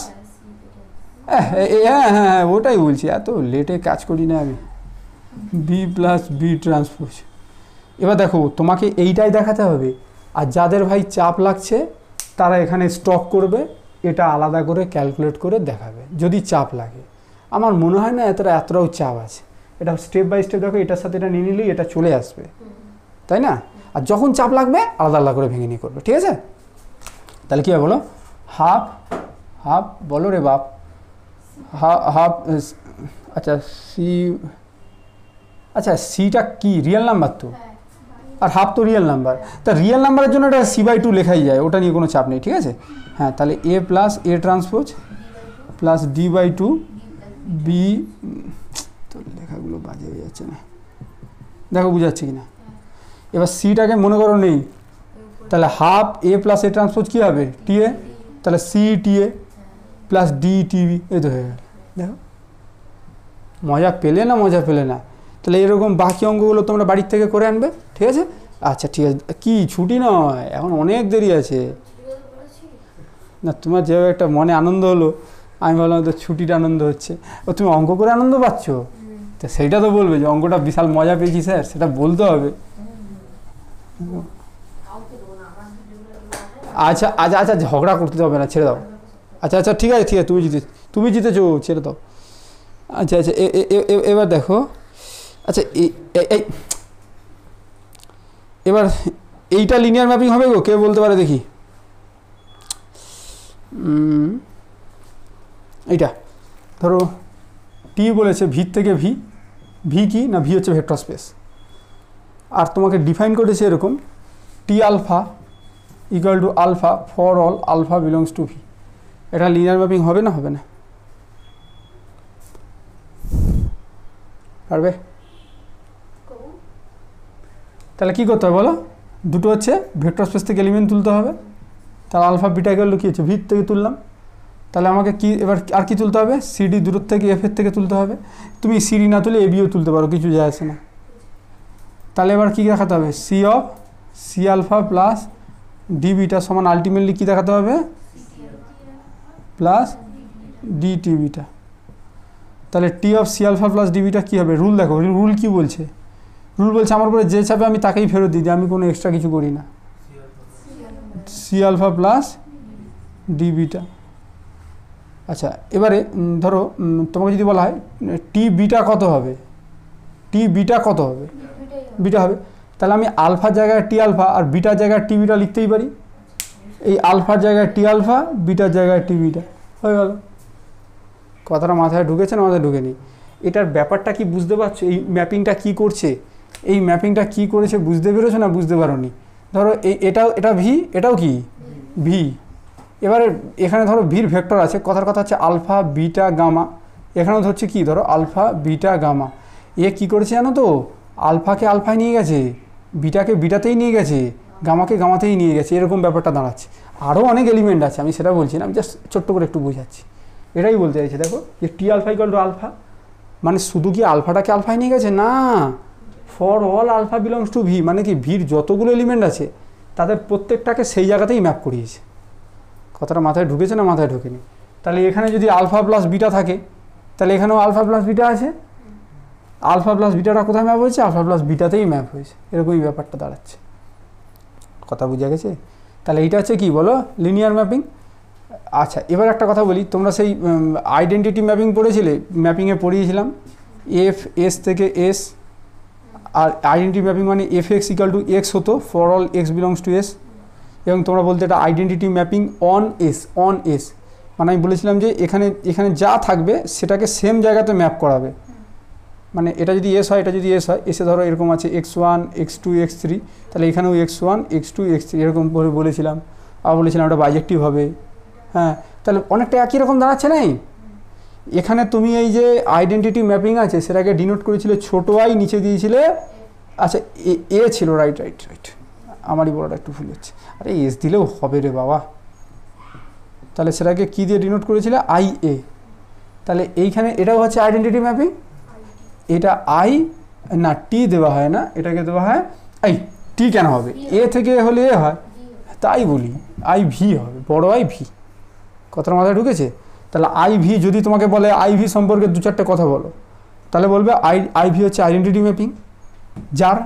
হ্যাঁ ওটাই বলছি, এত লেটে কাজ করি না আমি, বি প্লাস বি ট্রান্সপোজ। এবার দেখো তোমাকে এইটাই দেখাতে হবে, আর যাদের ভাই চাপ লাগছে তারা এখানে স্টক করবে, এটা আলাদা করে ক্যালকুলেট করে দেখাবে যদি চাপ লাগে। আমার মনে হয় না এতটাও চাপ আছে, এটা স্টেপ বাই স্টেপ দেখো, এটার সাথে এটা নিয়ে নিলেই এটা চলে আসবে, তাই না? আর যখন চাপ লাগবে আলাদা আলাদা করে ভেঙে নিয়ে করবে, ঠিক আছে? তাহলে কী হবে বলো, হাফ বলো রে বাপ, হাফ। আচ্ছা আচ্ছা সিটা কি রিয়েল নাম্বার তো, আর হাফ তো রিয়েল নাম্বার, তা রিয়েল নাম্বারের জন্য এটা c/2 লেখাই যায়, ওটা নিয়ে কোনো চাপ নেই, ঠিক আছে? হ্যাঁ, তাহলে a plus a transpose plus d/2 b. তো লেখাগুলো বাজে হয়ে যাচ্ছে না, দেখো বুঝাচ্ছে কি না? এবার সিটাকে মনে করো নেই, তাহলে half a plus a transpose কী হবে, টি এ, তাহলে c T a plus d TV, এই তো হয়ে গেল। দেখো মজা পেলে না? তাহলে এরকম বাকি অঙ্কগুলো তোমরা বাড়ির থেকে করে আনবে, ঠিক আছে? আচ্ছা ঠিক আছে, কি ছুটি নয়, এখন অনেক দেরি আছে না? তোমার যেভাবে একটা মনে আনন্দ হলো, আমি ভাবলাম তো ছুটির আনন্দ হচ্ছে, ও তুমি অঙ্ক করে আনন্দ পাচ্ছ, তো সেইটা তো বলবে যে অঙ্কটা বিশাল মজা পেয়েছি স্যার, সেটা বলতে হবে। আচ্ছা আচ্ছা আচ্ছা, ঝগড়া করতে হবে না, ছেড়ে দাও। আচ্ছা ঠিক আছে তুমি জিতেছো, ছেড়ে দাও। আচ্ছা এবার দেখো, আচ্ছা এবার এইটা লিনিয়ার ম্যাপিং হবে গো, কে বলতে পারে দেখি? এইটা ধরো টি বলেছে ভি থেকে ভি কি না, ভি হচ্ছে ভেক্টর স্পেস, আর তোমাকে ডিফাইন করেছে এরকম, T alpha equal to alpha for all alpha belongs to V. এটা লিনিয়ার ম্যাপিং হবে না? পারবে? তাহলে কী করতে হবে বলো, দুটো হচ্ছে ভেক্টর স্পেস থেকে এলিমেন্ট তুলতে হবে, তাহলে আলফা বিটা গেল কী হচ্ছে, ভি থেকে তুললাম। তাহলে আমাকে কি এবার আর কি তুলতে হবে, সিডি দূরের থেকে এফের থেকে তুলতে হবে। তুমি সিডি না তুলে এবিও তুলতে পারো, কিছু যায় আসে না। তাহলে এবার কী দেখাতে হবে, c of c alpha plus d beta সমান আলটিমেটলি কী দেখাতে হবে, প্লাস ডি টি বিটা। তাহলে T of c alpha plus d beta কী হবে, রুল দেখো, রুল কী বলছে, আমার উপরে যে চাপে আমি তাকেই ফেরত দিই, আমি কোনো এক্সট্রা কিছু করি না। C alpha plus d beta. আচ্ছা এবারে ধরো তোমাকে যদি বলা হয় টি বিটা কত হবে, বিটা হবে, তাহলে আমি আলফার জায়গায় টি আলফা আর বিটার জায়গায় টি বিটা লিখতেই পারি। এই আলফার জায়গায় টি আলফা, বিটার জায়গায় টি বিটা, হয়ে গেল। কথাটা মাথায় ঢুকেছে না মাথায় ঢুকেনি? এটার ব্যাপারটা কি বুঝতে পারছো, এই ম্যাপিংটা কি করছে, করেছে বুঝতে পেরেছো না বুঝতে পারোনি? ধরো এটা ভি, এটাও কি ভি। এবারে এখানে ধরো ভির ভেক্টর আছে, কথার কথা হচ্ছে আলফা বিটা গামা, এখানেও ধরছে কি ধরো আলফা বিটা গামা। এ কী করেছে জানো তো, আলফাকে আলফায় নিয়ে গেছে, বিটাকে বিটাতেই নিয়ে গেছে, গামাকে গামাতেই নিয়ে গেছে, এরকম ব্যাপারটা দাঁড়াচ্ছে। আরও অনেক এলিমেন্ট আছে, আমি সেটা বলছি না, আমি জাস্ট ছোট্ট করে একটু বোঝাচ্ছি। এটাই বলতে চাইছি, দেখো যে T alpha equal to alpha, মানে শুধু কি আলফাটাকে আলফায় নিয়ে গেছে না, for all alpha belongs to V, মানে কি ভির যতগুলো এলিমেন্ট আছে তাদের প্রত্যেকটাকে সেই জায়গাতেই ম্যাপ করিয়েছে। কথাটা মাথায় ঢুকেছে না মাথায় ঢোকেনি? তাহলে এখানে যদি আলফা প্লাস বিটা থাকে, তাহলে এখানেও আলফা প্লাস বিটা আছে, আলফা প্লাস বিটাটা কোথায় ম্যাপ হয়েছে, আলফা প্লাস বিটাতেই ম্যাপ হয়েছে, এরকমই ব্যাপারটা দাঁড়াচ্ছে। কথা বুঝা গেছে? তাহলে এইটা হচ্ছে কি বলো, লিনিয়ার ম্যাপিং। আচ্ছা, এবার একটা কথা বলি, তোমরা সেই আইডেন্টিটি ম্যাপিং পড়েছিলে, ম্যাপিংয়ে পড়িয়েছিলাম এফ এস থেকে এস, আর আইডেন্টিটি ম্যাপিং মানে f x equal to x হতো for all x belongs to S, এবং তোমরা বলতে এটা identity mapping on S, on S মানে আমি বলেছিলাম যে এখানে এখানে যা থাকবে সেটাকে সেম জায়গাতে ম্যাপ করাবে। মানে এটা যদি এস হয়, এটা যদি এস হয়, এসে ধরো এরকম আছে x1 x2 x3, তাহলে এখানেও x1 x2 x3 এরকম বলেছিলাম। আবার বলেছিলাম এটা বাইজেক্টিভ হবে। হ্যাঁ, তাহলে অনেকটা একই রকম দাঁড়াচ্ছে নাই? এখানে তুমি এই যে আইডেন্টিটি ম্যাপিং আছে সেটাকে ডিনোট করেছিলে ছোট আই, নিচে দিয়েছিলে আচ্ছা এ ছিল, রাইট রাইট রাইট, আমারই বড়টা একটু ভুল হচ্ছে, আরে এস দিলেও হবে রে বাবা। তাহলে সেটাকে কী দিয়ে ডিনোট করেছিলে, আই এ। তাহলে এইখানে এটাও হচ্ছে আইডেন্টিটি ম্যাপিং, এটা আই না টি দেওয়া হয় না, এটাকে দেওয়া হয় আই। টি কেন হবে, এ থেকে হলে এ হয়, তাই বলি আই ভি হবে, বড় আই ভি। কথার মাথায় ঢুকেছে? তাহলে আই ভি যদি তোমাকে বলে আই ভি সম্পর্কে দু চারটে কথা বলো, তাহলে বলবে আই ভি হচ্ছে আইডেন্টিটি ম্যাপিং, যার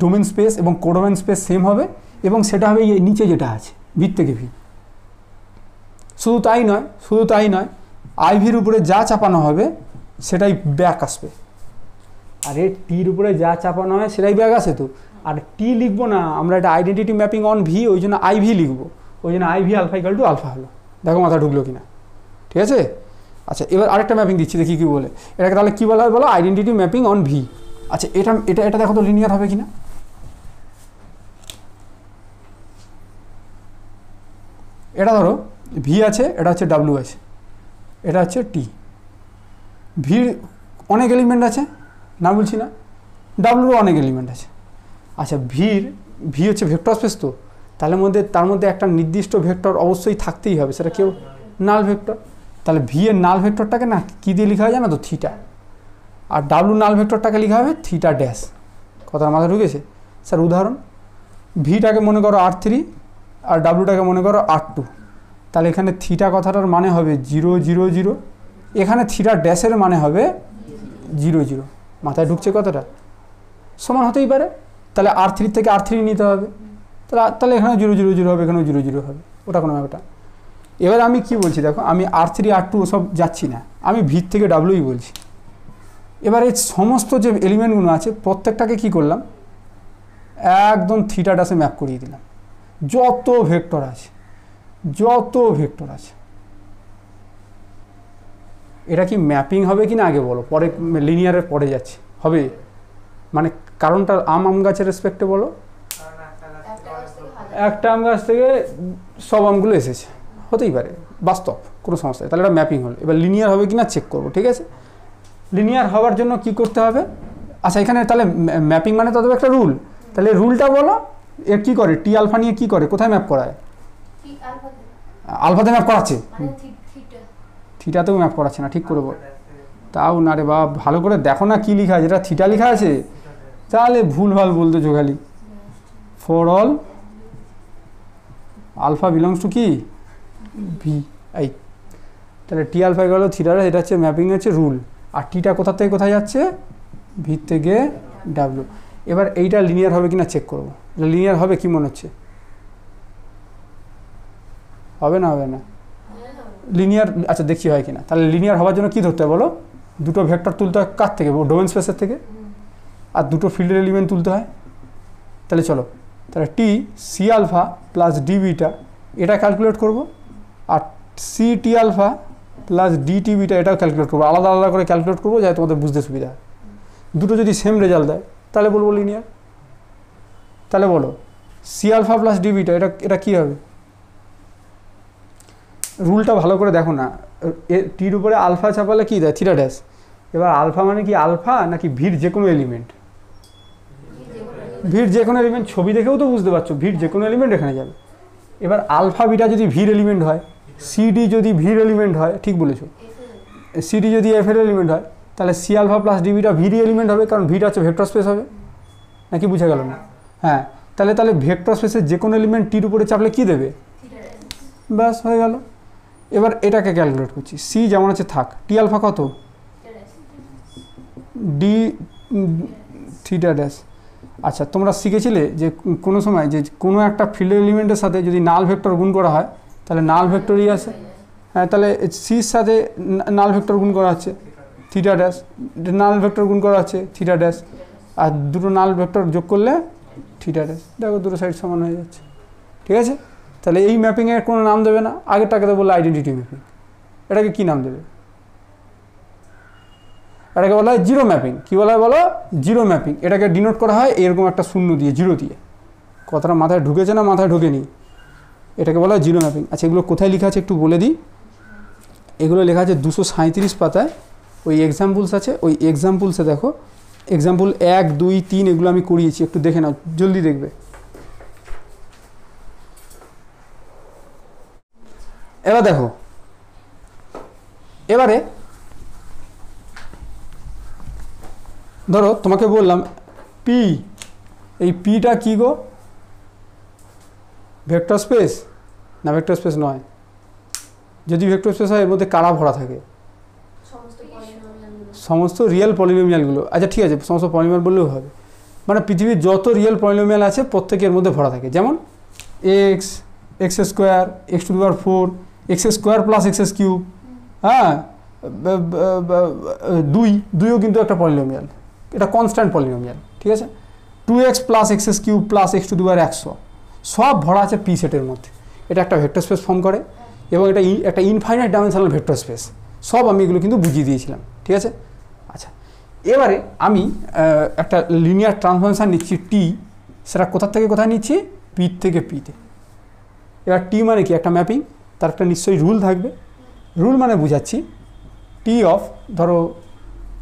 ডোমেন স্পেস এবং কোডোমেন স্পেস সেম হবে, এবং সেটা হবে এই নিচে যেটা আছে ভির থেকে ভি। শুধু তাই নয়, আই ভির উপরে যা চাপানো হবে সেটাই ব্যাক আসবে। আরে টির উপরে যা চাপানো হয় সেটাই ব্যাক আসে তো। আর টি লিখবো না আমরা, এটা আইডেন্টিটি ম্যাপিং অন ভি, ওই জন্য আই ভি লিখবো, ওই জন্য I V alpha equal to alpha হলো। দেখো মাথা ঢুকলো কিনা, ঠিক আছে? আচ্ছা, এবার আরেকটা ম্যাপিং দিচ্ছি, দেখি কী বলে এটাকে। তাহলে কী বলা হয় বলো, আইডেন্টিটি ম্যাপিং অন ভি। আচ্ছা, এটা এটা এটা দেখো তো লিনিয়ার হবে কিনা। এটা ধরো ভি আছে, এটা হচ্ছে ডাব্লিউ আছে, এটা হচ্ছে টি। ভির অনেক এলিমেন্ট আছে না বলছি না, ডাব্লিউরও অনেক এলিমেন্ট আছে। আচ্ছা, ভি হচ্ছে ভেক্টর স্পেস তো, তার মধ্যে একটা নির্দিষ্ট ভেক্টর অবশ্যই থাকতেই হবে, সেটা কেউ নাল ভেক্টর। তাহলে ভি এর নাল ভেক্টরটাকে না কী দিয়ে লেখা হয় জানো তো, থিটা। আর ডাব্লিউ নাল ভেক্টরটাকে লেখা হবে থিটা ড্যাশ। কথার মাথা ঢুকেছে? স্যার উদাহরণ, ভিটাকে মনে করো R3 আর ডাব্লিউটাকে মনে করো R2, তাহলে এখানে থিটা কথাটার মানে হবে 0 0 0, এখানে থিটা ড্যাশের মানে হবে 0 0। মাথায় ঢুকছে কথাটা? সমান হতেই পারে, তাহলে R3 থেকে R3 নিতে হবে, তাহলে এখানে 0 0 0 হবে, এখানেও 0 0 হবে, ওটা কোনো ব্যাপারটা। এবার আমি কি বলছি দেখো, আমি R3 R2 ওসব যাচ্ছি না, আমি ভির থেকে ডাব্লিউই বলছি। এবার এই সমস্ত যে এলিমেন্টগুলো আছে প্রত্যেকটাকে কি করলাম, একদম থিটা ড্যাশে ম্যাপ করিয়ে দিলাম। যত ভেক্টর আছে এটা কি ম্যাপিং হবে কি না আগে বলো, পরে লিনিয়ারের পরে যাচ্ছে হবে। মানে কারণটা আম গাছের রেসপেক্টে বলো, একটা আম গাছ থেকে সব আমগুলো এসেছে, হতেই পারে, বাস্তব, কোনো সমস্যা নেই। তাহলে এটা ম্যাপিং হলো। এবার লিনিয়ার হবে কি না চেক করবো, ঠিক আছে? লিনিয়ার হওয়ার জন্য কি করতে হবে? আচ্ছা, এখানে তাহলে ম্যাপিং মানে তবে একটা রুল, তাহলে রুলটা বলো। এর কী করে, টি আলফা নিয়ে কী করে, কোথায় ম্যাপ করায়? আলফাতে ম্যাপ করাচ্ছে, থিটাতেও ম্যাপ করাচ্ছে না, ঠিক করে বল। তাও না রে বাবা, ভালো করে দেখো না কি লেখা আছে, যেটা থিটা লেখা আছে, তাহলে ভুলভাল বলতেছো খালি। For all alpha belongs to কি ভি, এই তাহলে টি আলফা গেল থিটার, এটা হচ্ছে ম্যাপিং হচ্ছে রুল। আর টিটা কোথা থেকে কোথায় যাচ্ছে, ভি থেকে ডাব্লিউ। এবার এইটা লিনিয়ার হবে কিনা চেক করবো। লিনিয়ার হবে কি মনে হচ্ছে, হবে না লিনিয়ার? আচ্ছা, দেখছি হয় কিনা। তাহলে লিনিয়ার হওয়ার জন্য কি ধরতে হবে বলো, দুটো ভেক্টর তুলতে হয় কার থেকে, ডোমেন স্পেসের থেকে, আর দুটো ফিল্ডের এলিমেন্ট তুলতে হয়। তাহলে চলো, তাহলে T c alpha plus d beta এটা ক্যালকুলেট করব, আর সি টি alpha plus d T beta এটাও ক্যালকুলেট করবো, আলাদা আলাদা করে ক্যালকুলেট করবো, যাতে তোমাদের বুঝতে সুবিধা হয়। দুটো যদি সেম রেজাল্ট দেয় তাহলে বলবো লিনিয়ার। তাহলে বলো c alpha plus d beta এটা কী হবে? রুলটা ভালো করে দেখো না, টির উপরে আলফা চাপালে কী দেয়, থিটা ড্যাশ, এবার আলফা মানে কি আলফা নাকি ভির যে কোনো এলিমেন্ট? ভির যে কোনো এলিমেন্ট, ছবি দেখেও তো বুঝতে পারছো ভির যে কোনো এলিমেন্ট এখানে যাবে। এবার আলফা বিটা যদি ভির এলিমেন্ট হয়, সিডি যদি ভির এলিমেন্ট হয়, ঠিক বলেছো, সিডি যদি এফ এর এলিমেন্ট হয়, তাহলে সি আলফা প্লাস ডিবিটা ভিরই এলিমেন্ট হবে, কারণ ভিটা হচ্ছে ভেক্টর স্পেস হবে, নাকি বুঝে গেল না? হ্যাঁ, তাহলে ভেক্টর স্পেসের যে কোনো এলিমেন্ট টির উপরে চাপলে কী দেবে? ব্যাস হয়ে গেল। এবার এটাকে ক্যালকুলেট করছি, সি যেমন আছে থাক, টি আলফা কত? D theta dash. আচ্ছা, তোমরা শিখেছিলে যে কোনো সময় যে কোনো একটা ফিল্ড এলিমেন্টের সাথে যদি নাল ভেক্টর গুণ করা হয় তাহলে নাল ভেক্টরই আসে। হ্যাঁ, তাহলে সির সাথে নাল ভেক্টর গুণ করা হচ্ছে থিটা ড্যাশ, নাল ভেক্টর গুণ করা হচ্ছে থিটা ড্যাশ, আর দুটো নাল ভেক্টর যোগ করলে থিটা ড্যাশ। দেখো দুটো সাইড সমান হয়ে যাচ্ছে। ঠিক আছে, তাহলে এই ম্যাপিংয়ের কোনো নাম দেবে না, আগেরটাকে তো বললে আইডেন্টিটি ম্যাপিং। এটাকে কী নাম দেবে? এটাকে বলা হয় জিরো ম্যাপিং। কী বলা হয় বলো? Zero mapping. এটাকে ডিনোট করা হয় এরকম একটা শূন্য দিয়ে, জিরো দিয়ে। কথাটা মাথায় ঢুকেছে না মাথায় ঢোকেনি? এটাকে বলা হয় জিরো ম্যাপিং। আচ্ছা, এগুলো কোথায় লেখা আছে একটু বলে দিই। এগুলো লেখা আছে 237 পাতায়, ওই এক্সাম্পলস আছে, ওই এক্সাম্পলসে দেখো, এক্সাম্পল 1, 2, 3 এগুলো আমি করিয়েছি, একটু দেখে নাও, জলদি দেখবে। এবার দেখো, এবারে ধরো তোমাকে বললাম পি, এই পিটা কী গো? ভেক্টর স্পেস না ভেক্টর স্পেস নয়? যদি ভেক্টর স্পেস হয় এর মধ্যে কারা ভরা থাকে? সমস্ত রিয়েল পলিনোমিয়ালগুলো। আচ্ছা ঠিক আছে, সমস্ত পলিনোমিয়াল বললেও হবে, মানে পৃথিবীর যত রিয়েল পলিনোমিয়াল আছে প্রত্যেকের মধ্যে ভরা থাকে। যেমন x, x square, x to the power 4, x square plus x cube, হ্যাঁ, দুইও কিন্তু একটা পলিনোমিয়াল, এটা কনস্ট্যান্ট পলিনোমিয়াল। ঠিক আছে, 2x plus x cube plus x to the power 100 সব ভরা আছে পি সেটের মধ্যে। এটা একটা ভেক্টর স্পেস ফর্ম করে এবং এটা একটা ইনফাইনাইট ডাইমেনশনাল ভেক্টর স্পেস। সব আমি এগুলো কিন্তু বুঝিয়ে দিয়েছিলাম। ঠিক আছে, আচ্ছা এবারে আমি একটা লিনিয়ার ট্রান্সফরমেশন নিচ্ছি টি, সেটা কোথা থেকে কোথায় নিচ্ছি? পি থেকে পিতে। এবার টি মানে কি? একটা ম্যাপিং, তার একটা নিশ্চয়ই রুল থাকবে। রুল মানে বুঝাচ্ছি, টি অফ, ধরো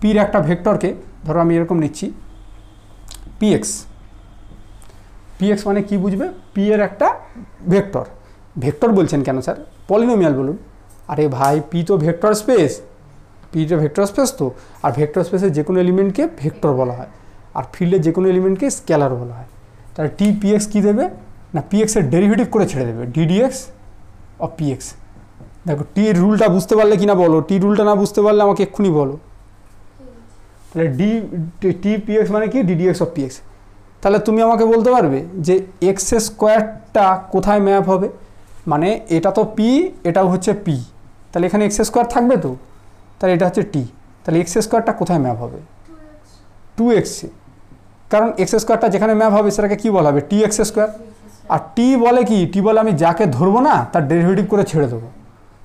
পির একটা ভেক্টরকে ধরো আমি এরকম নিচ্ছি পিএক্স। পিএক্স মানে কি বুঝবে? পি এর একটা ভেক্টর। ভেক্টর বলছেন কেন স্যার? পলিনোমিয়াল বলুন। আরে ভাই, পি তো ভেক্টর স্পেস, পিটা ভেক্টর স্পেস তো, আর ভেক্টর স্পেসের যে কোনো এলিমেন্টকে ভেক্টর বলা হয়, আর ফিল্ডের যে কোনো এলিমেন্টকে স্কেলার বলা হয়। তাহলে টি পিএক্স কী দেবে না? পিএক্সের ডেরিভেটিভ করে ছেড়ে দেবে, ডিডিএক্স অফ পিএক্স। দেখো টির রুলটা বুঝতে পারলে কি না বলো, টি রুলটা না বুঝতে পারলে আমাকে এক্ষুনি বলো। তাহলে টি পিএক্স মানে কি? Ddx of PX. তাহলে তুমি আমাকে বলতে পারবে যে এক্স স্কোয়ারটা কোথায় ম্যাপ হবে? মানে এটা তো পি, এটাও হচ্ছে পি, তাহলে এখানে এক্স স্কোয়ার থাকবে তো, তাহলে এটা হচ্ছে টি। তাহলে এক্স স্কোয়ারটা কোথায় ম্যাপ হবে? 2x, কারণ এক্স স্কোয়ারটা যেখানে ম্যাপ হবে সেটাকে কী বলা হবে? T X square. আর টি বলে কি? টি বলে আমি যাকে ধরবো না তার ডেরিভেটিভ করে ছেড়ে দেবো,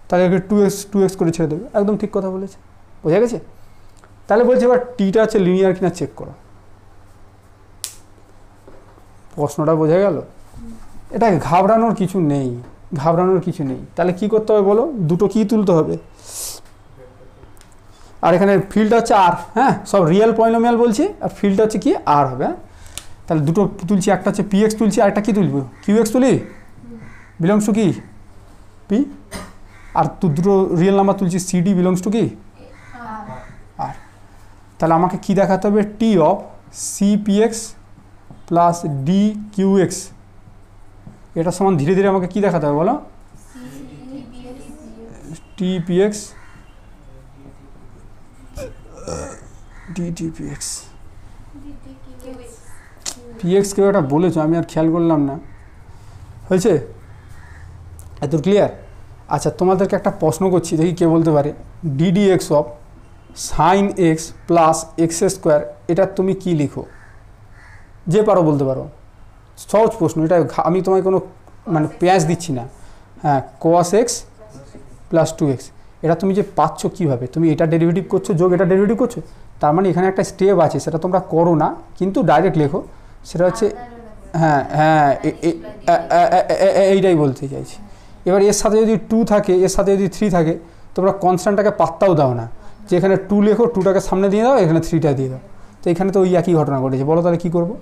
তাহলে 2x করে ছেড়ে দেবে। একদম ঠিক কথা বলেছে, বোঝা গেছে? তাহলে বলছে এবার টিটা হচ্ছে লিনিয়ার কিনা চেক করো। প্রশ্নটা বোঝা গেল? এটা ঘাবড়ানোর কিছু নেই, ঘাবড়ানোর কিছু নেই। তাহলে কি করতে হবে বলো? দুটো কি তুলতে হবে, আর এখানে ফিল্ডটা হচ্ছে আর, হ্যাঁ সব রিয়েল পলিনোমিয়াল বলছি, আর ফিল্ডটা হচ্ছে কি? আর হবে। হ্যাঁ, তাহলে দুটো তুলছি, একটা হচ্ছে পিএক্স তুলছি, আর একটা কি তুলবো? কিউএক্স তুলি, বিলংস টু কি? পি। আর দুটো রিয়েল নাম্বার তুলছি, সিডি বিলংস টু কি? আর। তাহলে আমাকে কি দেখাতে হবে? T of c p x plus d q x, এটা সমান ধীরে ধীরে আমাকে কি দেখাতে হবে বলো? টি পিএক্স ডিটিপিএক্স। পিএক্স কেউ একটা বলেছো, আমি আর খেয়াল করলাম না। হয়েছে? এত ক্লিয়ার? আচ্ছা তোমাদেরকে একটা প্রশ্ন করছি, দেখি কে বলতে পারে। Ddx of sine x plus x square, এটা তুমি কি লিখো? যে পারো বলতে পারো, সহজ প্রশ্ন এটা, আমি তোমায় কোনো মানে পেঁয়াজ দিচ্ছি না। হ্যাঁ, কোয়াস এক্স প্লাস 2x, এটা তুমি যে পাচ্ছ কীভাবে? তুমি এটা ডেরিভেটিভ করছো, যোগ এটা ডেরিভেটিভ করছো, তার মানে এখানে একটা স্টেপ আছে, সেটা তোমরা করো না কিন্তু ডাইরেক্ট লেখো। সেটা হচ্ছে হ্যাঁ হ্যাঁ এইটাই বলতে চাইছি। এবার এর সাথে যদি 2 থাকে, এর সাথে যদি 3 থাকে, তোমরা কনস্ট্যান্টটাকে পাত্তাও দাও না, যে এখানে 2 লেখো, 2টাকে সামনে দিয়ে দাও, এখানে 3টা দিয়ে দাও। তো এখানে তো ওই একই ঘটনা ঘটেছে। বলো তাহলে কী করবো?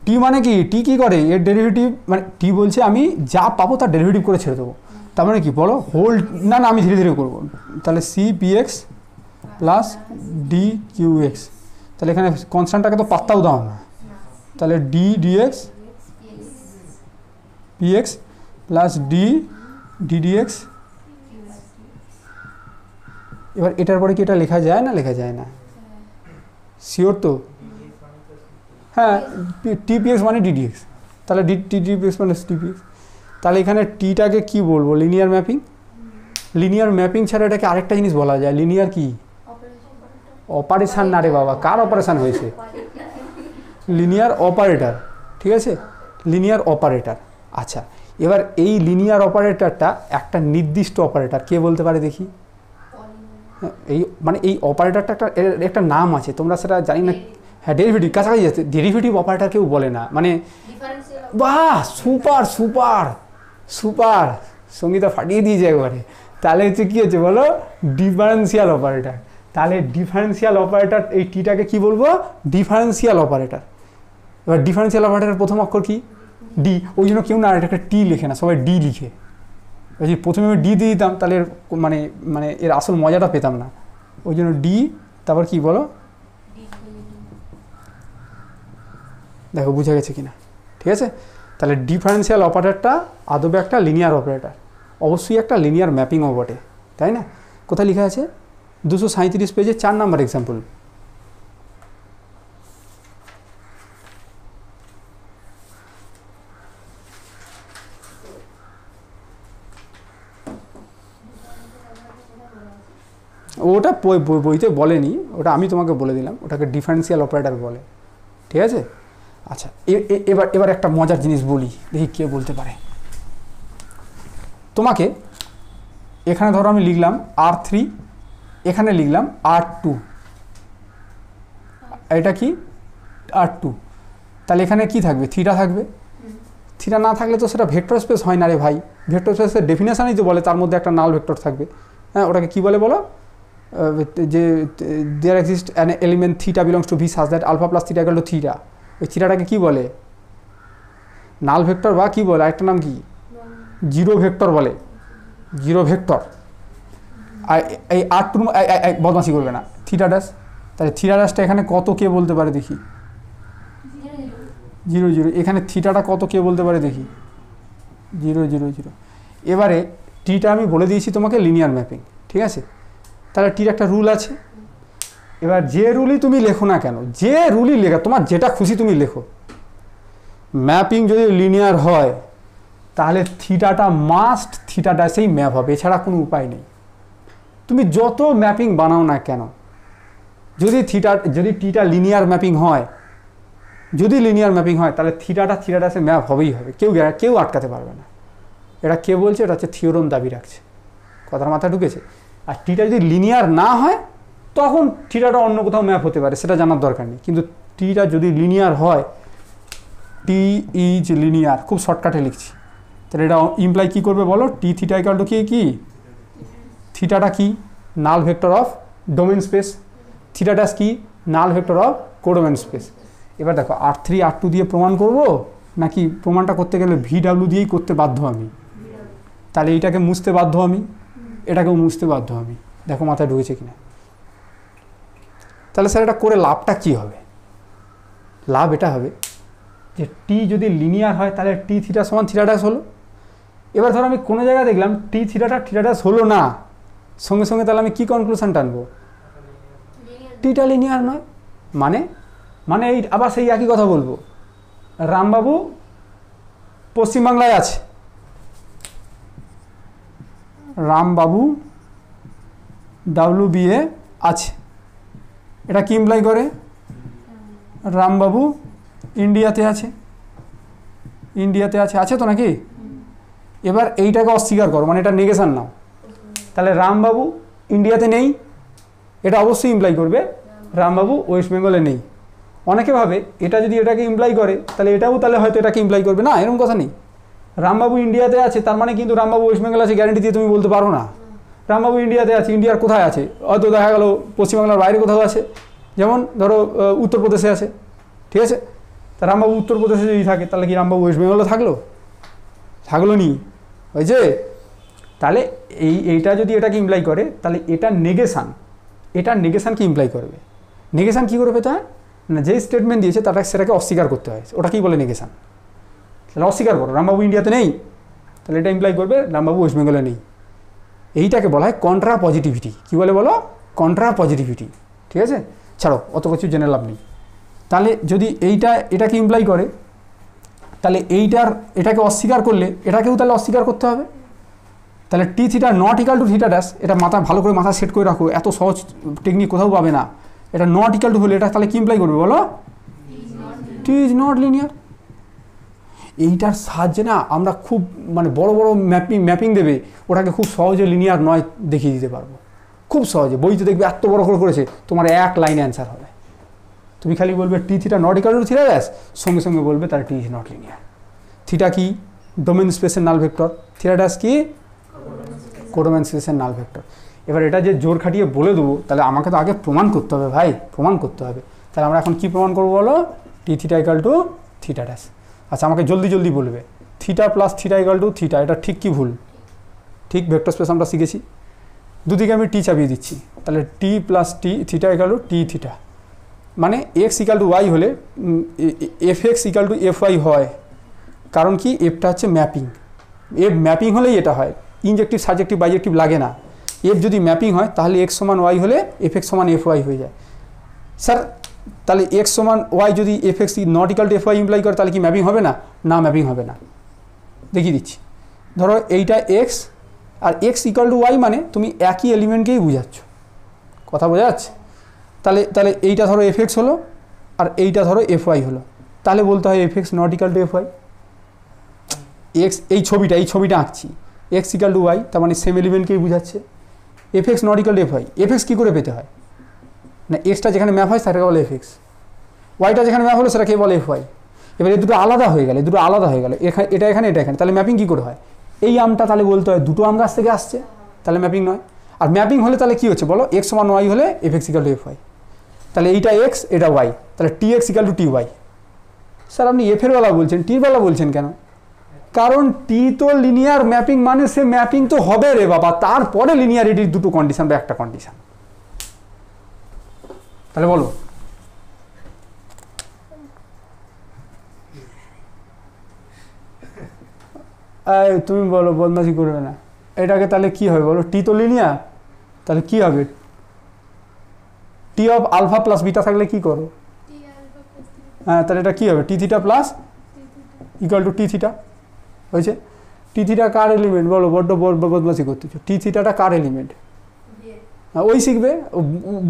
টি মানে কি? টি কী করে? এর ডেরিভেটিভ মানে টি বলছে আমি যা পাবো তার ডেরিভেটিভ করে ছেড়ে দেবো। তার মানে কি বলো? হোল না না আমি ধীরে ধীরে করবো। তাহলে c p x plus d q x. তাহলে এখানে কনস্ট্যান্টটাকে তো পাত্তাও দাও না। তাহলে d d x p x plus d d x. এবার এটার পরে কি এটা লেখা যায় না? লেখা যায় না। শিওর তো? হ্যাঁ, টিপিএক্স মানে ডিডিএক্স। তাহলে টিপিএক্স মানে টিপিএক্স। তাহলে এখানে টিটাকে কি বলবো? Linear mapping. লিনিয়ার ম্যাপিং ছাড়া এটাকে আরেকটা জিনিস বলা যায়, লিনিয়ার কি? অপারেশন। না রে বাবা, কার অপারেশন হয়েছে? Linear operator. ঠিক আছে, লিনিয়ার অপারেটর। আচ্ছা, এবার এই লিনিয়ার অপারেটরটা একটা নির্দিষ্ট অপারেটর, কে বলতে পারে দেখি? এই মানে এই অপারেটরটা একটা নাম আছে, তোমরা সেটা জানি না। হ্যাঁ, ডেরিভেটিভ কাছাকাছি আছে। ডেরিভেটিভ অপারেটর কেউ বলে না, মানে বাহ, সুপার সুপার সুপার, সঙ্গীতা ফাটিয়ে দিয়েছে একবারে। তাহলে হচ্ছে কী হচ্ছে বলো? Differential operator. তাহলে ডিফারেন্সিয়াল অপারেটর, এই টিটাকে কি বলবো? Differential operator. এবার ডিফারেন্সিয়াল অপারেটরের প্রথম অক্ষর কি? ডি। ওই জন্য কেউ না এটাকে টি লেখে না, সবাই ডি লিখে। যদি প্রথমে আমি ডি দিয়ে দিতাম তাহলে মানে মানে এর আসল মজাটা পেতাম না। ওই জন্য ডি, তারপর কি বলো? দেখো বুঝা গেছে কিনা? ঠিক আছে, তাহলে ডিফারেন্সিয়াল অপারেটরটা আদবে একটা লিনিয়ার অপারেটর, অবশ্যই একটা লিনিয়ার ম্যাপিংও বটে, তাই না? কোথায় লেখা আছে? 237 পেজে 4 নাম্বার এক্সাম্পল। ওটা বইতে বলেনি, ওটা আমি তোমাকে বলে দিলাম, ওটাকে ডিফারেন্সিয়াল অপারেটর বলে। ঠিক আছে, আচ্ছা এবার একটা মজার জিনিস বলি, দেখি কে বলতে পারে। তোমাকে এখানে ধরো আমি লিখলাম R3, এখানে লিখলাম R2, এটা কি R2, তাহলে এখানে কি থাকবে? থিটা থাকবে। থিটা না থাকলে তো সেটা ভেক্টর স্পেস হয় না রে ভাই। ভেক্টর স্পেসের ডেফিনেশনই তো বলে তার মধ্যে একটা নাল ভেক্টর থাকবে। হ্যাঁ, ওটাকে কি বলে বলো? যে there exist an element theta belongs to v such that alpha plus theta equal to theta. ওই থিটাটাকে কি বলে? নাল ভেক্টর, বা কি বলে আরেকটা নাম কি? জিরো ভেক্টর বলে, জিরো ভেক্টর। আর এই R2 বদমাশি করবে না, থিটা ড্যাশ। তাহলে থিটা ড্যাশটা এখানে কত কে বলতে পারে দেখি? 0 0। এখানে থিটাটা কত কে বলতে পারে দেখি? 0 0 0। এবারে টিটা আমি বলে দিয়েছি তোমাকে লিনিয়ার ম্যাপিং, ঠিক আছে? তাহলে টির একটা রুল আছে। এবার যে রুলই তুমি লেখো না কেন, যে রুলই লেখা, তোমার যেটা খুশি তুমি লেখো, ম্যাপিং যদি লিনিয়ার হয় তাহলে থিটাটা মাস্ট থিটা ড্যাশেই ম্যাপ হবে, এছাড়া কোনো উপায় নেই। তুমি যত ম্যাপিং বানাও না কেন, যদি টিটা লিনিয়ার ম্যাপিং হয়, যদি লিনিয়ার ম্যাপিং হয় তাহলে থিটা ড্যাশে ম্যাপ হবেই হবে, কেউ আটকাতে পারবে না। এটা কে বলছে? এটা হচ্ছে থিওরেম দাবি রাখছে। কথার মাথায় ঢুকেছে? আর টিটা যদি লিনিয়ার না হয় তখন থিটাটা অন্য কোথাও ম্যাপ হতে পারে, সেটা জানার দরকার নেই। কিন্তু টিটা যদি লিনিয়ার হয়, টি ইজ লিনিয়ার, খুব শর্টকাটে লিখছি, তাহলে এটা ইমপ্লাই কী করবে বলো? টি থিটা ইকুয়াল টু কি? থিটাটা কি? Null vector of domain space. Theta dash কি? Null vector of codomain space. এবার দেখো R3 R2 দিয়ে প্রমাণ করব, নাকি প্রমাণটা করতে গেলে VW দিয়েই করতে বাধ্য আমি? তাহলে এইটাকে মুছতে বাধ্য আমি, এটাকেও মুছতে বাধ্য আমি। দেখো মাথায় ঢুকেছে কিনা? তাহলে স্যার এটা করে লাভটা কি হবে? লাভ এটা হবে যে টি যদি লিনিয়ার হয় তাহলে টি থিটা সমান থিটা ড্যাশ হলো। এবার ধরো আমি কোনো জায়গায় দেখলাম টি থিটাটা থিটা ড্যাশ হলো না, সঙ্গে সঙ্গে তাহলে আমি কি কনক্লুশন টানবো? টিটা লিনিয়ার নয়। মানে এই আবার সেই একই কথা বলবো, রামবাবু পশ্চিমবাংলায় আছে, রামবাবু WBA আছে, এটা কি ইমপ্লাই করে? রামবাবু ইন্ডিয়াতে আছে, আছে তো নাকি? এবার এইটাকে অস্বীকার করো, মানে এটা নেগেশন নাও। তাহলে রামবাবু ইন্ডিয়াতে নেই, এটা অবশ্যই ইমপ্লাই করবে রামবাবু ওয়েস্ট বেঙ্গলে নেই। অনেকে ভাবে এটা যদি এটাকে ইমপ্লাই করে তাহলে এটাও তাহলে হয়তো এটাকে ইমপ্লাই করবে, না, এরকম কথা নেই। রামবাবু ইন্ডিয়াতে আছে তার মানে কিন্তু রামবাবু ওয়েস্ট বেঙ্গল আছে গ্যারান্টি দিয়ে তুমি বলতে পারো না। রামবাবু ইন্ডিয়াতে আছে, ইন্ডিয়ার কোথায় আছে? হয়তো দেখা গেল পশ্চিমবাংলার বাইরে কোথাও আছে, যেমন ধরো উত্তরপ্রদেশে আছে, ঠিক আছে? তা রামবাবু উত্তরপ্রদেশে যদি থাকে তাহলে কি রামবাবু ওয়েস্ট বেঙ্গলে থাকলো নি, হয়েছে? তাহলে এইটা যদি এটাকে ইমপ্লাই করে তাহলে এটা নেগেশানকে ইমপ্লাই করবে। নেগেশান কী করে পেতে হয় না, যেই স্টেটমেন্ট দিয়েছে সেটাকে অস্বীকার করতে হয়, ওটা কী বলে নেগেশান। তাহলে অস্বীকার করো রামবাবু ইন্ডিয়াতে নেই, তাহলে এটা ইমপ্লাই করবে রামবাবু ওয়েস্ট বেঙ্গলে নেই। এইটাকে বলা হয় কন্ট্রা পজিটিভিটি। কী বলে বলো? কন্ট্রা পজিটিভিটি, ঠিক আছে? ছাড়ো, অত কিছু জেনে লাভ নেই। তাহলে যদি এটাকে ইমপ্লাই করে তাহলে এটাকে অস্বীকার করলে এটাকেও তাহলে অস্বীকার করতে হবে। তাহলে T theta not equal to theta dash, এটা ভালো করে মাথা সেট করে রাখো, এত সহজ টেকনিক কোথাও পাবে না। এটা নট ইকাল টু হলে এটা তাহলে কি ইমপ্লাই করবে বলো? টি ইজ নট লিনিয়ার। এইটার সাহায্যে না আমরা খুব বড় বড় ম্যাপিং দেবে, ওটাকে খুব সহজে লিনিয়ার নয় দেখিয়ে দিতে পারবো, খুব সহজে। বইতে দেখবে এত বড় করে করেছে, তোমার এক লাইনে অ্যান্সার হবে। তুমি খালি বলবে T theta not equal to theta dash, সঙ্গে সঙ্গে বলবে তার T is not linear. Theta কি? ডোমেন স্পেসের নাল ভেক্টর। থিটা ড্যাশ কি? কোডোমেন স্পেসের নাল ভেক্টর। এবার এটা যে জোর খাটিয়ে বলে দেবো, তাহলে আমাকে তো আগে প্রমাণ করতে হবে ভাই, প্রমাণ করতে হবে। তাহলে আমরা এখন কি প্রমাণ করবো বলো? T theta equal to theta dash. আচ্ছা, আমাকে জলদি বলবে theta plus theta equal to theta, এটা ঠিক কি ভুল? ঠিক, ভেক্টর স্পেস আমরা শিখেছি। দুদিকে আমি টি চাপিয়ে দিচ্ছি, তাহলে T plus T theta equal to T theta, মানে এক্স ইকাল টু ওয়াই হলে f x equal to f y হয়। কারণ কি? এফটা হচ্ছে ম্যাপিং, এফ ম্যাপিং হলেই এটা হয়, ইনজেক্টিভ সাবজেক্টিভ বাইজেক্টিভ লাগে না। এফ যদি ম্যাপিং হয় তাহলে এক্স সমান ওয়াই হলে এফ এক্স সমান এফ ওয়াই হয়ে যায়। স্যার তাহলে এক্স সমান ওয়াই যদি f x not equal to f y imply করে তাহলে কি ম্যাপিং হবে না? না, ম্যাপিং হবে না। দেখিয়ে দিচ্ছি। ধরো এইটা এক্স আর এক্স ইকাল টু ওয়াই, মানে তুমি একই এলিমেন্টকেই বুঝাচ্ছ, কথা বোঝা যাচ্ছে? তাহলে এইটা ধরো এফ এক্স হলো আর এইটা ধরো এফ ওয়াই হলো, তাহলে বলতে হয় f x not equal to f y. X এই ছবিটা আঁকছি, এক্স ইকাল টু ওয়াই, তার মানে সেম এলিমেন্টকেই বুঝাচ্ছে। F x not equal to f y, f x কী করে পেতে হয় না, এক্সটা যেখানে ম্যাপ হয় সেটাকে বলে এফ এক্স, ওয়াইটা যেখানে ম্যাপ হলো সেটাকে বলে এফ ওয়াই। এবার এই দুটো আলাদা হয়ে গেল, এটা এখানে, তাহলে ম্যাপিং কী করে হয়? এই আমটা তাহলে বলতে হয় দুটো আম গাছ থেকে আসছে, তাহলে ম্যাপিং নয়। আর ম্যাপিং হলে তাহলে কী হচ্ছে বলো? এক্স সমান ওয়াই হলে f x equal to f y, তাহলে এইটা এক্স এটা ওয়াই, তাহলে T x equal to T y. Sir আপনি এফের বেলা বলছেন, টির বেলা বলছেন কেন? কারণ টি তো লিনিয়ার ম্যাপিং, মানে সে ম্যাপিং তো হবে রে বাবা, তারপরে লিনিয়ারিটির দুটো কন্ডিশন বা একটা কন্ডিশন। তাহলে বলো তুমি বলো, বদমাশি করবে না। এটাকে তাহলে কি হবে বলো? টি তো লিনিয়ার, তাহলে কি হবে? T of alpha plus beta থাকলে কি করো? হ্যাঁ, তাহলে এটা কি হবে? T theta plus equal to T theta হয়েছে। টি থিটা কার এলিমেন্ট বলো? বড্ড বদমাশি করতেছো। টি থিটাটা কার এলিমেন্ট? ওই শিখবে,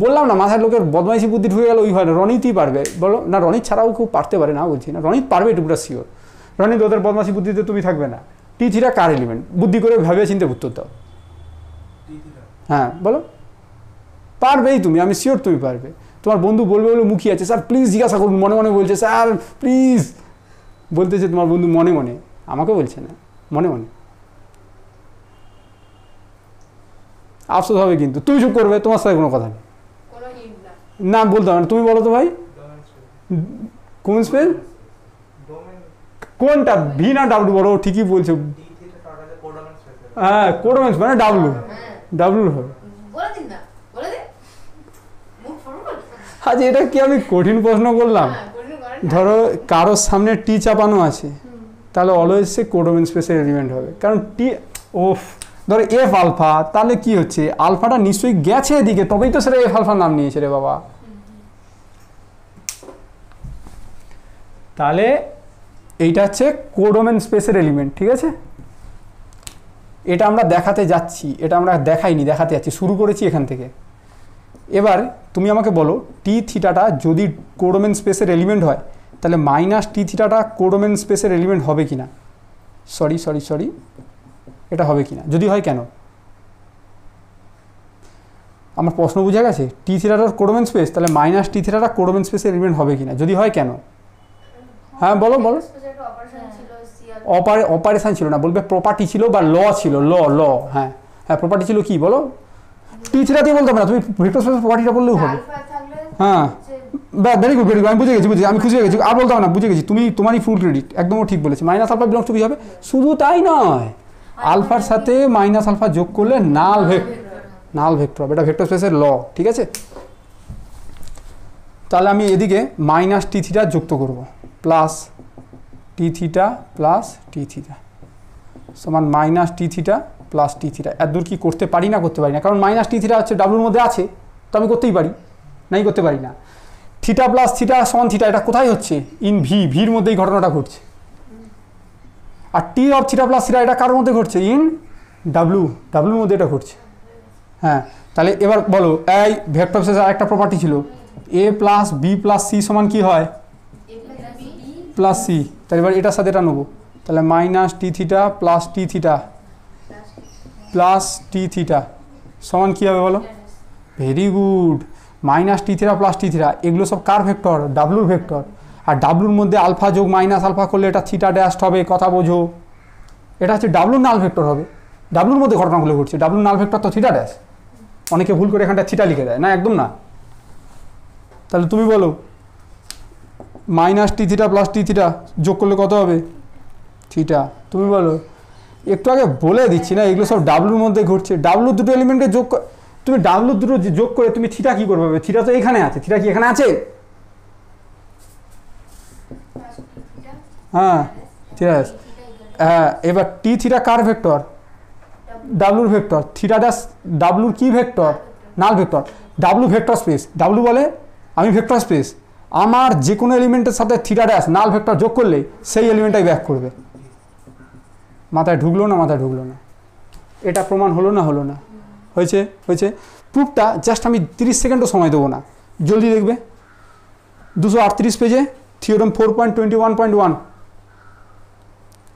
বললাম না, মাথার লোকের বদমাইশি বুদ্ধি ঢুকে গেল, ওই হয় না। রনিতই পারবে বলো না, রনিত ছাড়াও খুব পারতে পারে না বলছি না, রনিত পারবে এটুকুটা শিওর। রনিত ওদের বদমাইশি বুদ্ধিতে তুমি থাকবে না। টি থিটা কার এলিমেন্ট? বুদ্ধি করে ভেবে চিন্তে উত্তর দাও। হ্যাঁ বলো, পারবেই তুমি, আমি শিওর তুমি পারবে। তোমার বন্ধু বলবে বলে মুখিয়ে আছে, স্যার প্লিজ জিজ্ঞাসা করুন, মনে মনে বলছে স্যার প্লিজ বলতেছে, তোমার বন্ধু মনে মনে, আমাকে বলছে না, মনে মনে। আফসোস হবে কিন্তু, তুমি চুপ করবে, তোমার সাথে কোনো কথা নেই। না বলতে হবে না, তুমি বলো তো ভাই, কোন স্পেস? কোনটা? ভি না ডাব্লু? বলো, ঠিকই বলছো। হ্যাঁ, কোডোমেন্স মানে ডাব্লু, ডাব্লু হবে। আচ্ছা, এটা কি আমি কঠিন প্রশ্ন করলাম? ধরো কারোর সামনে টি চাপানো আছে, তাহলে অলওয়েজ সে কোডোমেন স্পেসের এলিমেন্ট হবে, কারণ টি ওফ ধরো এফ আলফা, তাহলে কি হচ্ছে? আলফাটা নিশ্চয়ই গেছে এদিকে, তবেই তো সেটা এফ আলফার নাম নিয়েছে রে বাবা। তাহলে এইটা হচ্ছে কোডোমেন স্পেসের এলিমেন্ট, ঠিক আছে? এটা আমরা দেখাতে যাচ্ছি, এটা আমরা দেখাইনি, দেখাতে যাচ্ছি, শুরু করেছি এখান থেকে। এবার তুমি আমাকে বলো, টি থিটাটা যদি কোডোমেন স্পেসের এলিমেন্ট হয়, তাহলে মাইনাস টি থিটাটা কোডোমেন স্পেসের এলিমেন্ট হবে কিনা? সরি, এটা হবে কিনা? যদি হয় কেন? আমার প্রশ্ন বুঝে গেছে? টি থিটাটার কোডোমেন স্পেস, তাহলে মাইনাস টি থিটাটা কোডোমেন স্পেসের এলিমেন্ট হবে কিনা? যদি হয় কেন? হ্যাঁ বলো। অপারেশন ছিল না, বলবে প্রপার্টি ছিল বা ল ছিল, ল। হ্যাঁ, হ্যাঁ প্রপার্টি ছিল কি বলো, টি থিটা দিয়ে বলতে হবে না, তুমি ভেক্টর স্পেসের প্রপার্টিটা বললেও হবে। হ্যাঁ ভেরি গুড আমি বুঝে গেছি, আমি খুশি হয়ে গেছি, আর বলতে হবে না, বুঝে গেছি, তুমি তোমারই ফুল ক্রেডিট, একদম ঠিক বলেছি। Minus alpha belongs to b হবে। শুধু তাই নয়, আলফার সাথে মাইনাস আলফা যোগ করলে নাল ভেক্টর হবে, এটা ভেক্টর স্পেসের ল, ঠিক আছে। তাহলে আমি এদিকে মাইনাস টি থিটা যুক্ত করব, প্লাস টি থিটা প্লাস টি থিটা সমান মাইনাস টি থিটা প্লাস টি থিটা। এত দূর কি করতে পারি না? করতে পারি না, কারণ মাইনাস টি থিটা হচ্ছে ডাব্লুর মধ্যে আছে, তো আমি করতেই পারি, নাই করতে পারি না। থিটা প্লাস থিটা সমান থিটা, এটা কোথায় হচ্ছে? ইন ভির মধ্যেই ঘটনাটা ঘটছে। আর T of theta plus theta এটা কার মধ্যে ঘটছে? ইন ডাব্লুর মধ্যে এটা ঘটছে। হ্যাঁ তাহলে এবার বলো, এই ভেক্টর স্পেসের আরেকটা প্রপার্টি ছিল, a plus b plus c সমান কি হয়? Plus c. তাহলে এবার এটার সাথে এটা নেবো, তাহলে মাইনাস টি থিটা প্লাস টি থিটা প্লাস টি থিটা সমান কী হবে বলো? Very good, minus t theta plus টি থিটা এগুলো সব কার ভেক্টর? ডাব্লুর ভেক্টর। আর ডাব্লুর মধ্যে আলফা যোগ মাইনাস আলফা করলে এটা থিটা ড্যাশ হবে, কথা বোঝো। এটা হচ্ছে ডাব্লুর নাল ভেক্টর হবে, ডাব্লুর মধ্যে ঘটনাগুলো ঘটছে, ডাব্লুর নাল ভেক্টর তো থিটা ড্যাশ। অনেকে ভুল করে এখানটা থিটা লিখে দেয়, না একদম না। তাহলে তুমি বলো মাইনাস টি থিটা প্লাস টি থিটা যোগ করলে কত হবে? থিটা। তুমি বলো, একটু আগে বলে দিচ্ছি না, এগুলো সব ডাব্লুর মধ্যে ঘটছে। ডাব্লুর দুটো এলিমেন্টকে যোগ, তুমি ডাব্লুর দুটো যোগ করে তুমি থিটা কী করবে? থিটা তো এখানে আছে, থিটা কি এখানে আছে? হ্যাঁ ঠিক আছে। হ্যাঁ এবার টি থিটা কার ভেক্টর? ডাব্লুর ভেক্টর। থিটা ড্যাশ ডাব্লুর কি vector? Null vector. W vector space, W বলে আমি ভেক্টর স্পেস, আমার যে কোনো এলিমেন্টের সাথে থিটা ড্যাশ নাল ভেক্টর যোগ করলে সেই এলিমেন্টটাই ব্যাক করবে। মাথায় ঢুকলো না? মাথায় ঢুকলো না? এটা প্রমাণ হলো না? হলো না? হয়েছে? হয়েছে। প্রুফটা জাস্ট আমি 30 সেকেন্ডও সময় দেবো না, জলদি দেখবে। 238 পেজে থিওরেম 4.21.1,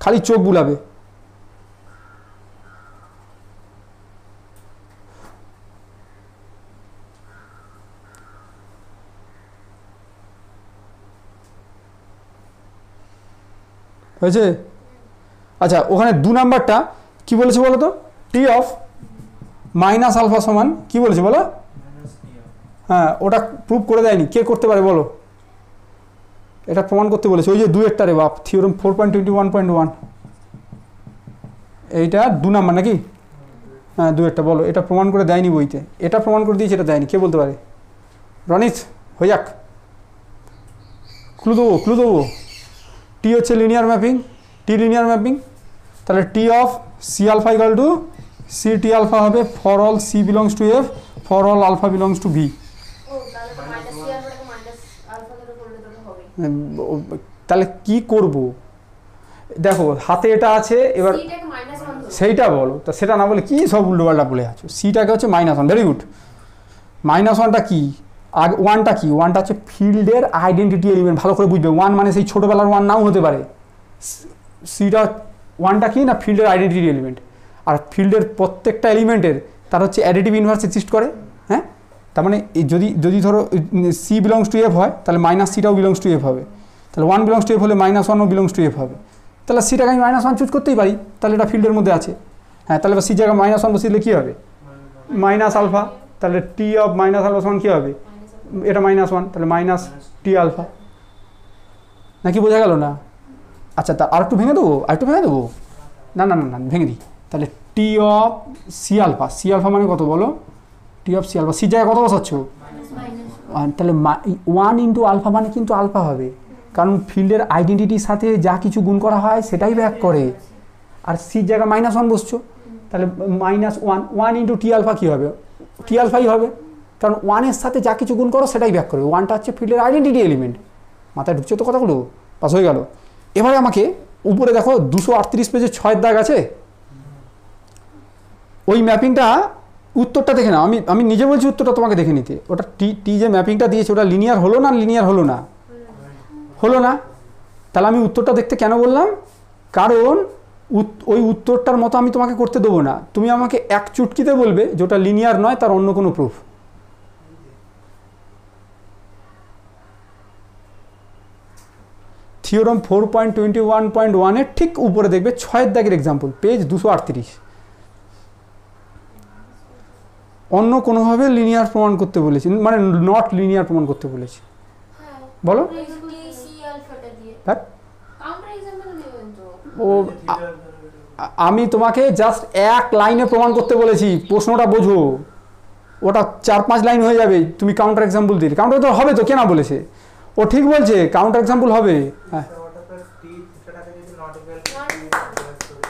খালি চোখ বুলাবে। হয়েছে? আচ্ছা ওখানে 2 নাম্বারটা কি বলেছে বলো তো? টি অফ মাইনাস আলফা সমান কি বলেছে বলো? হ্যাঁ ওটা প্রুভ করে দেয়নি, কে করতে পারে বলো? এটা প্রমাণ করতে বলেছে ওই যে 2-1টা রে বাপ, থিওরেম 4.21.1, এইটা 2 নাম্বার নাকি? হ্যাঁ 2-1টা বলো, এটা প্রমাণ করে দেয়নি বইতে, এটা প্রমাণ করে দিয়েছে, এটা দেয়নি, কে বলতে পারে? রনিত হয়ে যাক, ক্লু দেবো। টি হচ্ছে linear mapping, T linear mapping, তাহলে T of c alpha equal to c T alpha হবে for all c belongs to F, for all alpha belongs to V. তাহলে কি করব? দেখো হাতে এটা আছে, এবার সেইটা বলো, তা সেটা না বলে কি সব উল্টোপাল্টা বলে আছো। সিটাকে হচ্ছে -1, ভেরি গুড। -1টা কি? আর 1টা কি? 1টা হচ্ছে ফিল্ডের আইডেন্টিটি এলিমেন্ট, ভালো করে বুঝবে। 1 মানে সেই ছোটোবেলার 1 নাও হতে পারে। সিটা 1টা কি না ফিল্ডের আইডেন্টিটি এলিমেন্ট, আর ফিল্ডের প্রত্যেকটা এলিমেন্টের তার হচ্ছে অ্যাডিটিভ ইনভার্স এক্সিস্ট করে। হ্যাঁ তার মানে যদি ধরো সি বিলংস টু এফ হয়, তাহলে মাইনাস সিটাও বিলংস টু এফ হবে, তাহলে 1 বিলংস টু এফ হলে -1ও বিলংস টু এফ হবে। তাহলে সিটাকে আমি -1 চুজ করতেই পারি, তাহলে এটা ফিল্ডের মধ্যে আছে। হ্যাঁ তাহলে সি জায়গায় -1 বসিয়ে কী হবে? মাইনাস আলফা, তাহলে টি অফ মাইনাস আলফা সমান কী হবে? এটা -1, তাহলে মাইনাস টি আলফা। নাকি বোঝা গেল না? আচ্ছা তা আর একটু ভেঙে দেবো, না না না না ভেঙে দিই। তাহলে টি অফ সি আলফা মানে কত বলো? T of c alpha, C জায়গায় কত বসাচ্ছ? তাহলে 1 ইন্টু আলফা মানে কিন্তু আলফা হবে, কারণ ফিল্ডের আইডেন্টিটির সাথে যা কিছু গুণ করা হয় সেটাই ব্যাক করে। আর সির জায়গায় -1 বসছো, তাহলে -1 ইন্টু টি আলফা কী হবে? টি আলফাই হবে, কারণ 1-এর সাথে যা কিছু গুণ করো সেটাই ব্যাক করবে। 1টা হচ্ছে ফিল্ডের আইডেন্টিটি এলিমেন্ট। মাথায় ঢুকছে তো কথাগুলো? পাস হয়ে গেল। এবারে আমাকে উপরে দেখো 238 পেজে 6 দাগ আছে, ওই ম্যাপিংটা উত্তরটা দেখে নাও। আমি নিজে বলছি উত্তরটা তোমাকে দেখে নিতে। ওটা টি যে ম্যাপিংটা দিয়েছে ওটা লিনিয়ার হলো না? লিনিয়ার হলো না? হলো না। তাহলে আমি উত্তরটা দেখতে কেন বললাম? কারণ ওই উত্তরটার মতো আমি তোমাকে করতে দেবো না, তুমি আমাকে এক চুটকিতে বলবে যে ওটা লিনিয়ার নয়, তার অন্য কোনো প্রুফ। থিওরেম 4.21.1 এর ঠিক উপরে দেখবে 6 দাগের এক্সাম্পল, পেজ 238। অন্য কোনোভাবে লিনিয়ার প্রমাণ করতে বলেছি, মানে নট লিনিয়ার প্রমাণ করতে বলেছি। বলো। ও আমি তোমাকে জাস্ট এক লাইনে প্রমাণ করতে বলেছি, প্রশ্নটা বোঝো, ওটা 4-5 লাইন হয়ে যাবে, তুমি কাউন্টার এক্সাম্পল দিলে। কাউন্টার তো হবে তো, কেন বলেছে, ও ঠিক বলছে, কাউন্টার এক্সাম্পল হবে। হ্যাঁ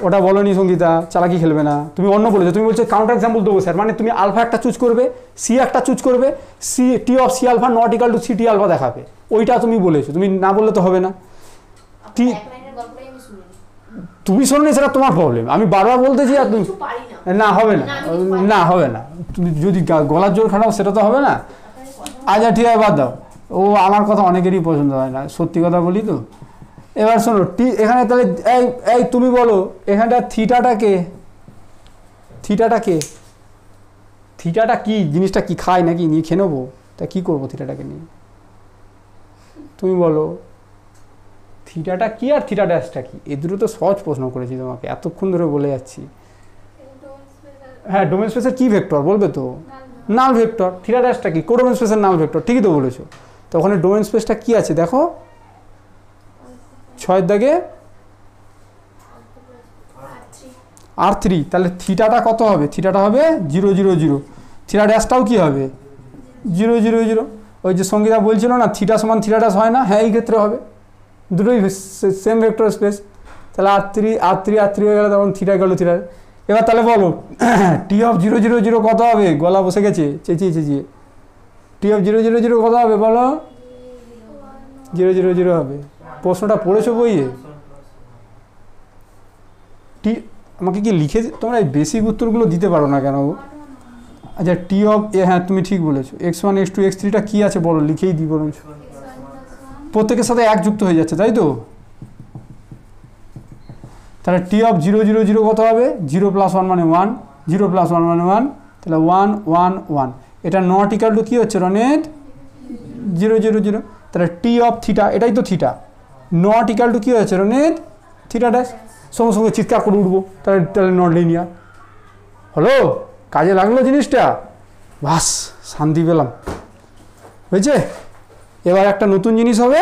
ওটা বলোনি সঙ্গীতা, চালাকি খেলবে না, তুমি অন্য বলেছো, তুমি বলছো কাউন্টার এক্সাম্পল দেবো স্যার, মানে তুমি আলফা একটা চুজ করবে, সি একটা চুজ করবে, c t of c alpha not equal to c T alpha দেখাবে, ওইটা তুমি বলেছো, তুমি না বললে তো হবে না। তুমি শোনোনি, সেটা তোমার প্রবলেম, আমি বারবার বলতেছি আর তুমি না, হবে না, না হবে না, তুমি যদি গলার জোর খাটাও সেটা তো হবে না। আচ্ছা ঠিক আছে, বাদ দাও, ও আমার কথা অনেকেরই পছন্দ হয় না, সত্যি কথা বলি তো। এবার শোনো, এখানে তাহলে এই তুমি বলো এখানটা থিটাটা কে, থিটাটা কে, থিটাটা কি জিনিসটা, কি খায় নাকি, নিয়ে খেয়ে নেবো, তা কী করবো থিটাটাকে নিয়ে, তুমি বলো থিটাটা কি আর থিটা ড্যাশটা কি, এ দুটো তো সহজ প্রশ্ন করেছি তোমাকে, এতক্ষণ ধরে বলে যাচ্ছি। হ্যাঁ ডোমেন স্পেসের কি ভেক্টর বলবে তো, নাল ভেক্টর। থিটা ড্যাশটা কি, কোডোমেন স্পেসের নাল ভেক্টর, ঠিকই তো বলেছো। তো ওখানে ডোমেন স্পেসটা কি আছে দেখো, 6 দাগে R3, তাহলে থিটাটা কত হবে, থিটাটা হবে 0 0 0, থিটা ড্যাশটাও কি হবে 0 0 0। ওই যে সঙ্গীতা বলছিল না থিটা সমান থিটা ড্যাশ হয় না, হ্যাঁ এই ক্ষেত্রে হবে, দুটোই সেম ভেক্টর স্পেস। তাহলে R3 হয়ে গেলে তখন থিটা গেল থিটা। এবার তাহলে বলো টি অফ 0 0 0 কত হবে, গলা বসে গেছে চেঁচিয়ে, টি অফ 0 0 0 কত হবে বলো, 0 0 0 হবে। প্রশ্নটা পড়েছো বইয়ে, টি আমাকে কি লিখে, তোমরা এই বেসিক উত্তরগুলো দিতে পারো না কেন। আচ্ছা টি অফ হ্যাঁ তুমি ঠিক বলেছো, x1 x2 x3টা কি আছে বলো, লিখেই দিই বরঞ্চ, প্রত্যেকের সাথে এক যুক্ত হয়ে যাচ্ছে তাই তো। তাহলে টি অফ 0 0 0 কত হবে, 0 + 1 মানে 1, 0 + 1 মানে 1, তাহলে 1 1 1, এটা নট ইকাল টু কি হচ্ছে রনেট 0 0 0। তাহলে টি অফ থিটা, এটাই তো থিটা, নট ইকাল টু কি হচ্ছে রনেট থিটা ড্যাশ। সঙ্গে সঙ্গে চিৎকার করে উঠবো, তাহলে নট লিনিয়ার হলো, কাজে লাগলো জিনিসটা, বাস শান্তি পেলাম, হয়েছে। এবার একটা নতুন জিনিস হবে,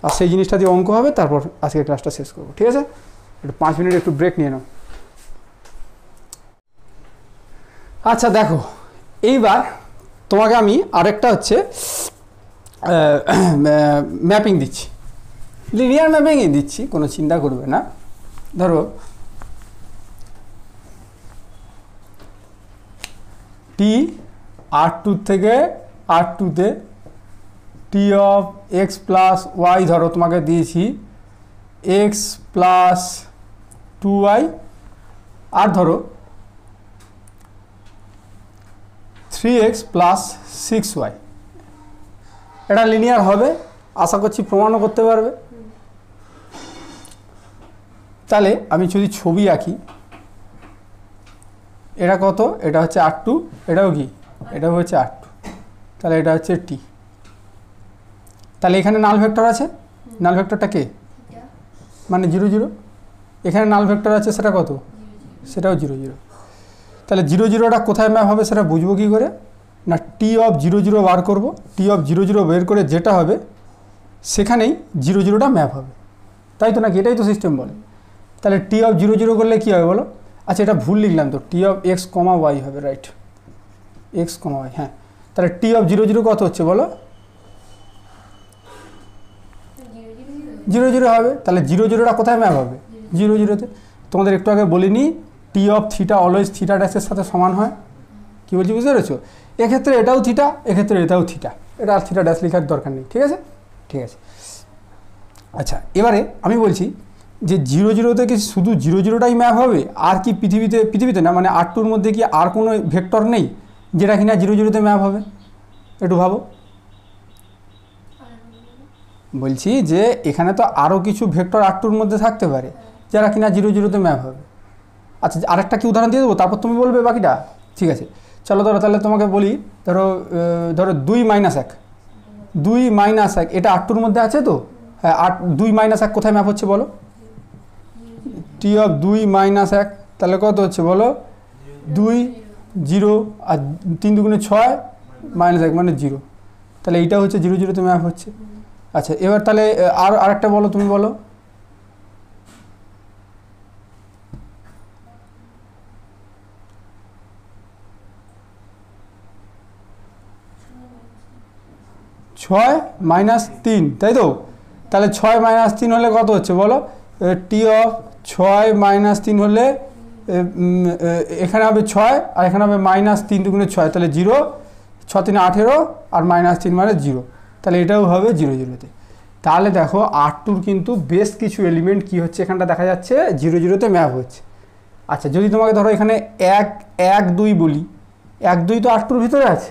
আর সেই জিনিসটা দিয়ে অঙ্ক হবে, তারপর আজকের ক্লাসটা শেষ করবো, ঠিক আছে। একটু 5 মিনিট একটু ব্রেক নিয়ে নাও। আচ্ছা দেখো, এইবার তোমাকে আমি আরেকটা হচ্ছে ম্যাপিং দিচ্ছি, লিনিয়ার ম্যাপিংই দিচ্ছি, কোনো চিন্তা করবে না। ধরো টি R2 থেকে R2-তে টি অফ x + y, ধরো তোমাকে দিয়েছি x + 2y, আর ধরো 3x + 6y, এটা লিনিয়ার হবে, আশা করছি প্রমাণও করতে পারবে। তাহলে আমি যদি ছবি আঁকি, এটা কত, এটা হচ্ছে R2, এটাও কি, এটাও হচ্ছে R2, তাহলে এটা হচ্ছে টি। তাহলে এখানে নাল ভেক্টর আছে, নাল ভেক্টরটা কে, মানে 0 0, এখানে নাল ভেক্টর আছে সেটা কত, সেটাও 0 0। তাহলে 0 0টা কোথায় ম্যাপ হবে সেটা বুঝবো কী করে, না টি অফ 0 0 বার করব, টি অফ 0 0 বের করে যেটা হবে সেখানেই 0 0টা ম্যাপ হবে, তাই তো নাকি, এটাই তো সিস্টেম বলে। তাহলে টি অফ 0 0 করলে কী হবে বলো, আচ্ছা এটা ভুল লিখলাম তো, টি অফ x, y হবে, রাইট, x, y, হ্যাঁ। তাহলে টি অফ 0 0 কত হচ্ছে বলো, 0 0 হবে। তাহলে 0 0টা কোথায় ম্যাপ হবে, 0 0-তে। তোমাদের একটু আগে বলিনি T of theta always theta ড্যাশের সাথে সমান হয়, কী বলছি বুঝতে পেরেছো, এক্ষেত্রে এটাও থিটা, এক্ষেত্রে এটাও থিটা, এটা আর থিটা ড্যাশ লেখার দরকার নেই, ঠিক আছে, ঠিক আছে। আচ্ছা এবারে আমি বলছি যে 0 0 থেকে শুধু 0 0টাই ম্যাপ হবে, আর কি পৃথিবীতে না, মানে R2-র মধ্যে কি আর কোনো ভেক্টর নেই যেটা কিনা 0 0-তে ম্যাপ হবে, একটু ভাবো। বলছি যে এখানে তো আরও কিছু ভেক্টর R2-র মধ্যে থাকতে পারে যারা কিনা 0 0-তে ম্যাপ হবে। আচ্ছা আরেকটা কি উদাহরণ দিয়ে দেবো, তারপর তুমি বলবে বাকিটা, ঠিক আছে। চলো তাহলে তোমাকে বলি, ধরো 2 - 1, 2 - 1 এটা R2-র মধ্যে আছে তো, হ্যাঁ 2 - 1 কোথায় ম্যাপ হচ্ছে বলো, টি অফ 2 - 1, তাহলে কত হচ্ছে বলো, 2 জিরো, আর 3 দুগুণে 6 মাইনাস 1 মানে 0। তাহলে এইটা হচ্ছে 0 0-তে ম্যাপ হচ্ছে। আচ্ছা এবার তাহলে আরেকটা বলো, তুমি বলো। ছয় মাইনাস 3, তাই তো? তাহলে 6 মাইনাস 3 হলে কত হচ্ছে বলো? টি অফ 6 মাইনাস 3 হলে এখানে হবে 6 আর এখানে হবে মাইনাস 3 দুগুণে 6, তাহলে 0, 6 3 18 আর মাইনাস 3 মানে 0। তাহলে এটাও হবে 0 0-তে। তাহলে দেখো R2 কিন্তু বেশ কিছু এলিমেন্ট কি হচ্ছে এখানটা দেখা যাচ্ছে 0 0-তে ম্যাপ হচ্ছে। আচ্ছা যদি তোমাকে ধরো এখানে 1 1 2 বলি, 1 2 তো R2-র ভিতরে আছে,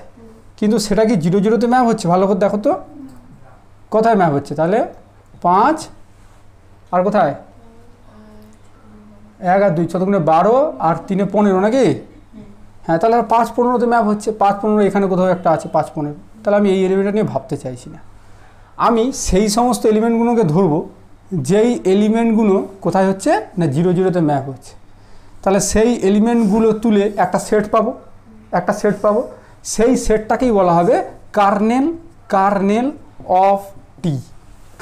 কিন্তু সেটা কি 0 0-তে ম্যাপ হচ্ছে? ভালো করে দেখো তো কোথায় ম্যাপ হচ্ছে। তাহলে 5 আর কোথায় 1 আর 2, 6 দুগুণে 12 আর 3 15 নাকি? হ্যাঁ, তাহলে 5 15-তে ম্যাপ হচ্ছে। 5 15 এখানে কোথাও একটা আছে 5 15। তাহলে আমি এই এলিমেন্টটা নিয়ে ভাবতে চাইছি না, আমি সেই সমস্ত এলিমেন্টগুলোকে ধরবো যেই এলিমেন্টগুলো কোথায় হচ্ছে না 0 0-তে ম্যাপ হচ্ছে। তাহলে সেই এলিমেন্টগুলো তুলে একটা সেট পাবো, একটা সেট পাবো। সেই সেটটাকেই বলা হবে kernel of T,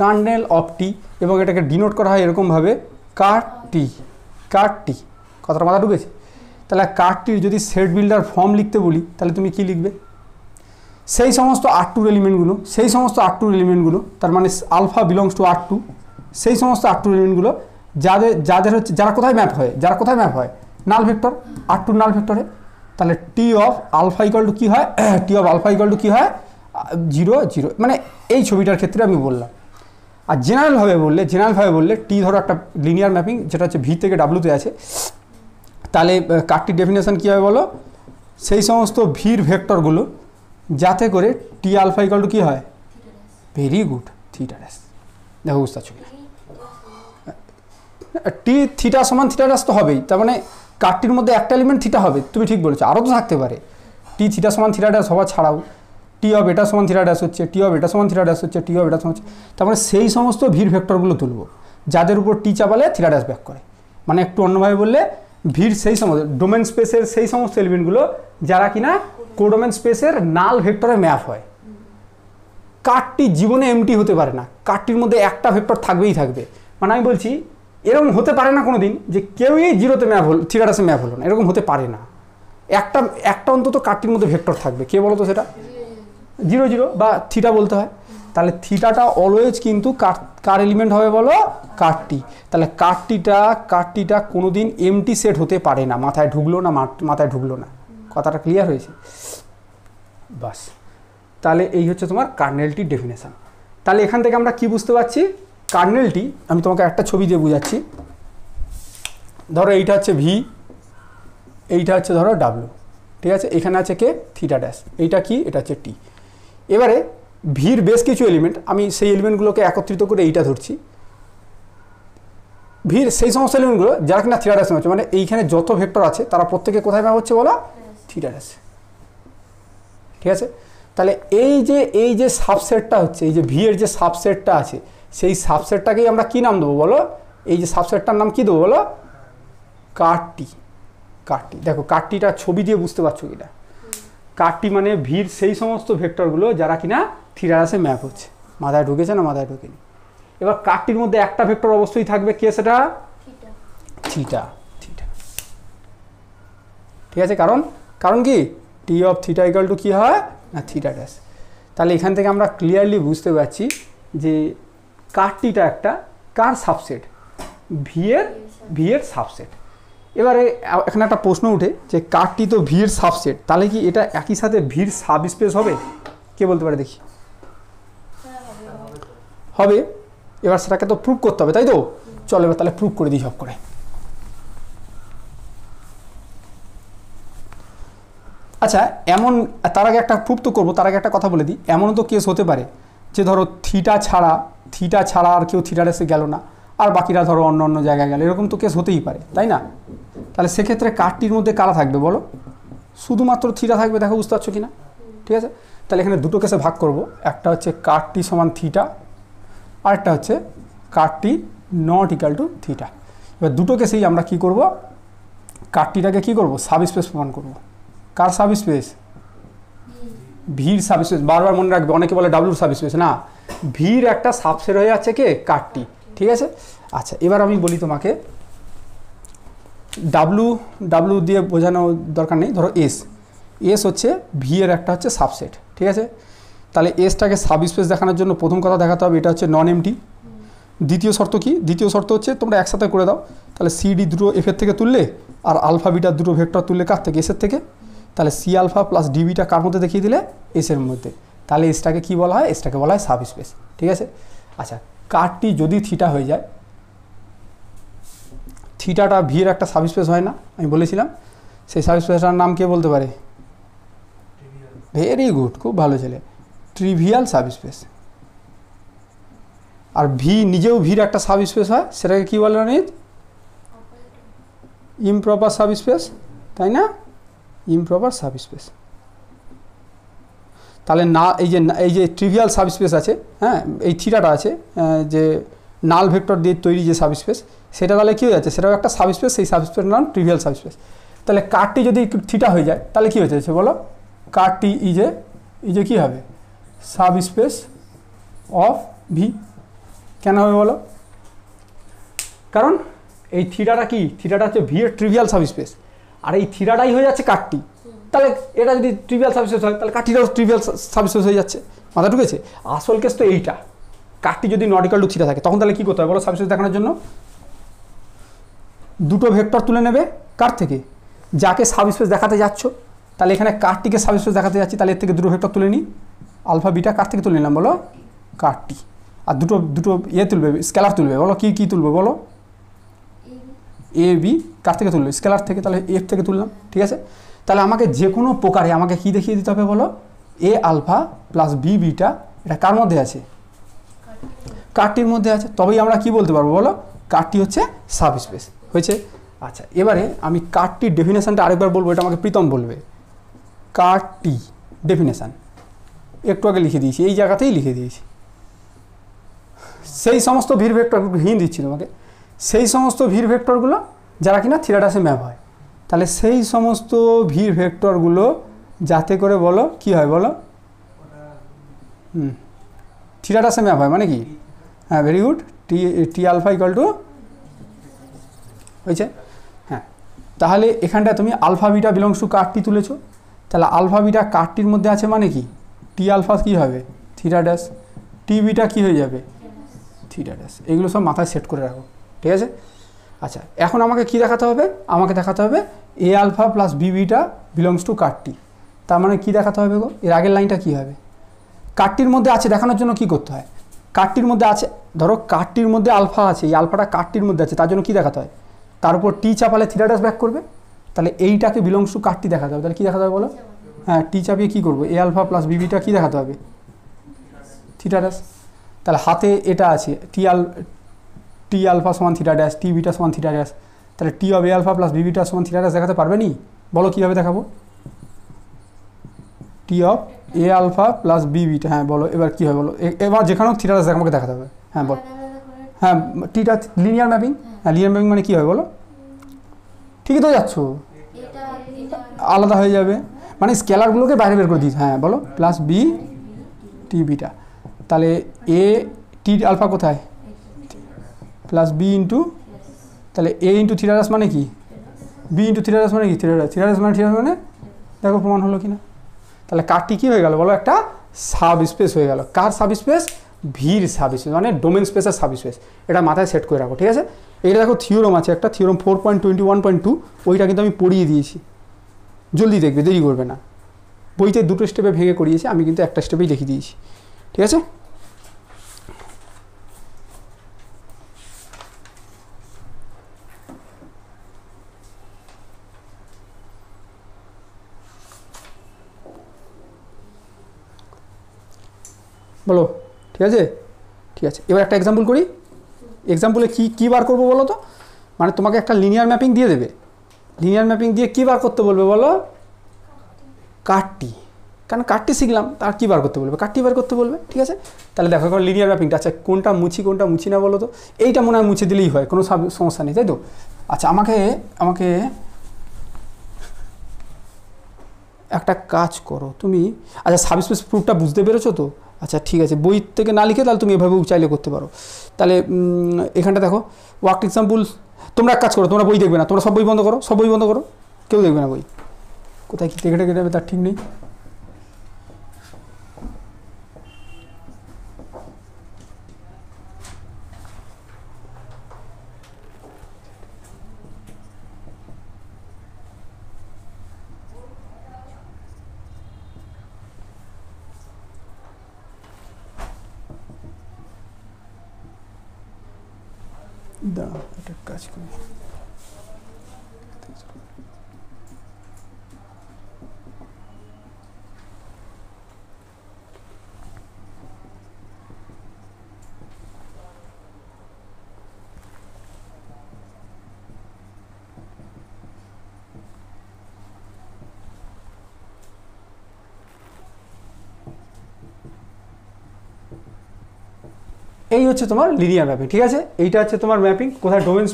kernel of T. এবং এটাকে ডিনোট করা হয় এরকমভাবে কার টি। কথাটা মাথা ঢুকেছে? তাহলে কার টির যদি সেট বিল্ডার ফর্ম লিখতে বলি তাহলে তুমি কি লিখবে? সেই সমস্ত R2 এলিমেন্টগুলো, সেই সমস্ত R2 এলিমেন্টগুলো, তার মানে আলফা বিলংস টু R2, সেই সমস্ত R2 এলিমেন্টগুলো যাদের হচ্ছে যারা কোথায় ম্যাপ হয় নাল ভেক্টর, R2 নাল ভেক্টরে। তাহলে T of alpha equal to কী হয়? টি অফ আলফা ইকুয়াল টু কী হয়? 0 0। মানে এই ছবিটার ক্ষেত্রে আমি বললাম। আর জেনারেলভাবে বললে টি ধরো একটা লিনিয়ার ম্যাপিং যেটা হচ্ছে ভি থেকে ডাব্লুতে আছে, তাহলে কার্টির ডেফিনেশন কী হবে বলো? সেই সমস্ত ভির ভেক্টরগুলো যাতে করে টি আলফা ইকুয়াল টু কী হয়? Very good, theta dash. দেখো বুঝতে পারছো কিনা? টি থিটা সমান থিটা ড্যাশ তো হবেই, তার মানে কার্টির মধ্যে একটা এলিমেন্ট থিটা হবে। তুমি ঠিক বলেছো, আরও তো থাকতে পারে। টি থিটা সমান থিটা ড্যাশ হওয়া ছাড়াও টি অফ এটা সমান থিটা ড্যাশ হচ্ছে, টি অফ এটা সমান থিটা ড্যাশ হচ্ছে, টি অফ এটা সমান হচ্ছে। তার মানে সেই সমস্ত ভির ভেক্টরগুলো তুলব যাদের উপর টি চাপালে থিটা ড্যাশ ব্যাক করে। মানে একটু অন্যভাবে বললে ভির সেই সমস্ত ডোমেন স্পেসের সেই সমস্ত এলিমেন্টগুলো যারা কিনা কোডোমেন স্পেসের নাল ভেক্টরে ম্যাপ হয়। কার্ডটি জীবনে এমটি হতে পারে না, কার্ডটির মধ্যে একটা ভেক্টর থাকবেই থাকবে। মানে আমি বলছি এরকম হতে পারে না কোনো দিন যে কেউই 0-তে ম্যাপ হল, থিটা ড্যাশে ম্যাপ হলো না, এরকম হতে পারে না। একটা অন্তত কার্ডটির মধ্যে ভেক্টর থাকবে। কে বলো তো সেটা? 0 0 বা থিটা বলতে হয়। তাহলে থিটাটা অলওয়েজ কিন্তু কার এলিমেন্ট হবে বলো? কার্ডটি। তাহলে কার্ডটিটা কোনো দিন এমটি সেট হতে পারে না। মাথায় ঢুকলো না কথাটা ক্লিয়ার হয়েছে? বাস, তাহলে এই হচ্ছে তোমার কার্নেলটির ডেফিনেশন। তাহলে এখান থেকে আমরা কি বুঝতে পারছি? কার্নেলটি আমি তোমাকে একটা ছবি দিয়ে বোঝাচ্ছি। ধরো এইটা হচ্ছে ভি, এইটা হচ্ছে ধরো ডাব্লু, ঠিক আছে? এখানে আছে কে? Theta dash. এইটা কি? এটা হচ্ছে টি। এবারে ভির বেশ কিছু এলিমেন্ট, আমি সেই এলিমেন্টগুলোকে একত্রিত করে এইটা ধরছি। ভির সেই সমস্ত এলিমেন্টগুলো যারা কিনা থিটা ড্যাশ হচ্ছে, মানে এইখানে যত ভেক্টর আছে তারা প্রত্যেকে কোথায় ম্যাপ হচ্ছে বলো? Theta dash. ঠিক আছে? তাহলে এই যে সাবসেটটা হচ্ছে, এই যে ভি এর যে সাবসেটটা আছে, সেই সাবসেটটাকেই আমরা কি নাম দেবো বলো? এই যে সাবসেটটার নাম কি দেবো বলো? কার্টি। দেখো কার্টিটা ছবি দিয়ে বুঝতে পারছো কিনা? কার্টি মানে ভির সেই সমস্ত ভেক্টরগুলো যারা কিনা থিটা ড্যাশে ম্যাপ হচ্ছে। মাথায় ঢুকেছে না? মাথায় ঢুকেনি? এবার কার্টির মধ্যে একটা ভেক্টর অবশ্যই থাকবে, কে সেটা? থিটা। ঠিক আছে? কারণ কি? T of theta equal to কী হয় না? Theta dash. তাহলে এখান থেকে আমরা ক্লিয়ারলি বুঝতে পারছি যে কার্টিটা একটা কার সাবসেট? ভি এর সাবসেট। এবারে এখানে একটা প্রশ্ন উঠে যে কার্টি তো ভি এর সাবসেট, তাহলে কি এটা একই সাথে ভির সাব স্পেস হবে? কে বলতে পারে দেখি? হবে। এবার সেটাকে তো প্রুভ করতে হবে, তাই তো? চলো এবার তাহলে প্রুভ করে দিই সব করে। আচ্ছা এমন, তার আগে একটা প্রুভ তো করবো, তার আগে একটা কথা বলে দিই। এমনও তো কেস হতে পারে যে ধরো থিটা ছাড়া আর কেউ থিটা ড্যাশে গেল না, আর বাকিরা ধরো অন্য জায়গায় গেল, এরকম তো কেস হতেই পারে, তাই না? তাহলে সেক্ষেত্রে কার্টির মধ্যে কারা থাকবে বলো? শুধুমাত্র থিটা থাকবে। দেখো বুঝতে পারছো কিনা? ঠিক আছে? তাহলে এখানে দুটো কেসে ভাগ করব। একটা হচ্ছে কার্টি সমান থিটা, আরেকটা হচ্ছে CAR-T not equal to theta. এবার দুটো কেসেই আমরা কি করব? কার্টিটাকে কি করব? সাব স্পেস প্রমাণ করব। কার সাবস্পেস? ভির সাবস্পেস। বারবার মনে রাখবে, অনেকে বলে ডাব্লুর সাবস্পেস, না, ভির একটা সাবসেট হয়ে যাচ্ছে কে? কারটি। ঠিক আছে। আচ্ছা, এবার আমি বলি তোমাকে ডাব্লু দিয়ে বোঝানো দরকার নেই, ধরো এস হচ্ছে ভি এর একটা হচ্ছে সাবসেট। ঠিক আছে, তাহলে এসটাকে সাবস্পেস দেখানোর জন্য প্রথম কথা দেখাতে হবে এটা হচ্ছে নন এমটি। দ্বিতীয় শর্ত কি? দ্বিতীয় শর্ত হচ্ছে তোমরা একসাথে করে দাও, তাহলে সিডি দুটো এফের থেকে তুললে আর আলফা বিটার দুটো ভেক্টর তুললে কার থেকে? এসের থেকে। তাহলে সি আলফা প্লাস ডিবিটা কার মধ্যে দেখিয়ে দিলে? এসের মধ্যে। তাহলে এসটাকে কি বলা হয়? এসটাকে বলা হয় সাবস্পেস। ঠিক আছে। আচ্ছা, কারটি যদি থিটা হয়ে যায়, থিটাটা ভি এর একটা সাবস্পেস হয় না, আমি বলেছিলাম, সেই সাবস্পেসটার নাম কে বলতে পারে? ভেরি গুড, খুব ভালো ছেলে, ট্রিভিয়াল সাবস্পেস। আর ভি নিজেও ভির একটা সাবস্পেস হয়, সেটাকে কি বলে? অনিত? ইমপ্রপার সাবস্পেস, তাই না? Improper subspace. তাহলে না, এই যে ট্রিভিয়াল সাবস্পেস আছে, হ্যাঁ, এই থিটাটা আছে, যে নাল ভেক্টর দিয়ে তৈরি যে সাবস্পেস, সেটা তাহলে কী হয়ে যাচ্ছে? সেটাও একটা সাবস্পেস, সেই সাবস্পেসের নাম ট্রিভিয়াল সাবস্পেস। তাহলে কারটি যদি থিটা হয়ে যায় তাহলে কী হয়েছে বলো? কারটি ইজে কী হবে? Subspace of V. কেন হবে বলো? কারণ এই থিটাটা কি? থিটাটা হচ্ছে ভি এর ট্রিভিয়াল সাবস্পেস, আর এই থিটাটাই হয়ে যাচ্ছে কারটি। তাহলে এটা যদি ট্রিভিয়াল সাবস্পেস হয় তাহলে কারটিটাও ট্রিভিয়াল সাবস্পেস হয়ে যাচ্ছে। মাথা ঢুকেছে? আসল কেস তো এইটা। কারটি যদি নট ইকুয়াল টু থিটা থাকে তখন তাহলে কী করতে হবে বলো? সাবস্পেস দেখানোর জন্য দুটো ভেক্টর তুলে নেবে কার থেকে? যাকে সাবস্পেস দেখাতে যাচ্ছ। তাহলে এখানে কারটিকে সাবস্পেস দেখাতে যাচ্ছি, তাহলে এর থেকে দুটো ভেক্টর তুলে নিই। আলফা বিটা কার থেকে তুলে নিলাম বলো? কারটি। আর দুটো তুলবে, স্কেলার তুলবে, বলো কি তুলবে বলো? A B. কার থেকে তুলবে? স্কেলার থেকে। তাহলে এফ থেকে তুললাম। ঠিক আছে। তাহলে আমাকে যে কোনো প্রকারে আমাকে কি দেখিয়ে দিতে হবে বলো? এ আলফা প্লাস বি বিটা এটা কার মধ্যে আছে? কারটির মধ্যে আছে। তবেই আমরা কি বলতে পারবো বলো? কারটি হচ্ছে সাবস্পেস। হয়েছে? আচ্ছা, এবারে আমি কারটির ডেফিনেশনটা আরেকবার বলবো, এটা আমাকে প্রীতম বলবে। কারটি ডেফিনেশন একটু আগে লিখে দিয়েছি, এই জায়গাতেই লিখে দিয়েছি। সেই সমস্ত ভির ভেক্টর, হিন্ট দিচ্ছি তোমাকে, সেই সমস্ত ভির ভেক্টরগুলো যারা কিনা থিটাটাসে ম্যাপ হয়। তাহলে সেই সমস্ত ভির ভেক্টরগুলো যাতে করে বলো কি হয় বলো? থিটাটাসে ম্যাপ হয় মানে কি? হ্যাঁ, very good. T alpha equal to হয়েছে। হ্যাঁ, তাহলে এখানটা তুমি আলফা বিটা বিলংস টু কারটি তুলেছো। তাহলে আলফা বিটা কারটির মধ্যে আছে মানে কি? টি আলফা কী হবে? Theta dash. টি বিটা কী হয়ে যাবে? Theta dash. এগুলো সব মাথায় সেট করে রাখো। ঠিক আছে। আচ্ছা, এখন আমাকে কি দেখাতে হবে? আমাকে দেখাতে হবে a alpha plus b beta belongs to ker T. তার মানে কি দেখাতে হবে গো? এর আগের লাইনটা কি হবে? কারটির মধ্যে আছে দেখানোর জন্য কি করতে হয়? কারটির মধ্যে আছে, ধরো কারটির মধ্যে আলফা আছে, এই আলফাটা কারটির মধ্যে আছে, তার জন্য কি দেখাতে হয়? তার উপর টি চাপালে থিটা ড্যাশ ব্যাক করবে। তাহলে এইটাকে বিলংস টু কারটি দেখাতে হবে। তাহলে কী দেখাতে হবে বলো? হ্যাঁ, টি চাপিয়ে কী করবো? A alpha plus b beta কী দেখাতে হবে? Theta dash. তাহলে হাতে এটা আছে টি আলফা সমান থিটা ড্যাশ, টি বিটা সমান থিটা ড্যাশ। তাহলে T of a alpha plus b beta সমান থিটা ড্যাশ দেখাতে পারবে নি? বলো কীভাবে দেখাবো? T of a alpha plus b beta. হ্যাঁ বলো, এবার কী হবে বলো? এবার যেখানেও থিটা ড্যাশ আমাকে দেখাতে হবে। হ্যাঁ বল। হ্যাঁ, টিটা লিনিয়ার ম্যাপিং। হ্যাঁ, লিনিয়ার ম্যাপিং মানে কী হবে বলো? ঠিকই তো যাচ্ছ, আলাদা হয়ে যাবে মানে স্কেলারগুলোকে বাইরে বের করে দিই। হ্যাঁ বলো, প্লাস বি টি বিটা। তাহলে এ টি আলফা কোথায়? প্লাস বি ইন্টু, তাহলে এ ইন্টু থিটা ড্যাশ মানে কি? বি ইন্টু থিটা ড্যাশ মানে কি? Theta dash. থিটা ড্যাশ মানে দেখো প্রমাণ হলো কিনা? তাহলে কারটি কী হয়ে গেল বলো? একটা সাব স্পেস হয়ে গেল। কার সাব স্পেস? ভির সাব স্পেস, মানে ডোমেন স্পেসের সাব স্পেস। এটা মাথায় সেট করে রাখো। ঠিক আছে। এটা দেখো থিওরম আছে একটা, থিওরম 4.21.2, ওইটা কিন্তু আমি পড়িয়ে দিয়েছি। জলদি দেখবে, দেরি করবে না। বইতে দুটো স্টেপে ভেঙে করিয়েছি, আমি কিন্তু একটা স্টেপেই দেখিয়ে দিয়েছি। ঠিক আছে। বলো, ঠিক আছে? ঠিক আছে, এবার একটা এক্সাম্পল করি। এক্সাম্পলে কী বার করবো বলো তো? মানে তোমাকে একটা লিনিয়ার ম্যাপিং দিয়ে দেবে, লিনিয়ার ম্যাপিং দিয়ে কী বার করতে বলবে বলো? কারটি। কারণ কারটি শিখলাম, তার কী বার করতে বলবে? কারটি বার করতে বলবে। ঠিক আছে। তাহলে দেখো এখন লিনিয়ার ম্যাপিংটা, আচ্ছা কোনটা মুছি না বলো তো? এইটা মনে হয় মুছে দিলেই হয়, কোনো সমস্যা নেই, তাই তো? আচ্ছা, আমাকে একটা কাজ করো তুমি, আচ্ছা সাবস্পেস প্রুফটা বুঝতে পেরেছো তো? আচ্ছা ঠিক আছে, বই থেকে না লিখে তাহলে তুমি এভাবেও চাইলে করতে পারো। তাহলে এখানটা দেখো ওয়ার্ক এক্সাম্পল। তোমরা এক কাজ করো, তোমরা বই দেখবে না, তোমরা সব বই বন্ধ করো, সব বই বন্ধ করো, কেউ দেখবে না বই। কোথায় কী দেখে যাবে তার ঠিক নেই। দাঁড়াও একটা কাজ করি, এই হচ্ছে তোমার লিনিয়ার ম্যাপিং, ঠিক আছে? এইটা হচ্ছে তোমার ম্যাপিং, কোথায় ডোমেন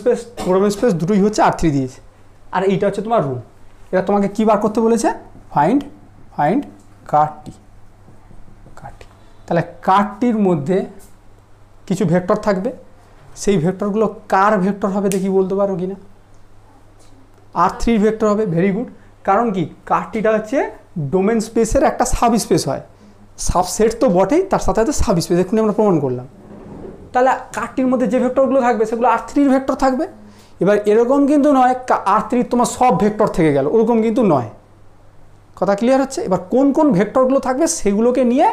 স্পেস দুটোই হচ্ছে R3 দিয়েছে, আর এইটা হচ্ছে তোমার রুল। এবার তোমাকে কী বার করতে বলেছে? ফাইন্ড কার্টটি। তাহলে কার্টটির মধ্যে কিছু ভেক্টর থাকবে, সেই ভেক্টরগুলো কার ভেক্টর হবে দেখি বলতে পারো কি না? R3 ভেক্টর হবে। Very good. কারণ কি, কার্টটিটা হচ্ছে ডোমেন স্পেসের একটা সাব স্পেস হয়, সাবসেট তো বটেই, তার সাথে সাথে সাব স্পেস, এক্ষুনি আমরা প্রমাণ করলাম। তাহলে কার্টটির মধ্যে যে ভেক্টরগুলো থাকবে সেগুলো R3 ভেক্টর থাকবে। এবার এরকম কিন্তু নয় R3 তোমার সব ভেক্টর থেকে গেল, ওরকম কিন্তু নয়। কথা ক্লিয়ার হচ্ছে? এবার কোন কোন ভেক্টরগুলো থাকবে সেগুলোকে নিয়ে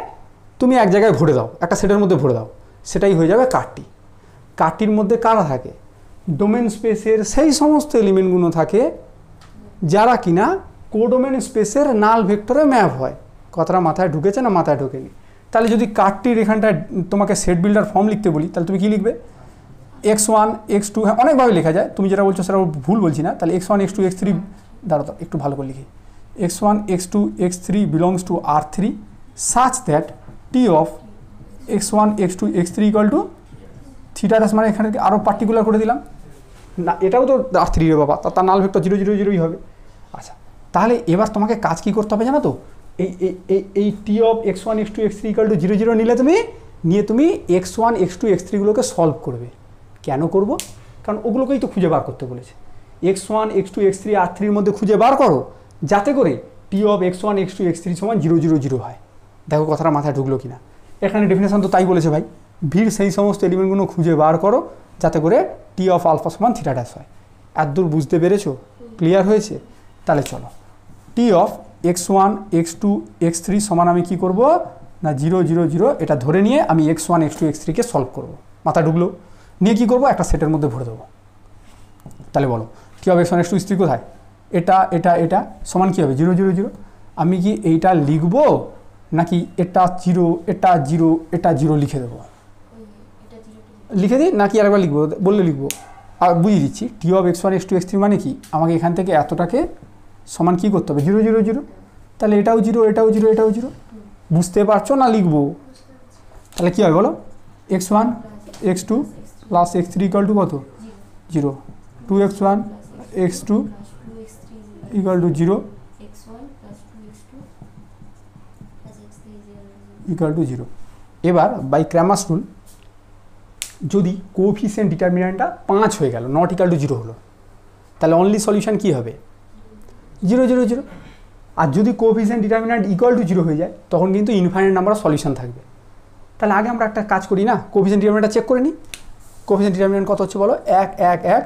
তুমি এক জায়গায় ভরে দাও, একটা সেটের মধ্যে ভরে দাও, সেটাই হয়ে যাবে কার্টটি। কার্টটির মধ্যে কারা থাকে? ডোমেন স্পেসের সেই সমস্ত এলিমেন্টগুলো থাকে যারা কিনা কোডোমেন স্পেসের নাল ভেক্টরে ম্যাপ হয়। কথাটা মাথায় ঢুকেছে না মাথায় ঢোকেনি? তাহলে যদি কার্টটির এখানটায় তোমাকে সেট বিল্ডার ফর্ম লিখতে বলি, তাহলে তুমি কি লিখবে? x1 x2, হ্যাঁ অনেকভাবে লেখা যায়, তুমি যেটা বলছো সেটা ভুল বলছি না। তাহলে x1 x2 x3, দাঁড়াও একটু ভালো করে লিখি, x1 x2 x3 belongs to R3 such that t of x1 x2 x3 equal to theta Das, মানে এখানে আরও পার্টিকুলার করে দিলাম না, এটাও তো R3 রে বাবা, তার নাল ভেক্টর 0 0 0ই হবে। আচ্ছা, তাহলে এবার তোমাকে কাজ কি করতে হবে জানো তো? এই T of x1 x2 x3 equal to 0 0 নিয়ে তুমি x1 x2 x3গুলোকে সলভ করবে। কেন করব? কারণ ওগুলোকেই তো খুঁজে বার করতে বলেছে। x1 x2 x3 R3-র মধ্যে খুঁজে বার করো, যাতে করে T of x1 x2 x3 সমান 0 0 0 হয়। দেখো কথাটা মাথায় ঢুকলো কিনা? এখানে ডেফিনেশন তো তাই বলেছে ভাই, ভিড় সেই সমস্ত এলিমেন্টগুলো খুঁজে বার করো যাতে করে টি অফ আলফা সমান থিটা ড্যাশ হয়। এতদূর বুঝতে পেরেছো? ক্লিয়ার হয়েছে? তাহলে চলো, T of x1 x2 x3 সমান আমি কি করব না 0 0 0 এটা ধরে নিয়ে আমি x1 x2 x3কে সলভ করব। মাথা ঢুকলো? নিয়ে কি করব? একটা সেটের মধ্যে ভরে দেবো। তাহলে বলো T of x1 x2 x3 কোথায়? এটা সমান কী হবে? 0 0 0। আমি কি এইটা লিখব নাকি এটা 0 এটা 0 এটা 0 লিখে দেবো? লিখে দিই নাকি আরেকবার লিখবো? বললে লিখবো। আর বুঝিয়ে দিচ্ছি, T of x1 x2 x3 মানে কি, আমাকে এখান থেকে এতটাকে সমান কী করতে হবে? 0 0 0। তাহলে এটাও 0 এটাও 0 এটাও 0। বুঝতে পারছো না লিখবো? তাহলে কী হবে বলো? x1 x2 plus x3 equal to কত? 0। 2x1 x2 equal to 0 equal to 0। এবার বাই ক্র্যামার্স রুল, যদি কোএফিসিয়েন্ট ডিটারমিনেন্টটা 5 হয়ে গেল, নট ইকুয়াল টু 0 হলো, তাহলে অনলি সলিউশন কী হবে? 0 0 0। আর যদি কোএফিসিয়েন্ট ডিটারমিনেন্ট ইকুয়াল টু 0 হয়ে যায়, তখন কিন্তু ইনফাইনাইট নাম্বার অফ সলিউশন থাকবে। তাহলে আগে আমরা একটা কাজ করি না, কোএফিসিয়েন্ট ডিটারমিনেন্টটা চেক করে নিই। কোএফিসিয়েন্ট ডিটারমিনেন্ট কত হচ্ছে বলো? 1 1 1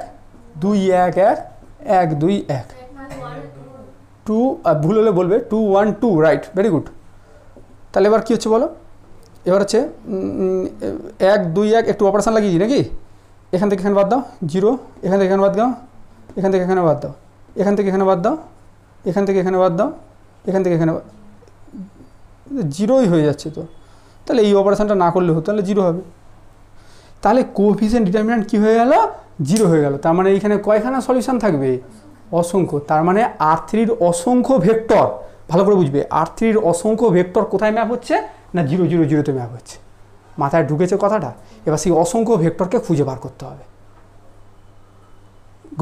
2 1 1 1 2 1 2, ভুল হলে বলবে 2 1 2, রাইট, ভেরি গুড। তাহলে এবার কী হচ্ছে বলো? এবার হচ্ছে 1 2 1, একটু অপারেশন লাগিয়েছি নাকি? এখান থেকে এখানে বাদ দাও 0, এখান থেকে এখানে বাদ দাও, এখান থেকে এখানে বাদ দাও, এখান থেকে এখানে বাদ দাও, এখান থেকে এখানে বাদ দাও, এখান থেকে এখানে 0ই হয়ে যাচ্ছে তো। তাহলে এই অপারেশনটা না করলে হতো, তাহলে 0 হবে। তাহলে কোএফিসিয়েন্ট ডিটারমিনেন্ট কী হয়ে গেল? 0 হয়ে গেল। তার মানে এইখানে কয়খানা সলিউশন থাকবে? অসংখ্য। তার মানে R3-র অসংখ্য ভেক্টর, ভালো করে বুঝবে, R3-র অসংখ্য ভেক্টর কোথায় ম্যাপ হচ্ছে না 0 0 0-তে ম্যাপ হচ্ছে। মাথায় ঢুকেছে কথাটা? এবার সেই অসংখ্য ভেক্টরকে খুঁজে বার করতে হবে।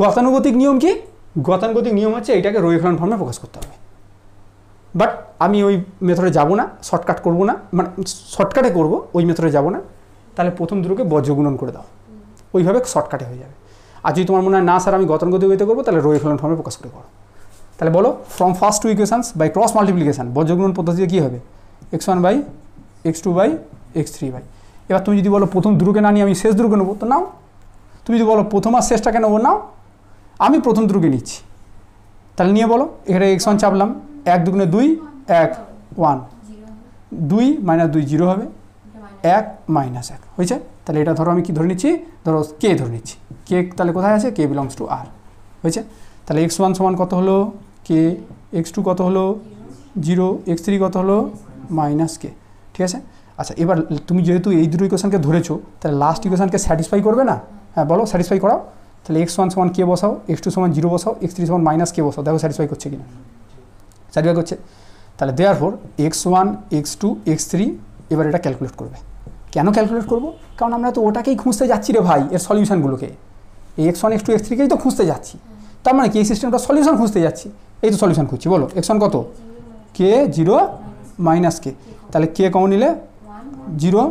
গতানুগতিক নিয়ম কি? গতানুগতিক নিয়ম হচ্ছে এইটাকে রো এক্সেলন ফর্মে প্রকাশ করতে হবে। বাট আমি ওই মেথডে যাব না, শর্টকাট করব না, মানে শর্টকাটে করব, ওই মেথডে যাব না। তাহলে প্রথম দুটোকে বজ্রগুণন করে দাও, ওইভাবে শর্টকাটে হয়ে যাবে। আর যদি তোমার মনে হয় না স্যার আমি গতানুগতিকভাবে করবো, তাহলে রো এক্সেলন ফর্মে প্রকাশ করে করো। তাহলে বলো from first two equations by cross multiplication বজ্রগুণন পদ্ধতিতে কী হবে, x1 by x2 by x3 by. এবার তুমি যদি বলো প্রথম দুটোকে না নিয়ে আমি শেষ দুটোকে নেবো, তো নাও। তুমি যদি বলো প্রথম আর শেষটাকে নেবো, নাও। আমি প্রথম দুটোকে নিচ্ছি, তাহলে নিয়ে বলো। এখানে x1 চাপলাম, 1 দুগুণে 2, 1 1, 2 মাইনাস 2 0 হবে, 1 মাইনাস 1 হয়েছে। তাহলে এটা ধরো আমি কি ধরে নিচ্ছি, ধরো কে ধরে নিচ্ছি, কে তাহলে কোথায় আছে, কে বিলংস টু আর হয়েছে। তাহলে x1 সমান কত হলো কে, x2 কত হলো 0, x3 কত হলো মাইনাস কে, ঠিক আছে। আচ্ছা এবার তুমি যেহেতু এই দুটো ইকুয়েশনকে ধরেছো, তাহলে লাস্ট ইকুয়েশনকে স্যাটিসফাই করবে না? হ্যাঁ বলো, স্যাটিসফাই করাও। তাহলে x1 সমান কে বসাও, x2 সমান 0 বসাও, x3 সমান মাইনাস কে বসাও, দেখো স্যাটিসফাই করছে কিনা। স্যাটিসফাই করছে। তাহলে দেয়ারফর x1 x2 x3 এবার এটা ক্যালকুলেট করবে। কেন ক্যালকুলেট করবো? কারণ আমরা তো ওটাকেই খুঁজতে যাচ্ছি রে ভাই, এর সলিউশনগুলোকে। এই x1 x2 x3কেই তো খুঁজতে যাচ্ছি। তার মানে কি এই সিস্টেমটা সলিউশন খুঁজতে যাচ্ছি, এই তো সলিউশন খুঁজছি। বলো x1 কত, কে 0 মাইনাস কে, তাহলে কে কমন নিলে 0,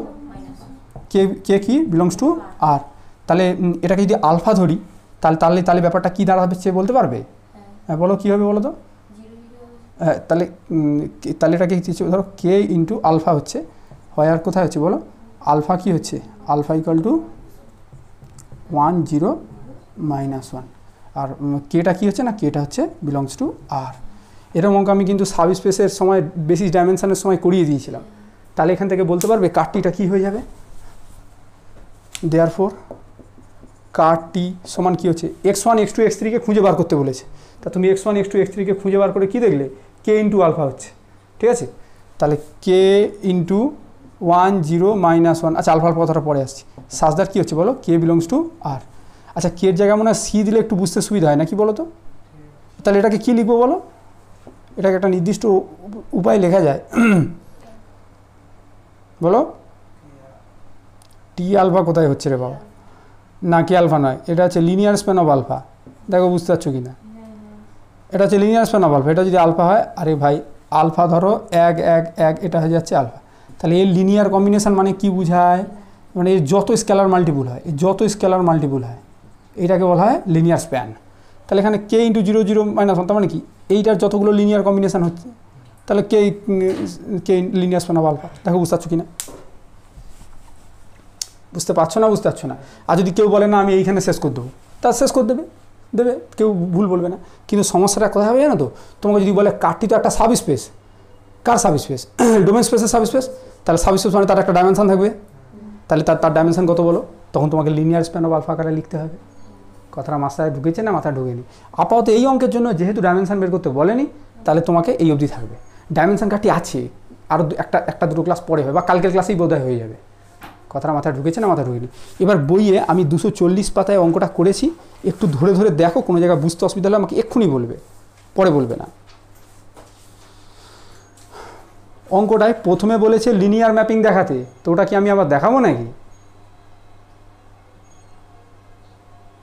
কে কি বিলংস টু আর। তাহলে এটাকে যদি আলফা ধরি, তাহলে তাহলে ব্যাপারটা কী দাঁড়াবে সে বলতে পারবে? হ্যাঁ বলো কী হবে বলো তো। হ্যাঁ তাহলে তাহলে এটাকে ধরো কে ইন্টু আলফা হচ্ছে, হয় আর কোথায় হচ্ছে বলো, আলফা কি হচ্ছে, আলফা ইকুয়াল টু 1 0 মাইনাস 1, আর কেটা কী হচ্ছে না, কেটা হচ্ছে বিলংস টু আর। এরকম অঙ্ক আমি কিন্তু সাব স্পেসের সময় বেসিস ডাইমেনশনের সময় করিয়ে দিয়েছিলাম। তাহলে এখান থেকে বলতে পারবে কাটটিটা কী হয়ে যাবে। দেয়ারফর কাটটি সমান কী হচ্ছে, x1 x2 x3কে খুঁজে বার করতে বলেছে। তা তুমি x1 x2 x3কে খুঁজে বার করে কী দেখলে, কে ইন্টু আলফা হচ্ছে, ঠিক আছে। তাহলে কে ইন্টু 1 0 মাইনাস 1, আচ্ছা আলফার কথাটা পরে আসছি। সাজদার কী হচ্ছে বলো, কে বিলংস টু আর। আচ্ছা কের জায়গায় মনে হয় সি দিলে একটু বুঝতে সুবিধা হয় নাকি বলো তো। তাহলে এটাকে কী লিখবো বলো, এটাকে একটা নির্দিষ্ট উপায় লেখা যায় বলো। টি আলফা কোথায় হচ্ছে রে বাবা, না কে আলফা নয়, এটা হচ্ছে লিনিয়ার স্প্যান অফ আলফা। দেখো বুঝতে পারছো কি না, এটা হচ্ছে লিনিয়ার স্প্যান অফ আলফা। এটা যদি আলফা হয়, আরে ভাই আলফা ধরো 1 1 1, এটা হয়ে যাচ্ছে আলফা। তাহলে এই লিনিয়ার কম্বিনেশন মানে কি বোঝায়, মানে এর যত স্কেলার মাল্টিপুল হয়, যত স্কেলার মাল্টিপুল হয় এইটাকে বলা হয় লিনিয়ার স্প্যান। তাহলে এখানে কে ইন্টু 0 0 মাইনাস 1, তার মানে কি এইটার যতগুলো লিনিয়ার কম্বিনেশন হচ্ছে, তাহলে কে লিনিয়ার স্প্যান অফ আলফা। দেখো বুঝতে পারছো কি না, বুঝতে পারছো না, বুঝতে পারছো না। আর যদি কেউ বলে না আমি এইখানে শেষ করে দেবো, তা শেষ করে দেবে, কেউ ভুল বলবে না। কিন্তু সমস্যাটা কোথায় হবে জানো তো, তোমাকে যদি বলে কাটটি তো একটা সাব স্পেস, কার সাব স্পেস, ডোমেন স্পেসের সাব স্পেস, তাহলে সাব স্পেস মানে তার একটা ডাইমেনশন থাকবে। তাহলে তার ডাইমেনশন কত বলো, তখন তোমাকে লিনিয়ার স্প্যান অফ আলফা আকারে লিখতে হবে। কথাটা মাথায় ঢুকেছে না, মাথায় ঢুকেনি। আপাতত এই অঙ্কের জন্য যেহেতু ডাইমেনশন বের করতে বলেনি, তাহলে তোমাকে এই অবধি থাকবে। ডাইমেনশন কাটটি আছে, আরও একটা দুটো ক্লাস পরে হবে, বা কালকের ক্লাসেই বোধহয় হয়ে যাবে। কথাটা মাথায় ঢুকেছে না, মাথায় ঢুকেনি। এবার বইয়ে আমি 240 পাতায় অঙ্কটা করেছি, একটু ধরে ধরে দেখো, কোনো জায়গায় বুঝতে অসুবিধা হলে আমাকে এক্ষুনি বলবে, পরে বলবে না। অঙ্কটায় প্রথমে বলেছে লিনিয়ার ম্যাপিং দেখাতে, তো ওটা কি আমি আবার দেখাবো নাকি?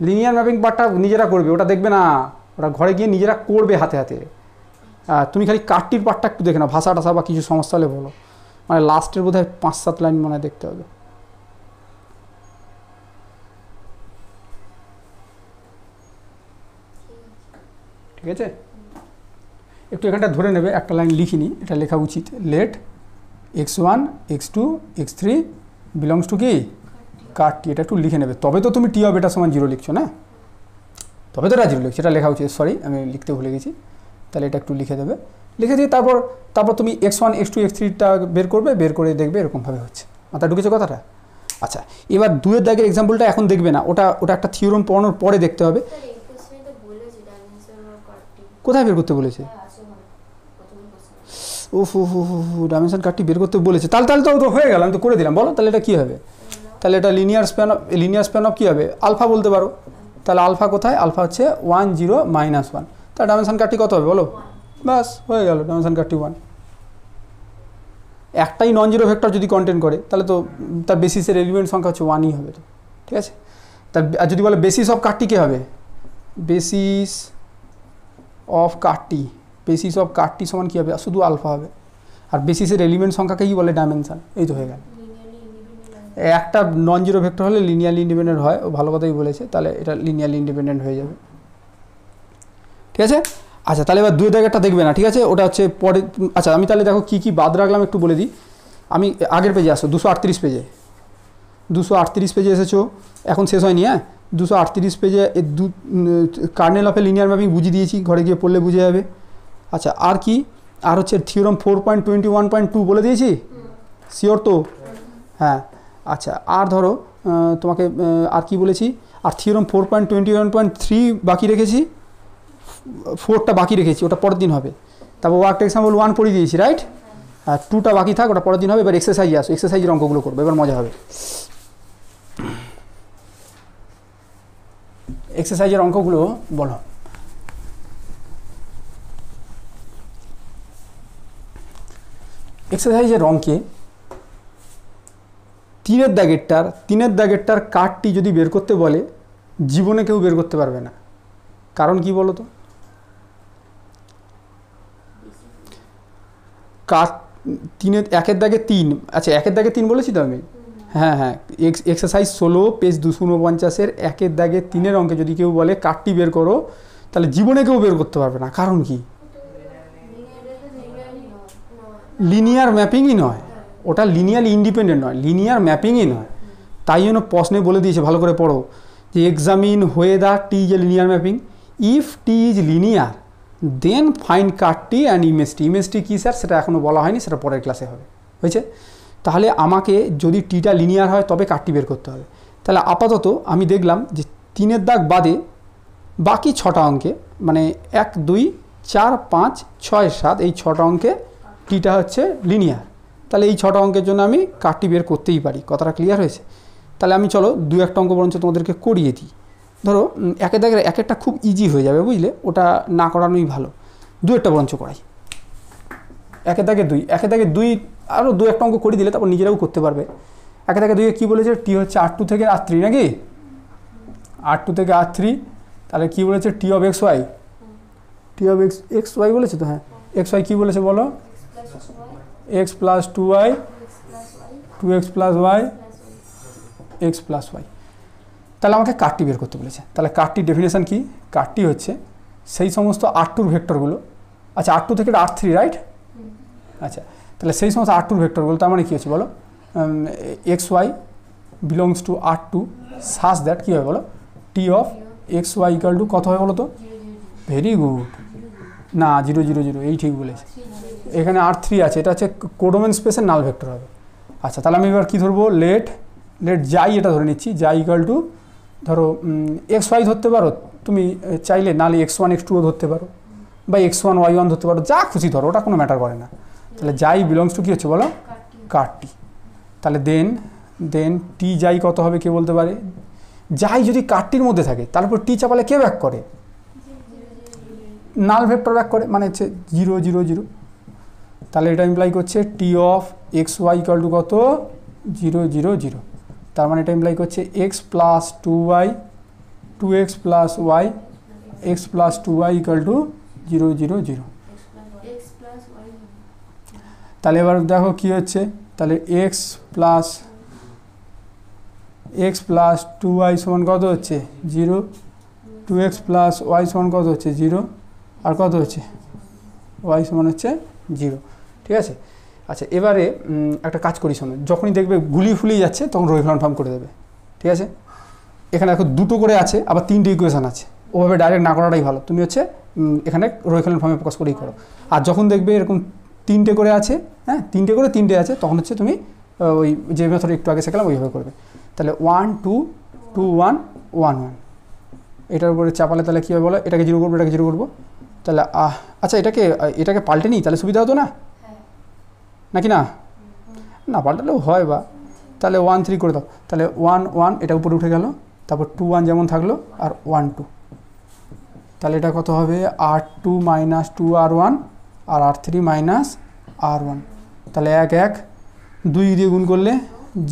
লিনিয়ার ম্যাপিং পার্টটা নিজেরা করবে, ওটা দেখবে না, ওটা ঘরে গিয়ে নিজেরা করবে হাতে হাতে। তুমি খালি কাটটির পার্টটা একটু দেখে নাও, ভাষা টাষা বা কিছু সমস্যা হলে বলো। মানে লাস্টের বোধহয় 5-7 লাইন মনে হয় দেখতে হবে। ঠিক আছে, একটু এখানটা ধরে নেবে, একটা লাইন লিখিনি, এটা লেখা উচিত। Late x1 x2 x3 belongs to কি কাটটি, এটা একটু লিখে নেবে। তবে তো তুমি টি অফ এটা সমান 0 লিখছো না, তবে তো এটা 0 লিখছো, এটা লেখা উচিত। সরি আমি লিখতে ভুলে গেছি। তাহলে এটা একটু লিখে দেবে, লিখে দিয়ে তারপর তুমি x1 x2 x3টা বের করবে, বের করে দেখবে এরকমভাবে হচ্ছে। মাথা ঢুকেছে কথাটা? আচ্ছা এবার 2-এর দাগের এক্সাম্পলটা এখন দেখবে না, ওটা একটা থিওরাম পড়ানোর পরে দেখতে হবে। কোথায় বের করতে বলেছে? ডাইমেনশন কাটটি বের করতে বলেছে, তাহলে তো হয়ে গেল, আমি তো করে দিলাম। বলো তাহলে এটা কী হবে, তাহলে এটা লিনিয়ার স্প্যান অফ কী হবে, আলফা বলতে পারো। তাহলে আলফা কোথায়, আলফা হচ্ছে 1 0 মাইনাস 1, তাহলে ডাইমেনশন কাটটি কত হবে বলো, বাস হয়ে গেল, ডাইমেনশন কাটটি 1। একটাই নন জিরো ভেক্টর যদি কন্টেন্ট করে, তাহলে তো তার বেসিসের এলিমেন্ট সংখ্যা হচ্ছে 1ই হবে, তো ঠিক আছে। আর যদি বলে বেসিস অফ কাটটি কী হবে, বেসিস অফ কাটটি, বেসিস অফ কার্ডটি সমান কী হবে, শুধু আলফা হবে। আর বেসিসের এলিমেন্ট সংখ্যাকে কী বলে, ডাইমেনশন। এই তো হয়ে গেল। একটা নন জিরো ভেক্টর হলে লিনিয়ারলি ইন্ডিপেন্ডেন্ট হয়, ও ভালো কথাই বলেছে, তাহলে এটা লিনিয়ারলি ইন্ডিপেন্ডেন্ট হয়ে যাবে। ঠিক আছে। আচ্ছা তাহলে এবার 2 দাগেরটা দেখবে না, ঠিক আছে, ওটা হচ্ছে পরে। আচ্ছা আমি তাহলে দেখো কী কী বাদ রাখলাম একটু বলে দিই। আমি আগের পেজে আসো, 238 পেজে, 238 পেজে এসেছো, এখন শেষ হয়নি। হ্যাঁ, 238 পেজে kernel of A linear mapping বুঝিয়ে দিয়েছি, ঘরে গিয়ে পড়লে বুঝে যাবে। আচ্ছা আর কি, আর হচ্ছে থিওরাম 4.21.2 বলে দিয়েছি, শিওর তো? হ্যাঁ। আচ্ছা আর ধরো তোমাকে আর কি বলেছি, আর থিওরাম 4.21.3 বাকি রেখেছি, 4টা বাকি রেখেছি, ওটা পরের দিন হবে। তারপর ওয়ার্ক এক্সাম্পল 1 পড়িয়ে দিয়েছি, রাইট? আর 2টা বাকি থাক, ওটা পরের দিন হবে। এবার এক্সারসাইজে আসো, এক্সারসাইজের অঙ্কগুলো করবো, এবার মজা হবে। এক্সারসাইজের অঙ্কগুলো বলো। এক্সারসাইজের অঙ্কে 3-এর দাগেরটার কার্ডটি যদি বের করতে বলে, জীবনে কেউ বের করতে পারবে না। কারণ কি বলো তো? কার্ড 1-এর দাগে 3, আচ্ছা 1-এর দাগে 3 বলেছি তো আমি। হ্যাঁ হ্যাঁ, এক্সারসাইজ 16 পেজ 249-এর 1-এর দাগে 3-এর অঙ্কে যদি কেউ বলে কার্ডটি বের করো, তাহলে জীবনে কেউ বের করতে পারবে না। কারণ কি? লিনিয়ার ম্যাপিংই নয়, ওটা লিনিয়ারলি ইন্ডিপেন্ডেন্ট নয়, লিনিয়ার ম্যাপিংই নয়। তাই জন্য প্রশ্নে বলে দিয়েছে, ভালো করে পড়ো, যে examine whether t is a linear mapping, if t is linear then find কার্ডটি অ্যান্ড ইমেজটি। ইমেজটি কী স্যার, সেটা এখনও বলা হয়নি, সেটা পরের ক্লাসে হবে, হয়েছে? তাহলে আমাকে যদি টিটা লিনিয়ার হয় তবে কার্ডটি বের করতে হবে। তাহলে আপাতত আমি দেখলাম যে 3-এর দাগ বাদে বাকি 6টা অঙ্কে, মানে 1, 2, 4, 5, 6, 7 এই 6টা অঙ্কে টিটা হচ্ছে লিনিয়ার। তাহলে এই 6টা অঙ্কের জন্য আমি কার্ডটি বের করতেই পারি। কথাটা ক্লিয়ার হয়েছে? তাহলে আমি চলো 2-1টা অঙ্ক বরঞ্চ তোমাদেরকে করিয়ে দিই। ধরো 1-এর দাগের 1-একটা খুব ইজি হয়ে যাবে, বুঝলে, ওটা না করানোই ভালো। 2-একটা বরঞ্চ করাই। 1-এর দাগে 2, 1-এর দাগে 2 আরও 2-একটা অঙ্ক করে দিলে তারপর নিজেরাও করতে পারবে। 1-এর দাগে 2-এ কী বলেছে, টি হচ্ছে R2 থেকে R3 নাকি, R2 থেকে R3। তাহলে কী বলেছে, T of x y, T of x y বলেছে তো। হ্যাঁ, এক্স ওয়াই কী বলেছে বলো, x plus 2y, 2x plus y, x plus y. তাহলে আমাকে কার্ডটি বের করতে বলেছে। তাহলে কার্ডটির ডেফিনেশান কি, কার্ডটি হচ্ছে সেই সমস্ত R2-র ভেক্টরগুলো, আচ্ছা R2 থেকে R3, রাইট? আচ্ছা তাহলে সেই সমস্ত R2-র ভেক্টরগুলো, তার মানে কী হচ্ছে বলো, x y belongs to R2 such that কী হবে বলো, T of x y equal to কত হয় বলো তো? ভেরি গুড, না 0 0 0, এই ঠিক বলেছে। এখানে R3 আছে, এটা হচ্ছে কোডোমেন স্পেসের নাল ভেক্টর হবে। আচ্ছা তাহলে আমি এবার কী ধরবো, লেট যাই এটা ধরে নিচ্ছি, যাই ইকাল টু ধরো এক্স ওয়াই ধরতে পারো তুমি চাইলে, নালে x1 x2ও ধরতে পারো, বা x1 y1 ধরতে পারো, যা খুশি ধরো, ওটা কোনো ম্যাটার করে না। তাহলে যাই বিলংস টু কী হচ্ছে বলো, কার্ডটি। তাহলে দেন টি যাই কত হবে কে বলতে পারে? যাই যদি কার্ডটির মধ্যে থাকে তারপর টি চাপালে কে ব্যাক করে, নাল ভেক্টর ব্যাক করে, মানে হচ্ছে 0 0 0। তাহলে এটা ইমপ্লাই করছে T of x y equal to কত, 0 0 0। তার মানে এটা ইমপ্লাই করছে x plus 2y, 2x plus y, x plus 2y equal to 0 0 0। তাহলে এবার দেখো কী হচ্ছে, তাহলে এক্স প্লাস 2y সমান কত হচ্ছে 0, 2x প্লাস ওয়াই সমান কত হচ্ছে 0, আর কত হচ্ছে ওয়াই সমান হচ্ছে 0। ঠিক আছে। আচ্ছা এবারে একটা কাজ করি, শোনো, যখনই দেখবে গুলিয়ে ফুলিয়ে যাচ্ছে তখন রোহিফলন ফর্ম করে দেবে। ঠিক আছে, এখানে দেখো 2টো করে আছে, আবার 3টে ইকুয়েশান আছে, ওভাবে ডাইরেক্ট না করাটাই ভালো। তুমি হচ্ছে এখানে রোহিফলন ফর্মে ফোকাস করেই করো। আর যখন দেখবে এরকম 3টে করে আছে, হ্যাঁ 3টে আছে, তখন হচ্ছে তুমি ওই যে মেথড একটু আগে শেখালাম ওইভাবে করবে। তাহলে 1 2 2 1 1 1 এটার উপরে চাপালে তাহলে কী হবে বলো, এটাকে 0 করবো, এটাকে 0 করবো। তাহলে আচ্ছা এটাকে পাল্টে নিই, তাহলে সুবিধা হতো না নাকি, না পাল্টালেও হয়, বা তাহলে 1 3 করে দাও। তাহলে 1 1 এটা উপরে উঠে গেল, তারপর 2 1 যেমন থাকলো, আর 1 2। তাহলে এটা কত হবে, R2 মাইনাস 2 R1 আর R3 মাইনাস R1। তাহলে 1 1, 2 দিয়ে গুণ করলে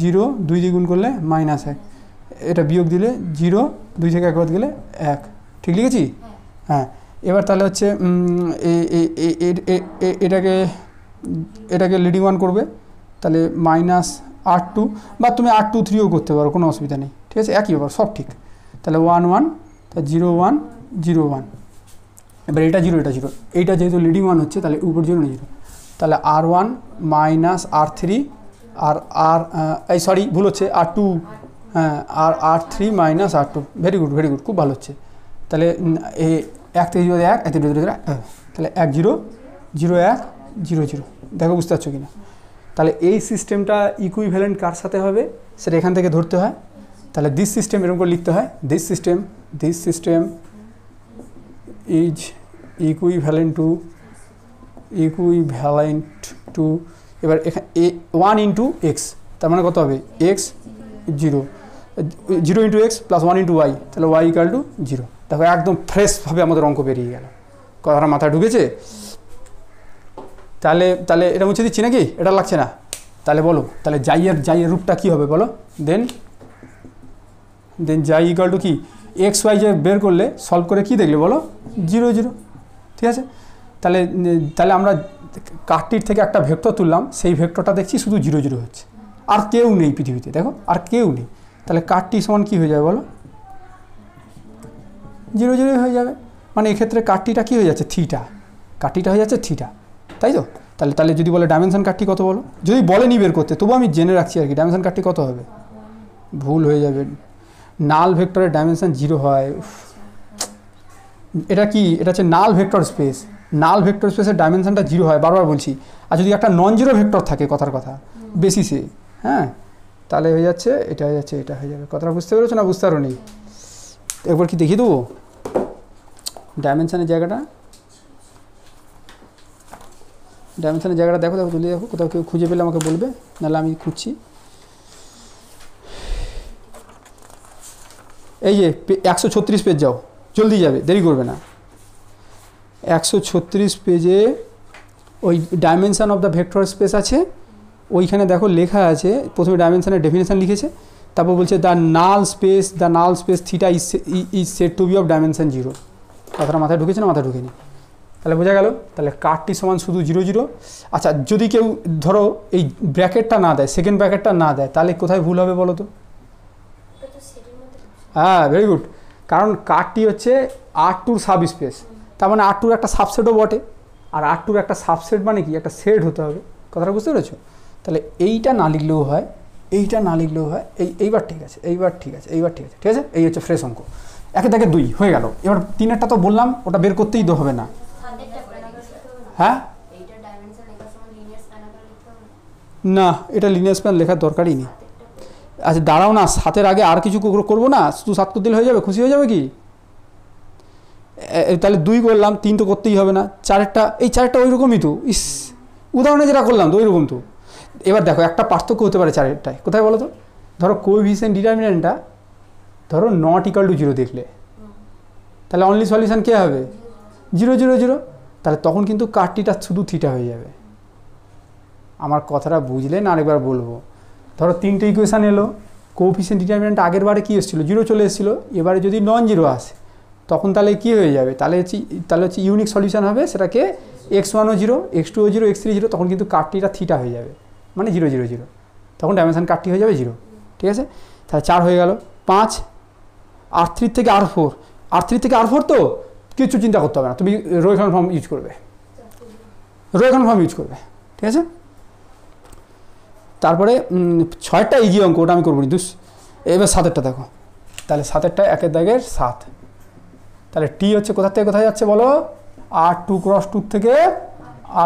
0, 2 দিয়ে গুণ করলে -1, এটা বিয়োগ দিলে 0, 2 থেকে 1 বাদ গেলে 1। ঠিক লিখেছি? হ্যাঁ। এবার তাহলে হচ্ছে এটাকে লিডিং ওয়ান করবে, তাহলে -R2 বা তুমি R2 3ও করতে পারো, কোনো অসুবিধা নেই, ঠিক আছে, একই ব্যাপার, সব ঠিক। তাহলে 1 1, তা 0 1 0 1, এবার এটা 0 এটা 0, এইটা যেহেতু লিডিং ওয়ান হচ্ছে তাহলে উপর 0 0, তাহলে R1 -R3 আর এই সরি ভুল হচ্ছে R2, হ্যাঁ R3 -R2, ভেরি গুড খুব ভালো হচ্ছে। তাহলে 1 থেকে 0 1, 1 থেকে 0 তাহলে 1 0 0 1 0 0, দেখো বুঝতে পারছো কিনা। তাহলে এই সিস্টেমটা ইকুইভ্যালেন্ট কার সাথে হবে সেটা এখান থেকে ধরতে হয়। তাহলে দিস সিস্টেম এরকম করে লিখতে হয়, this system is equivalent to এবার এখানে 1 ইন্টু এক্স, তার মানে কত হবে x 0 0 into x plus 1 into y, তাহলে ওয়াই ইকাল টু 0। দেখো একদম ফ্রেশভাবে আমাদের অঙ্ক বেরিয়ে গেল, কথাটা মাথায় ঢুকেছে। তাহলে তাহলে এটা মুছে দিচ্ছি নাকি, এটা লাগছে না, তাহলে বলো তাহলে জাইয়ের রূপটা কী হবে বলো, দেন জাই ইকাল টু কি এক্স ওয়াই যে বের করলে সলভ করে কি দেখলে বলো 0 0, ঠিক আছে। তাহলে তাহলে আমরা কার্টির থেকে একটা ভেক্টর তুললাম, সেই ভেক্টরটা দেখছি শুধু 0 0 হচ্ছে, আর কেউ নেই পৃথিবীতে, দেখো আর কেউ নেই, তাহলে কার্টি সমান কী হয়ে যাবে বলো 0 0 হয়ে যাবে, মানে এক্ষেত্রে কার্টিটা কী হয়ে যাচ্ছে কার্টিটা হয়ে যাচ্ছে থিটা, তাই তো। তাহলে তাহলে যদি বলে ডাইমেনশন কার্টি কত বলো, যদি বলেনি বের করতে তবু আমি জেনে রাখছি আর কি, ডাইমেনশন কার্টি কত হবে, ভুল হয়ে যাবে, নাল ভেক্টরের ডাইমেনশন 0 হয়। এটা কি, এটা হচ্ছে নাল ভেক্টর স্পেস, নাল ভেক্টর স্পেসের ডাইমেনশনটা 0 হয়, বারবার বলছি। আর যদি একটা নন জিরো ভেক্টর থাকে কথার কথা বেসিসে, হ্যাঁ, তাহলে হয়ে যাচ্ছে এটা হয়ে যাচ্ছে এটা হয়ে যাবে, কথাটা বুঝতে পেরেছো না বুঝতে পারো নি। একবার কি দেখিয়ে দেবো ডাইমেনশনের জায়গাটা, দেখো তুলে দেখো, কোথাও কেউ খুঁজে পেলে আমাকে বলবে, নাহলে আমি খুঁজছি। এই যে 136 পেজ যাও, জলদি যাবে, দেরি করবে না। 136 পেজে ওই dimension of the vector space আছে, ওইখানে দেখো লেখা আছে, প্রথমে ডাইমেনশনের ডেফিনেশন লিখেছে, তারপর বলছে the null space theta is said to be of dimension 0। কথাটা মাথায় ঢুকেছে না মাথায় ঢুকেনি, তাহলে বোঝা গেল। তাহলে কার্টি সমান শুধু 0 0। আচ্ছা যদি কেউ ধরো এই ব্র্যাকেটটা না দেয়, সেকেন্ড ব্র্যাকেটটা না দেয়, তাহলে কোথায় ভুল হবে বলো তো। হ্যাঁ ভেরি গুড, কারণ কার্টি হচ্ছে R2 সাব স্পেস, তার মানে R2 একটা সাবসেটও বটে, আর R2 একটা সাবসেট মানে কি একটা সেট হতে হবে, কথাটা বুঝতে পেরেছো। তাহলে এইটা না লিখলেও হয়, এইবার ঠিক আছে, ঠিক আছে, এই হচ্ছে ফ্রেশ অঙ্ক। একে থেকে 2 হয়ে গেল। এবার 3-এরটা তো বললাম, ওটা বের করতেই তো হবে না, হ্যাঁ না, এটা লিনিয়ার স্প্যান লেখার দরকারই নেই। আচ্ছা দাঁড়াও না, 7-এর আগে আর কিছু করবো না, শুধু 7 করে দিলে হয়ে যাবে, খুশি হয়ে যাবে কি। তাহলে 2 করলাম, 3 তো করতেই হবে না, 4-এরটা এই 4-এরটা ওই রকমই তো, উদাহরণে যেটা করলাম তো ওই রকম তো। এবার দেখো একটা পার্থক্য হতে পারে 4-এরটায়, কোথায় বলো তো, ধরো কোএফিসিয়েন্ট ডিটারমিনেন্টটা ধরো নট ইকুয়াল টু 0 দেখলে, তাহলে অনলি সলিউশন কে হবে 0 0 0, তাহলে তখন কিন্তু কার্টিটা শুধু থিটা হয়ে যাবে। আমার কথাটা বুঝলে না আরেকবার বলবো, ধরো 3টে ইকুয়েশান এলো, কোএফিসিয়েন্ট ডিটারমিনেন্ট আগের বারে কী এসেছিলো 0 চলে এসেছিলো, এবারে যদি নন জিরো আসে তখন তাহলে কী হয়ে যাবে, তাহলে হচ্ছে ইউনিক সলিউশন হবে, সেটাকে x1ও 0 x2ও 0 x3 0, তখন কিন্তু কার্টিটা থিটা হয়ে যাবে, মানে 0 0 0, তখন ডাইমেনশন কার্টি হয়ে যাবে 0, ঠিক আছে। তাহলে 4 হয়ে গেল। 5 R3 থেকে R4 তো কিছু চিন্তা করতে হবে না, তুমি রোয়েখান ফর্ম ইউজ করবে, ঠিক আছে। তারপরে 6-টা ইজি অঙ্ক, ওটা আমি করবো নি, এবার 7-এরটা দেখো, তাহলে 7-এরটা 1-এর দাগের 7, তাহলে টি হচ্ছে কোথা থেকে কোথায় যাচ্ছে বলো, R2 × 2 থেকে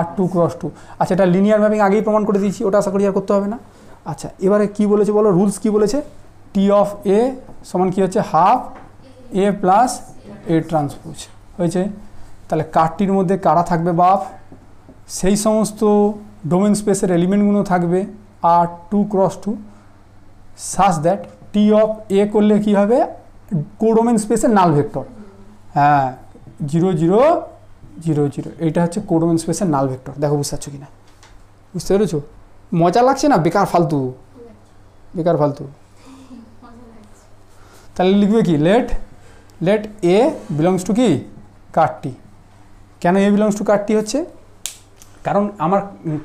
R2 × 2। আচ্ছা এটা লিনিয়ার ম্যাপিং আগেই প্রমাণ করে দিয়েছি, ওটা আশা করি আর করতে হবে না। আচ্ছা এবারে কি বলেছে বলো, রুলস কি বলেছে, টি অফ এ সমান কি হচ্ছে ½ A + A ট্রান্সপোজ হয়েছে। তাহলে কার্টির মধ্যে কারা থাকবে বাপ, সেই সমস্ত ডোমেন স্পেসের এলিমেন্টগুলো থাকবে R2 × 2 such that T of a করলে কি হবে, কোডোমেন স্পেসের নাল ভেক্টর, হ্যাঁ 0 0 0 0, এইটা হচ্ছে কোডোমেন স্পেসের নাল ভেক্টর। দেখো বুঝতে পারছো কিনা, বুঝতে পেরেছো, মজা লাগছে না, বেকার ফালতু। তাহলে লিখবে কি, লেট এ বিলংস টু কি কার্টি, কেন এ বিলংস টু কার্টি হচ্ছে? কারণ আমার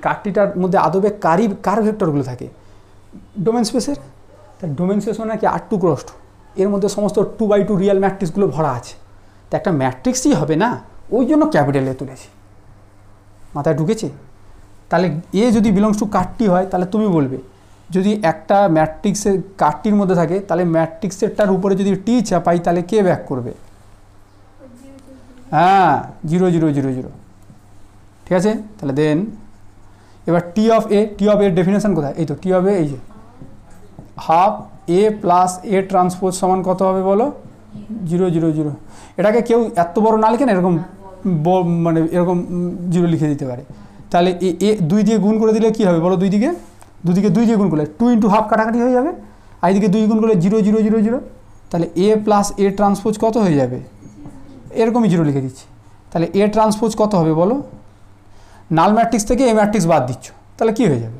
কার্টিটার মধ্যে আদবে কার ভেক্টরগুলো থাকে ডোমেন স্পেসের। তার ডোমেন স্পেস মানে কি R2 × 2, এর মধ্যে সমস্ত 2x2 রিয়েল ম্যাট্রিক্সগুলো ভরা আছে। তো একটা ম্যাট্রিক্সই হবে না, ওই জন্য ক্যাপিটাল এ তুলেছি। মাথায় ঢুকেছে? তাহলে এ যদি বিলংস টু কার্টি হয় তাহলে তুমি বলবে যদি একটা ম্যাট্রিক্সের কার্টির মধ্যে থাকে তাহলে ম্যাট্রিক্সেরটার উপরে যদি টি চাপাই তাহলে কে ব্যাক করবে? হ্যাঁ 0 0 0 0। ঠিক আছে, তাহলে দেন এবার টি অফ এর ডেফিনেশন কোথায়? এই তো টি অফ এ, এই যে half a plus a transpose সমান কত হবে বলো? 0 0 0। এটাকে কেউ এত বড় না লিখে না, এরকম মানে এরকম 0 লিখে দিতে পারে। তাহলে এ 2 দিয়ে গুণ করে দিলে কি হবে বলো? দুদিকে 2 দিয়ে গুণ করলে 2 × হাফ কাটাকাটি হয়ে যাবে, আর এদিকে 2 গুণ করলে 0 0 0 0। তাহলে এ প্লাস এ ট্রান্সপোজ কত হয়ে যাবে? এরকমই 0 লিখে দিচ্ছি। তাহলে এ ট্রান্সপোজ কত হবে বলো? নাল ম্যাট্রিক্স থেকে এ ম্যাট্রিক্স বাদ দিচ্ছ, তাহলে কি হয়ে যাবে?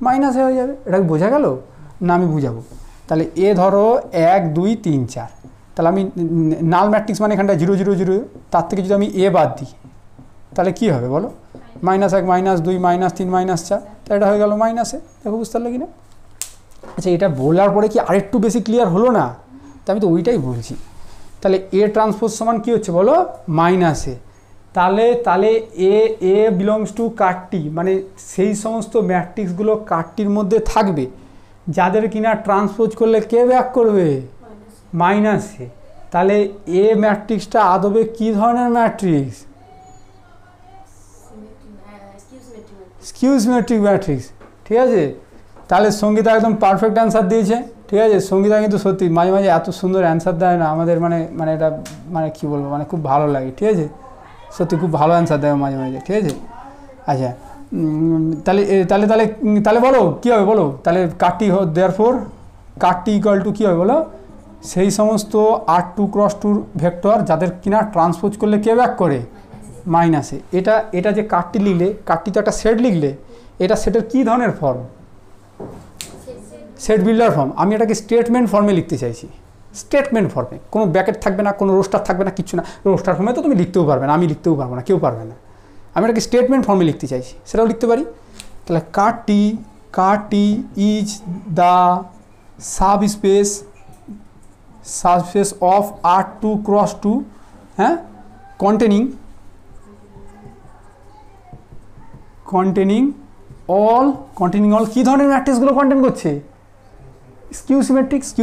মাইনাসে হয়ে যাবে। এটা কি বোঝা গেল না? আমি বুঝাবো। তাহলে এ ধরো 1 2 3 4, তাহলে আমি নাল ম্যাট্রিক্স মানে এখানটা 0 0 0, তার থেকে যদি আমি এ বাদ দিই তাহলে কি হবে বলো? -1 -2 -3 -4, তাহলে এটা হয়ে গেল মাইনাসে। দেখো বুঝতে পারলে কি না? আচ্ছা, এটা বলার পরে কি আরেকটু বেশি ক্লিয়ার হলো না? তা আমি তো ওইটাই বলছি। তাহলে এ ট্রান্সপোজ সমান কী হচ্ছে বলো? মাইনাসে। তাহলে এ বিলংস টু কার্টি, মানে সেই সমস্ত ম্যাট্রিক্সগুলো কার্টির মধ্যে থাকবে যাদের কিনা ট্রান্সপোজ করলে কে ব্যাক করবে? মাইনাসে। তাহলে এ ম্যাট্রিক্সটা আদবে কী ধরনের ম্যাট্রিক্স? Skew symmetric matrix. ঠিক আছে, তাহলে সঙ্গীতা একদম পারফেক্ট অ্যান্সার দিয়েছে। ঠিক আছে, সঙ্গীতা কিন্তু সত্যি মাঝে মাঝে এত সুন্দর অ্যান্সার দেয় না আমাদের, মানে এটা মানে কী বলবো, মানে খুব ভালো লাগে। ঠিক আছে, সত্যি খুব ভালো অ্যান্সার দেয় মাঝে মাঝে। ঠিক আছে, আচ্ছা তাহলে তাহলে তাহলে তাহলে বলো কী হবে বলো? তাহলে ker T therefore ker T equal to কী হবে বলো? সেই সমস্ত R2 × 2 ভেক্টর যাদের কিনা ট্রান্সপোজ করলে কে ব্যাক করে? মাইনাসে। এটা যে কার্টি লিখলে, কার্টি তো একটা সেট লিখলে, এটা সেটের কী ধরনের ফর্ম? Set builder form. আমি এটাকে স্টেটমেন্ট ফর্মে লিখতে চাইছি। স্টেটমেন্ট ফর্মে, কোনো ব্র্যাকেট থাকবে না, কোনো রোস্টার থাকবে না, কিছু না। রোস্টার ফর্মে তো তুমি লিখতেও পারবে না, আমি লিখতেও পারবো না, কেউ পারবে না। আমি এটাকে স্টেটমেন্ট ফর্মে লিখতে চাইছি, সেটাও লিখতে পারি। তাহলে CAR-T is the subspace of R2 × 2, হ্যাঁ, কন্টেনিং অল কী ধরনের ম্যাট্রিক্সগুলো কন্টেন করছে? স্কিউ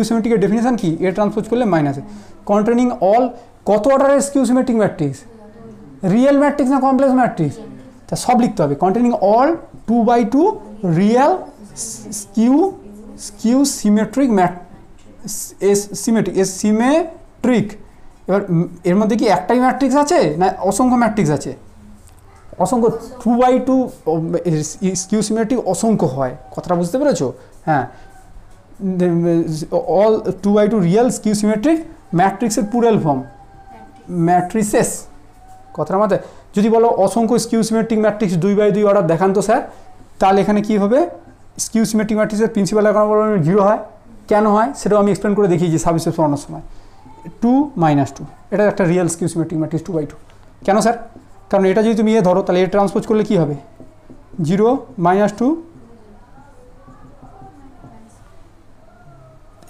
সিমেট্রিকের ডেফিনেশন কি? এ ট্রান্সপোজ করলে মাইনাসে। কন্টেনিং অল কত অর্ডারের skew symmetric matrix? Real matrix না কমপ্লেক্স ম্যাট্রিক্স? তা সব লিখতে হবে। Containing all 2x2 real skew symmetric symmetric. এবার এর মধ্যে কি একটাই ম্যাট্রিক্স আছে না অসংখ্য ম্যাট্রিক্স আছে? অসংখ্য। 2x2 স্কিউ সিমেট্রিক অসংখ্য হয়, কথাটা বুঝতে পেরেছো? হ্যাঁ, all 2x2 real skew symmetric ম্যাট্রিক্সের প্লুরাল ফর্ম ম্যাট্রিসেস। কথার মাথায় যদি বলো অসংখ্য skew symmetric matrix 2x2 order দেখান তো স্যার, তাহলে এখানে কী হবে? স্কিউ সিমেট্রিক ম্যাট্রিক্সের প্রিন্সিপাল এখন 0 হয়। কেন হয় সেটাও আমি এক্সপ্লেন করে দেখিয়েছি সাবস্পেস পড়ানোর সময়। 2 - 2 এটা একটা real skew symmetric matrix 2x2। কেন স্যার? কারণ এটা যদি তুমি ধরো তাহলে এ ট্রান্সপোজ করলে কী হবে? 0 - 2।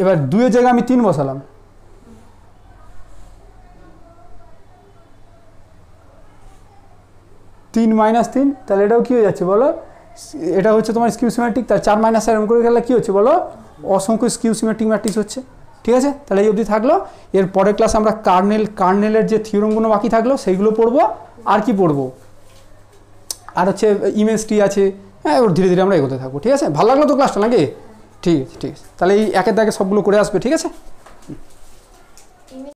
এবার 2 এর জায়গায় আমি 3 বসালাম, তিন মাইনাস 3, তাহলে এটাও কী হয়ে যাচ্ছে বলো? এটা হচ্ছে তোমার স্কিউ সিমেট্রিক। তার 4 - 4 এরকম করে গেলে কী হচ্ছে বলো? অসংখ্য স্কিউ সিমেট্রিক ম্যাট্রিক্স হচ্ছে। ঠিক আছে, তাহলে এই অবধি থাকলো। এর পরের ক্লাসে আমরা কার্নেলের যে থিওরেমগুলো বাকি থাকলো সেইগুলো পড়বো। আর কি পড়বো? আর হচ্ছে ইমেজ ট্রি আছে। হ্যাঁ, ওর ধীরে ধীরে আমরা এগোতে থাকবো। ঠিক আছে, ভালো লাগলো তো ক্লাসটা নাকি? ঠিক আছে, তাহলে এই একের দাগে সবগুলো করে আসবে। ঠিক আছে।